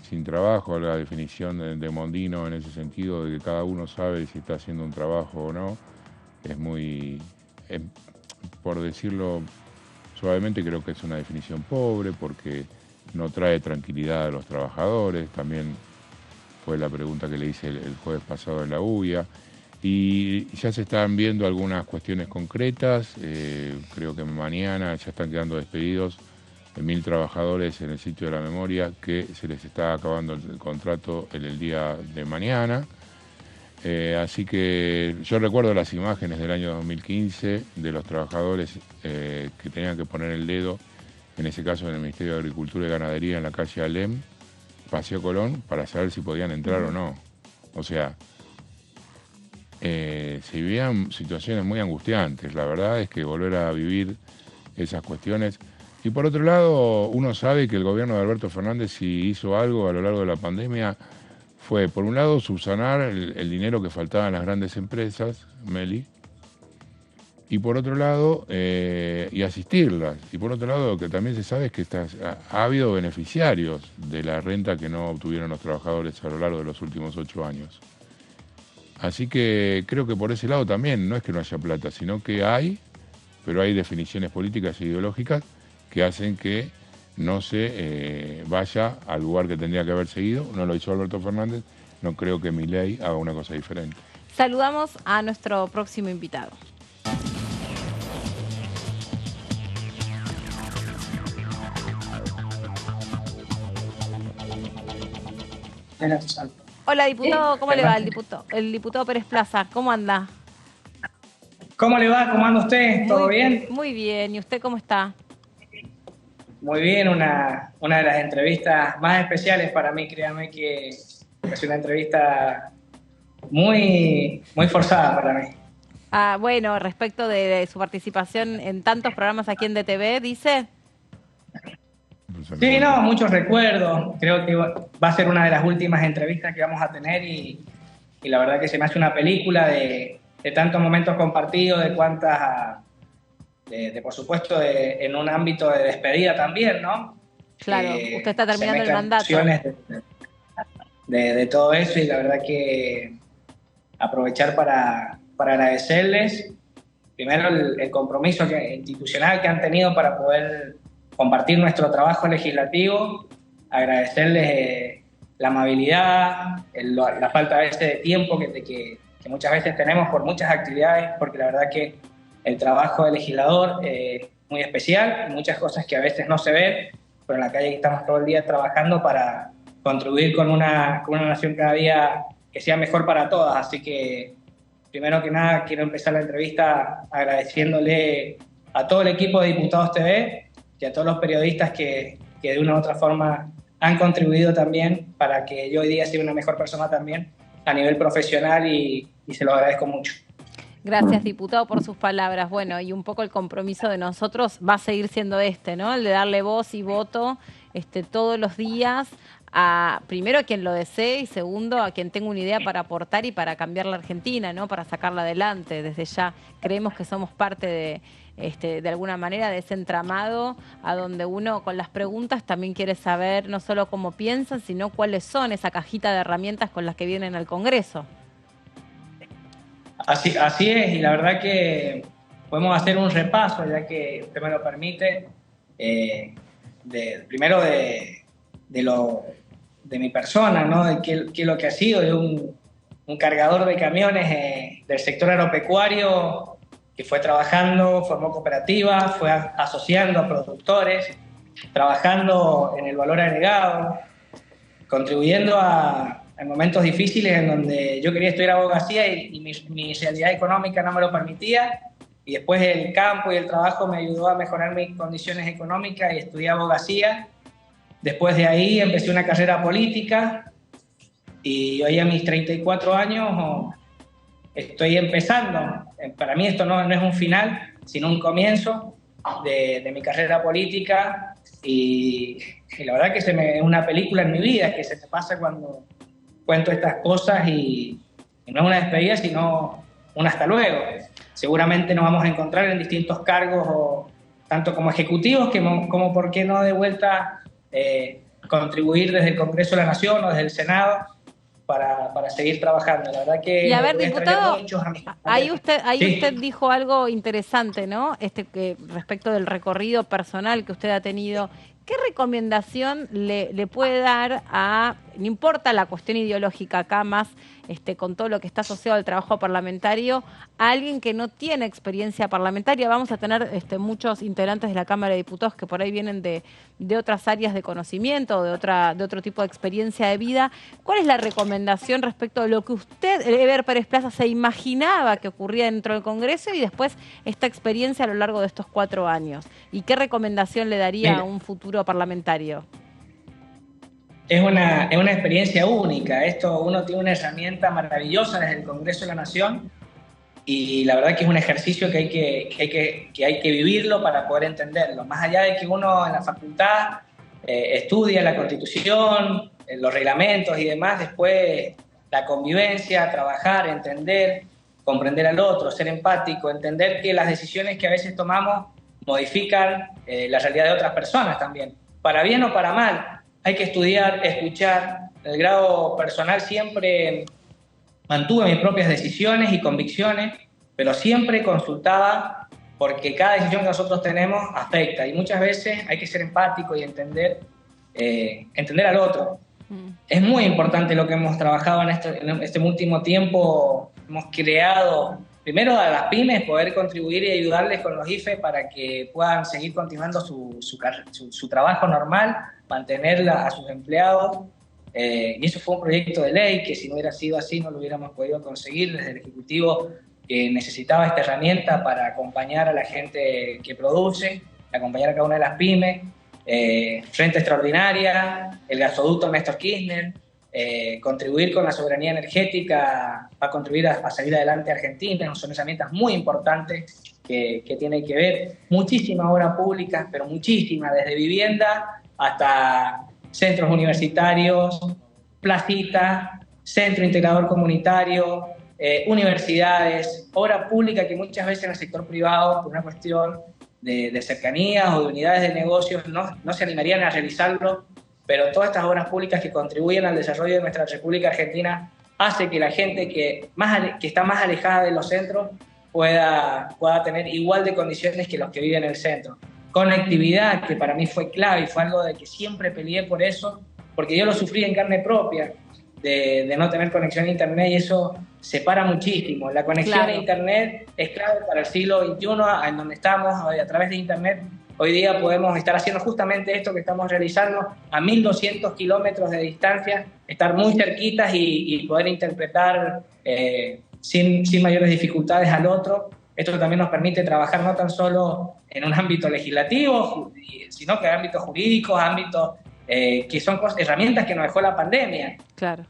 S4: sin trabajo, la definición de Mondino en ese sentido, de que cada uno sabe si está haciendo un trabajo o no, es muy, por decirlo suavemente, creo que es una definición pobre, porque no trae tranquilidad a los trabajadores. También fue la pregunta que le hice el jueves pasado en la UIA, y ya se están viendo algunas cuestiones concretas. Creo que mañana ya están quedando despedidos 1.000 trabajadores en el sitio de la memoria, que se les está acabando el contrato en el día de mañana. Así que yo recuerdo las imágenes del año 2015 de los trabajadores que tenían que poner el dedo, en ese caso en el Ministerio de Agricultura y Ganadería, en la calle Alem, Paseo Colón, para saber si podían entrar o no. O sea, se vivían situaciones muy angustiantes. La verdad es que volver a vivir esas cuestiones. Y por otro lado, uno sabe que el gobierno de Alberto Fernández, si hizo algo a lo largo de la pandemia, fue, por un lado, subsanar el dinero que faltaba en las grandes empresas, Meli, y por otro lado, y asistirlas. Y por otro lado, lo que también se sabe es que ha habido beneficiarios de la renta que no obtuvieron los trabajadores a lo largo de los últimos 8 años. Así que creo que por ese lado también no es que no haya plata, sino que hay, pero hay definiciones políticas e ideológicas que hacen que no se vaya al lugar que tendría que haber seguido. No lo hizo Alberto Fernández, no creo que Milei haga una cosa diferente.
S1: Saludamos a nuestro próximo invitado. Hola, diputado, ¿cómo le va el diputado Pérez Plaza? ¿Cómo anda?
S16: ¿Cómo le va? ¿Cómo anda usted? ¿Todo bien?
S1: Muy bien, ¿y usted cómo está?
S16: Muy bien, una de las entrevistas más especiales para mí, créame que es una entrevista muy forzada para mí.
S1: Ah, bueno, respecto de su participación en tantos programas aquí en DTV, dice...
S16: Sí, no, muchos recuerdos. Creo que va a ser una de las últimas entrevistas que vamos a tener y la verdad que se me hace una película de tantos momentos compartidos, de cuántas, por supuesto, en un ámbito de despedida también, ¿no?
S1: Claro, usted está terminando el mandato.
S16: De todo eso, y la verdad que aprovechar para agradecerles primero el compromiso institucional que han tenido para poder compartir nuestro trabajo legislativo, agradecerles la amabilidad, la falta a veces de tiempo que muchas veces tenemos por muchas actividades, porque la verdad que el trabajo del legislador es muy especial, hay muchas cosas que a veces no se ven, pero en la calle estamos todo el día trabajando para contribuir con una nación cada día que sea mejor para todas. Así que, primero que nada, quiero empezar la entrevista agradeciéndole a todo el equipo de Diputados TV y a todos los periodistas que de una u otra forma han contribuido también para que yo hoy día sea una mejor persona también a nivel profesional y se lo agradezco mucho.
S1: Gracias, diputado, por sus palabras. Bueno, y un poco el compromiso de nosotros va a seguir siendo ¿no? El de darle voz y voto todos los días primero a quien lo desee y segundo a quien tenga una idea para aportar y para cambiar la Argentina, ¿no? Para sacarla adelante. Desde ya creemos que somos parte de alguna manera de ese entramado a donde uno con las preguntas también quiere saber no solo cómo piensan, sino cuáles son esa cajita de herramientas con las que vienen al Congreso. Así es, y la verdad que podemos hacer un repaso, ya que usted me lo permite, primero de mi persona, ¿no? De qué lo que ha sido, de un cargador de camiones del sector agropecuario que fue trabajando, formó cooperativas, fue asociando a productores, trabajando en el valor agregado, contribuyendo en momentos difíciles en donde yo quería estudiar abogacía y mi realidad económica no me lo permitía, y después el campo y el trabajo me ayudó a mejorar mis condiciones económicas y estudié abogacía. Después de ahí empecé una carrera política y hoy a mis 34 años estoy empezando. Para mí esto no es un final, sino un comienzo de mi carrera política y la verdad que es una película en mi vida que se te pasa cuando cuento estas cosas y no es una despedida, sino un hasta luego. Seguramente nos vamos a encontrar en distintos cargos, tanto como ejecutivos como, ¿por qué no, de vuelta contribuir desde el Congreso de la Nación o desde el Senado para seguir trabajando? La verdad que... Y a ver, diputado, ahí usted dijo algo interesante, ¿no? Que respecto del recorrido personal que usted ha tenido. ¿Qué recomendación le puede dar no importa la cuestión ideológica acá, más con todo lo que está asociado al trabajo parlamentario, a alguien que no tiene experiencia parlamentaria? Vamos a tener muchos integrantes de la Cámara de Diputados que por ahí vienen de otras áreas de conocimiento, de otro tipo de experiencia de vida. ¿Cuál es la recomendación respecto a lo que usted, Eber Pérez Plaza, se imaginaba que ocurría dentro del Congreso y después esta experiencia a lo largo de estos 4 años? ¿Y qué recomendación le daría a un futuro parlamentario?
S16: Es una experiencia única. Uno tiene una herramienta maravillosa desde el Congreso de la Nación y la verdad que es un ejercicio que hay que vivirlo para poder entenderlo. Más allá de que uno en la facultad estudia la Constitución, los reglamentos y demás, después la convivencia, trabajar, entender, comprender al otro, ser empático, entender que las decisiones que a veces tomamos modifican la realidad de otras personas también, para bien o para mal. Hay que estudiar, escuchar. En el grado personal siempre mantuve mis propias decisiones y convicciones, pero siempre consultaba porque cada decisión que nosotros tenemos afecta y muchas veces hay que ser empático y entender al otro. Es muy importante lo que hemos trabajado en este último tiempo. Hemos creado, primero a las pymes, poder contribuir y ayudarles con los IFE para que puedan seguir continuando su trabajo normal, mantener a sus empleados. Y eso fue un proyecto de ley que si no hubiera sido así no lo hubiéramos podido conseguir desde el Ejecutivo, que necesitaba esta herramienta para acompañar a la gente que produce, acompañar a cada una de las pymes. Frente Extraordinaria, el gasoducto Néstor Kirchner, contribuir con la soberanía energética va a contribuir a salir adelante a Argentina. Son herramientas muy importantes que tienen que ver muchísimas obras públicas, pero muchísimas, desde vivienda hasta centros universitarios, placitas, centro integrador comunitario, universidades, obra pública que muchas veces en el sector privado, por una cuestión de cercanías o de unidades de negocios, no se animarían a realizarlo, pero todas estas obras públicas que contribuyen al desarrollo de nuestra República Argentina hace que la gente que está más alejada de los centros pueda tener igual de condiciones que los que viven en el centro. Conectividad, que para mí fue clave y fue algo de que siempre peleé por eso, porque yo lo sufrí en carne propia, de no tener conexión a internet, y eso separa muchísimo. La conexión
S1: Claro.
S16: a Internet es clave para el siglo XXI, en donde estamos, a través de Internet. Hoy día podemos estar haciendo justamente esto que estamos realizando a 1.200 kilómetros de distancia, estar muy cerquitas y poder interpretar sin mayores dificultades al otro. Esto también nos permite trabajar no tan solo en un ámbito legislativo, sino que en ámbitos jurídicos, ámbitos que son herramientas que nos dejó la pandemia.
S1: Claro.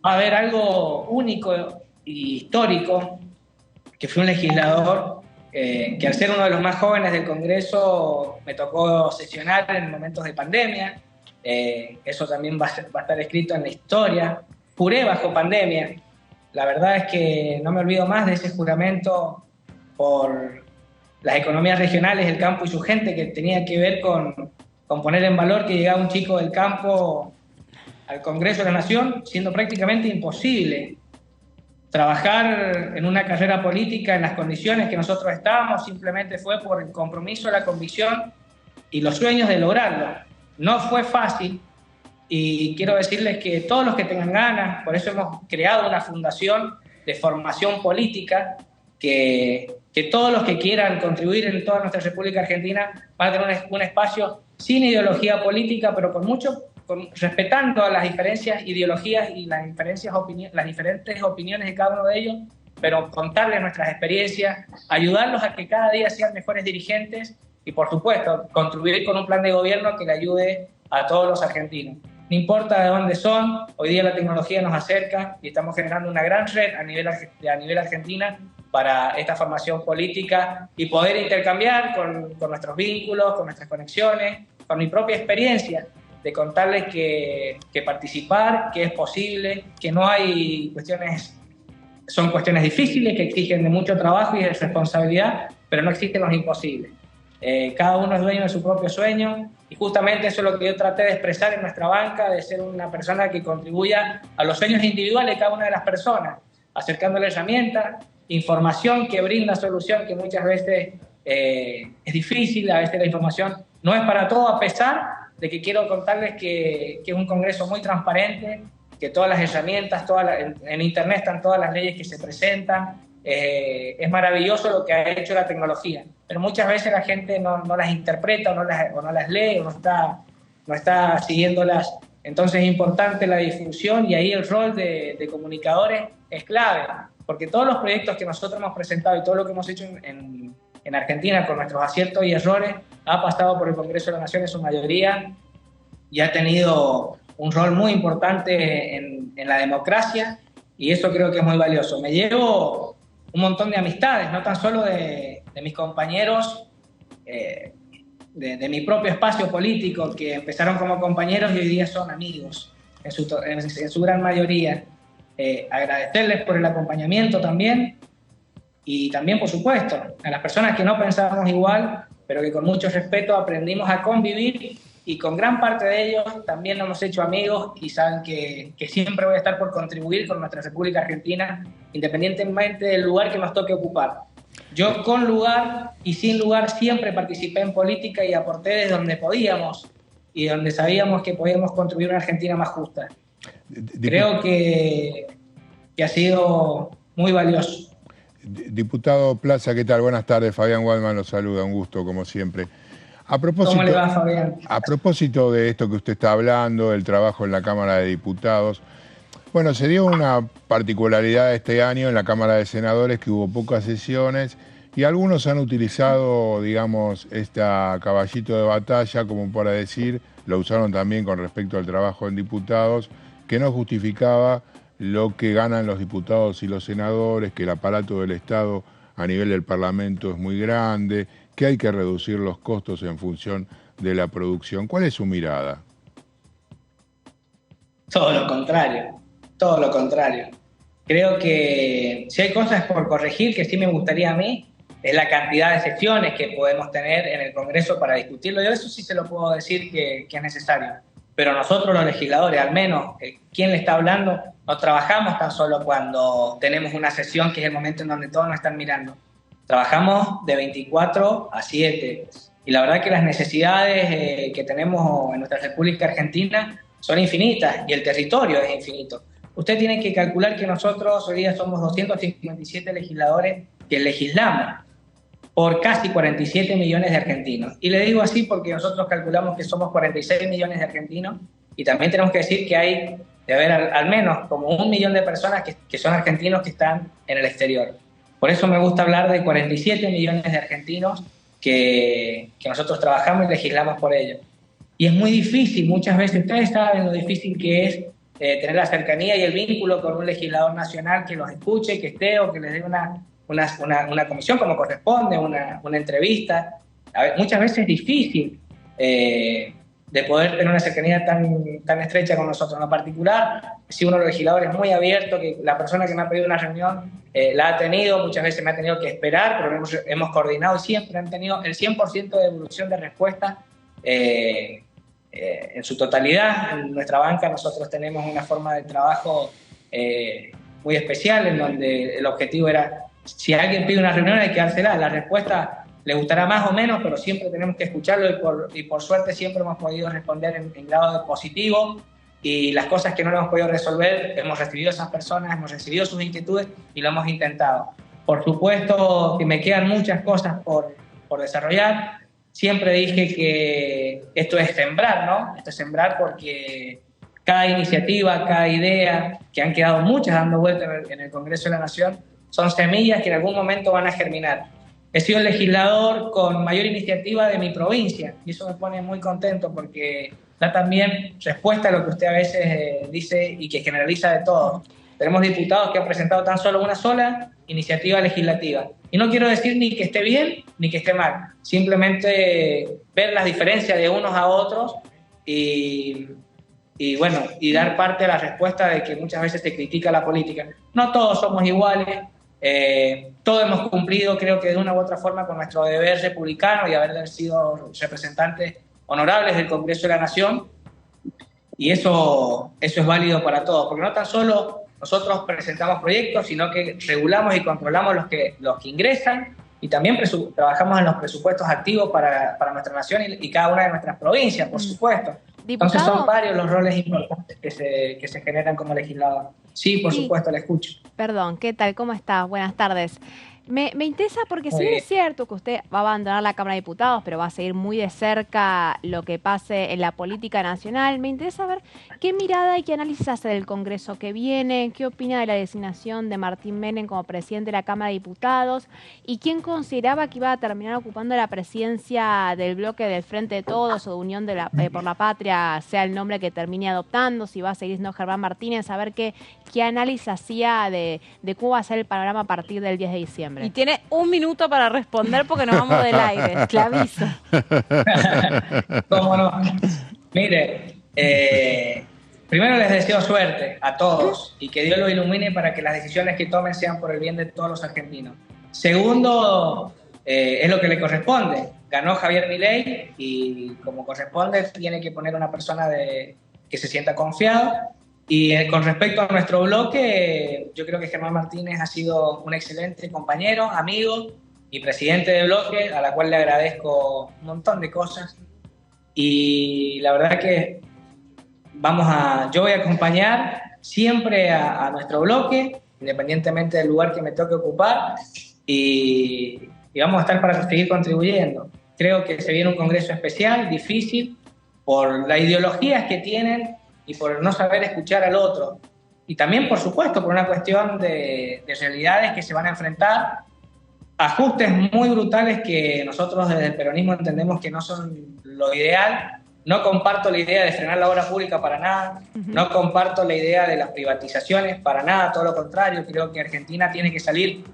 S16: Va a haber algo único y histórico, que fue un legislador que al ser uno de los más jóvenes del Congreso me tocó sesionar en momentos de pandemia. Eso también va a estar escrito en la historia. Juré bajo pandemia. La verdad es que no me olvido más de ese juramento por las economías regionales, el campo y su gente, que tenía que ver con poner en valor que llegaba un chico del campo al Congreso de la Nación, siendo prácticamente imposible trabajar en una carrera política en las condiciones que nosotros estábamos. Simplemente fue por el compromiso, la convicción y los sueños de lograrlo. No fue fácil, y quiero decirles que todos los que tengan ganas, por eso hemos creado una fundación de formación política, que todos los que quieran contribuir en toda nuestra República Argentina van a tener un espacio sin ideología política, pero respetando las diferencias ideologías y las diferentes opiniones de cada uno de ellos, pero contarles nuestras experiencias, ayudarlos a que cada día sean mejores dirigentes y, por supuesto, contribuir con un plan de gobierno que le ayude a todos los argentinos. No importa de dónde son, hoy día la tecnología nos acerca y estamos generando una gran red a nivel Argentina para esta formación política y poder intercambiar con nuestros vínculos, con nuestras conexiones, con mi propia experiencia, de contarles que participar, que es posible, que no hay son cuestiones difíciles, que exigen de mucho trabajo y de responsabilidad, pero no existen los imposibles. Cada uno es dueño de su propio sueño, y justamente eso es lo que yo traté de expresar en nuestra banca, de ser una persona que contribuya a los sueños individuales de cada una de las personas, acercándole herramientas, información que brinda solución, que muchas veces es difícil, a veces la información no es para todo, a pesar de que quiero contarles que es un congreso muy transparente, que todas las herramientas, en Internet están todas las leyes que se presentan. Es maravilloso lo que ha hecho la tecnología, pero muchas veces la gente no las interpreta o no las lee o no está siguiéndolas. Entonces es importante la difusión, y ahí el rol de comunicadores es clave, porque todos los proyectos que nosotros hemos presentado y todo lo que hemos hecho en Argentina con nuestros aciertos y errores ha pasado por el Congreso de la Nación en su mayoría y ha tenido un rol muy importante en la democracia, y eso creo que es muy valioso. Me llevo un montón de amistades, no tan solo de mis compañeros de mi propio espacio político, que empezaron como compañeros y hoy día son amigos en su gran mayoría. Agradecerles por el acompañamiento también, y también, por supuesto, a las personas que no pensábamos igual, pero que con mucho respeto aprendimos a convivir, y con gran parte de ellos también nos hemos hecho amigos, y saben que siempre voy a estar por contribuir con nuestra República Argentina, independientemente del lugar que nos toque ocupar. Yo, con lugar y sin lugar, siempre participé en política y aporté desde donde podíamos y donde sabíamos que podíamos contribuir a una Argentina más justa. Creo que ha sido muy valioso.
S4: Diputado Plaza, ¿qué tal? Buenas tardes. Fabián Waldman los saluda, un gusto como siempre.
S16: ¿Cómo le va, Fabián?
S4: A propósito de esto que usted está hablando, del trabajo en la Cámara de Diputados, bueno, se dio una particularidad este año en la Cámara de Senadores, que hubo pocas sesiones y algunos han utilizado, digamos, caballito de batalla, como para decir, lo usaron también con respecto al trabajo en diputados, que no justificaba lo que ganan los diputados y los senadores, que el aparato del Estado a nivel del Parlamento es muy grande, que hay que reducir los costos en función de la producción. ¿Cuál es su mirada?
S16: Todo lo contrario. Creo que si hay cosas por corregir, que sí me gustaría a mí, es la cantidad de sesiones que podemos tener en el Congreso para discutirlo. Yo eso sí se lo puedo decir que es necesario. Pero nosotros los legisladores, al menos quien le está hablando, no trabajamos tan solo cuando tenemos una sesión, que es el momento en donde todos nos están mirando. Trabajamos de 24 a 7. Y la verdad que las necesidades que tenemos en nuestra República Argentina son infinitas, y el territorio es infinito. usted tiene que calcular que nosotros hoy día somos 257 legisladores que legislamos por casi 47 millones de argentinos. Y le digo así porque nosotros calculamos que somos 46 millones de argentinos y también tenemos que decir que hay de haber al menos como 1 millón de personas que son argentinos que están en el exterior. Por eso me gusta hablar de 47 millones de argentinos que nosotros trabajamos y legislamos por ellos. Y es muy difícil, muchas veces ustedes saben lo difícil que es tener la cercanía y el vínculo con un legislador nacional que los escuche, que esté o que les dé una comisión como corresponde, una entrevista. Muchas veces es difícil de poder tener una cercanía tan estrecha con nosotros. En lo particular, si uno de los legisladores es muy abierto, que la persona que me ha pedido una reunión la ha tenido, muchas veces me ha tenido que esperar, pero hemos coordinado y siempre han tenido el 100% de devolución de respuesta en su totalidad. En nuestra banca nosotros tenemos una forma de trabajo muy especial, en donde el objetivo era, si alguien pide una reunión hay que dársela, la respuesta le gustará más o menos, pero siempre tenemos que escucharlo y por suerte siempre hemos podido responder en grado de positivo, y las cosas que no hemos podido resolver, hemos recibido a esas personas, hemos recibido sus inquietudes y lo hemos intentado. Por supuesto que me quedan muchas cosas por desarrollar. Siempre dije que esto es sembrar, ¿no? Esto es sembrar porque cada iniciativa, cada idea, que han quedado muchas dando vuelta en el Congreso de la Nación, son semillas que en algún momento van a germinar. He sido el legislador con mayor iniciativa de mi provincia y eso me pone muy contento porque da también respuesta a lo que usted a veces dice y que generaliza de todo. Tenemos diputados que han presentado tan solo una sola iniciativa legislativa. Y no quiero decir ni que esté bien ni que esté mal, simplemente ver las diferencias de unos a otros y dar parte a la respuesta de que muchas veces se critica la política. No todos somos iguales. Todos hemos cumplido, creo que de una u otra forma, con nuestro deber republicano y haber sido representantes honorables del Congreso de la Nación, y eso es válido para todos, porque no tan solo nosotros presentamos proyectos, sino que regulamos y controlamos los que ingresan y también trabajamos en los presupuestos activos para nuestra nación y cada una de nuestras provincias, por supuesto. Entonces son varios los roles importantes que se generan como legislador. Sí, por supuesto, la escucho.
S3: Perdón, ¿qué tal? ¿Cómo está? Buenas tardes. Me interesa porque si bien es cierto que usted va a abandonar la Cámara de Diputados, pero va a seguir muy de cerca lo que pase en la política nacional, me interesa ver qué mirada y qué análisis hace del Congreso que viene, qué opina de la designación de Martín Menem como presidente de la Cámara de Diputados y quién consideraba que iba a terminar ocupando la presidencia del bloque del Frente de Todos o de Unión por la Patria, sea el nombre que termine adoptando, si va a seguir siendo Germán Martínez, a ver qué análisis hacía de cómo va a ser el panorama a partir del 10 de diciembre.
S1: Y tiene 1 minuto para responder porque nos vamos del aire, te aviso.
S16: ¿Cómo no? Mire, primero les deseo suerte a todos y que Dios los ilumine para que las decisiones que tomen sean por el bien de todos los argentinos. Segundo, es lo que le corresponde. Ganó Javier Milei y como corresponde tiene que poner una persona que se sienta confiado. Y con respecto a nuestro bloque, yo creo que Germán Martínez ha sido un excelente compañero, amigo y presidente de bloque, a la cual le agradezco un montón de cosas. Y la verdad que yo voy a acompañar siempre a nuestro bloque, independientemente del lugar que me toque ocupar, y vamos a estar para seguir contribuyendo. Creo que se viene un congreso especial, difícil, por las ideologías que tienen y por no saber escuchar al otro. Y también, por supuesto, por una cuestión de realidades que se van a enfrentar, ajustes muy brutales que nosotros desde el peronismo entendemos que no son lo ideal. No comparto la idea de frenar la obra pública para nada, no comparto la idea de las privatizaciones para nada, todo lo contrario. Creo que Argentina tiene que salir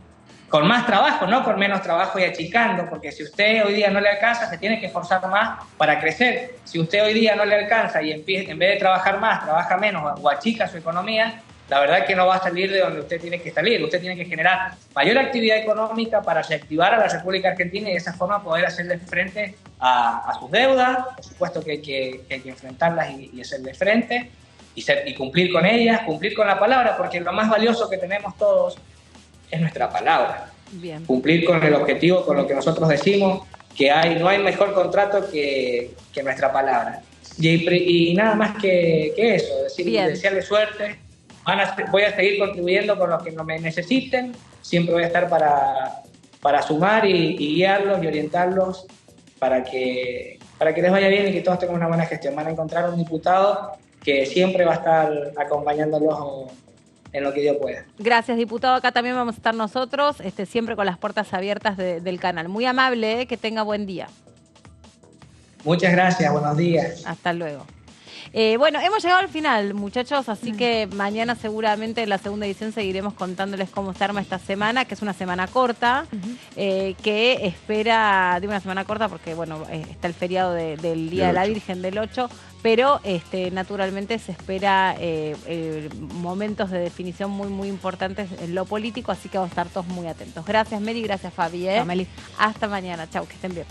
S16: con más trabajo, no con menos trabajo y achicando, porque si usted hoy día no le alcanza, se tiene que esforzar más para crecer. Si usted hoy día no le alcanza y en vez de trabajar más, trabaja menos o achica su economía, la verdad es que no va a salir de donde usted tiene que salir. Usted tiene que generar mayor actividad económica para reactivar a la República Argentina y de esa forma poder hacerle frente a sus deudas. Por supuesto que hay que enfrentarlas y hacerle frente y cumplir con ellas, cumplir con la palabra, porque lo más valioso que tenemos todos es nuestra palabra.
S1: Bien.
S16: Cumplir con el objetivo, con lo que nosotros decimos, que no hay mejor contrato que nuestra palabra. Y nada más que eso, desearle suerte, voy a seguir contribuyendo con los que no me necesiten, siempre voy a estar para sumar y guiarlos y orientarlos para que les vaya bien y que todos tengamos una buena gestión. Van a encontrar un diputado que siempre va a estar acompañándolos en lo que Dios pueda.
S1: Gracias, diputado. Acá también vamos a estar nosotros, siempre con las puertas abiertas del canal. Muy amable, que tenga buen día.
S16: Muchas gracias, buenos días.
S1: Hasta luego. Bueno, hemos llegado al final, muchachos, así que mañana seguramente en la segunda edición seguiremos contándoles cómo se arma esta semana, que es una semana corta, que espera, digo una semana corta porque, bueno, está el feriado del Día de la Virgen del 8, pero naturalmente se espera momentos de definición muy, muy importantes en lo político, así que vamos a estar todos muy atentos. Gracias, Mary, gracias, Fabi.
S3: Chao, Meli.
S1: Hasta mañana, chau, que estén bien.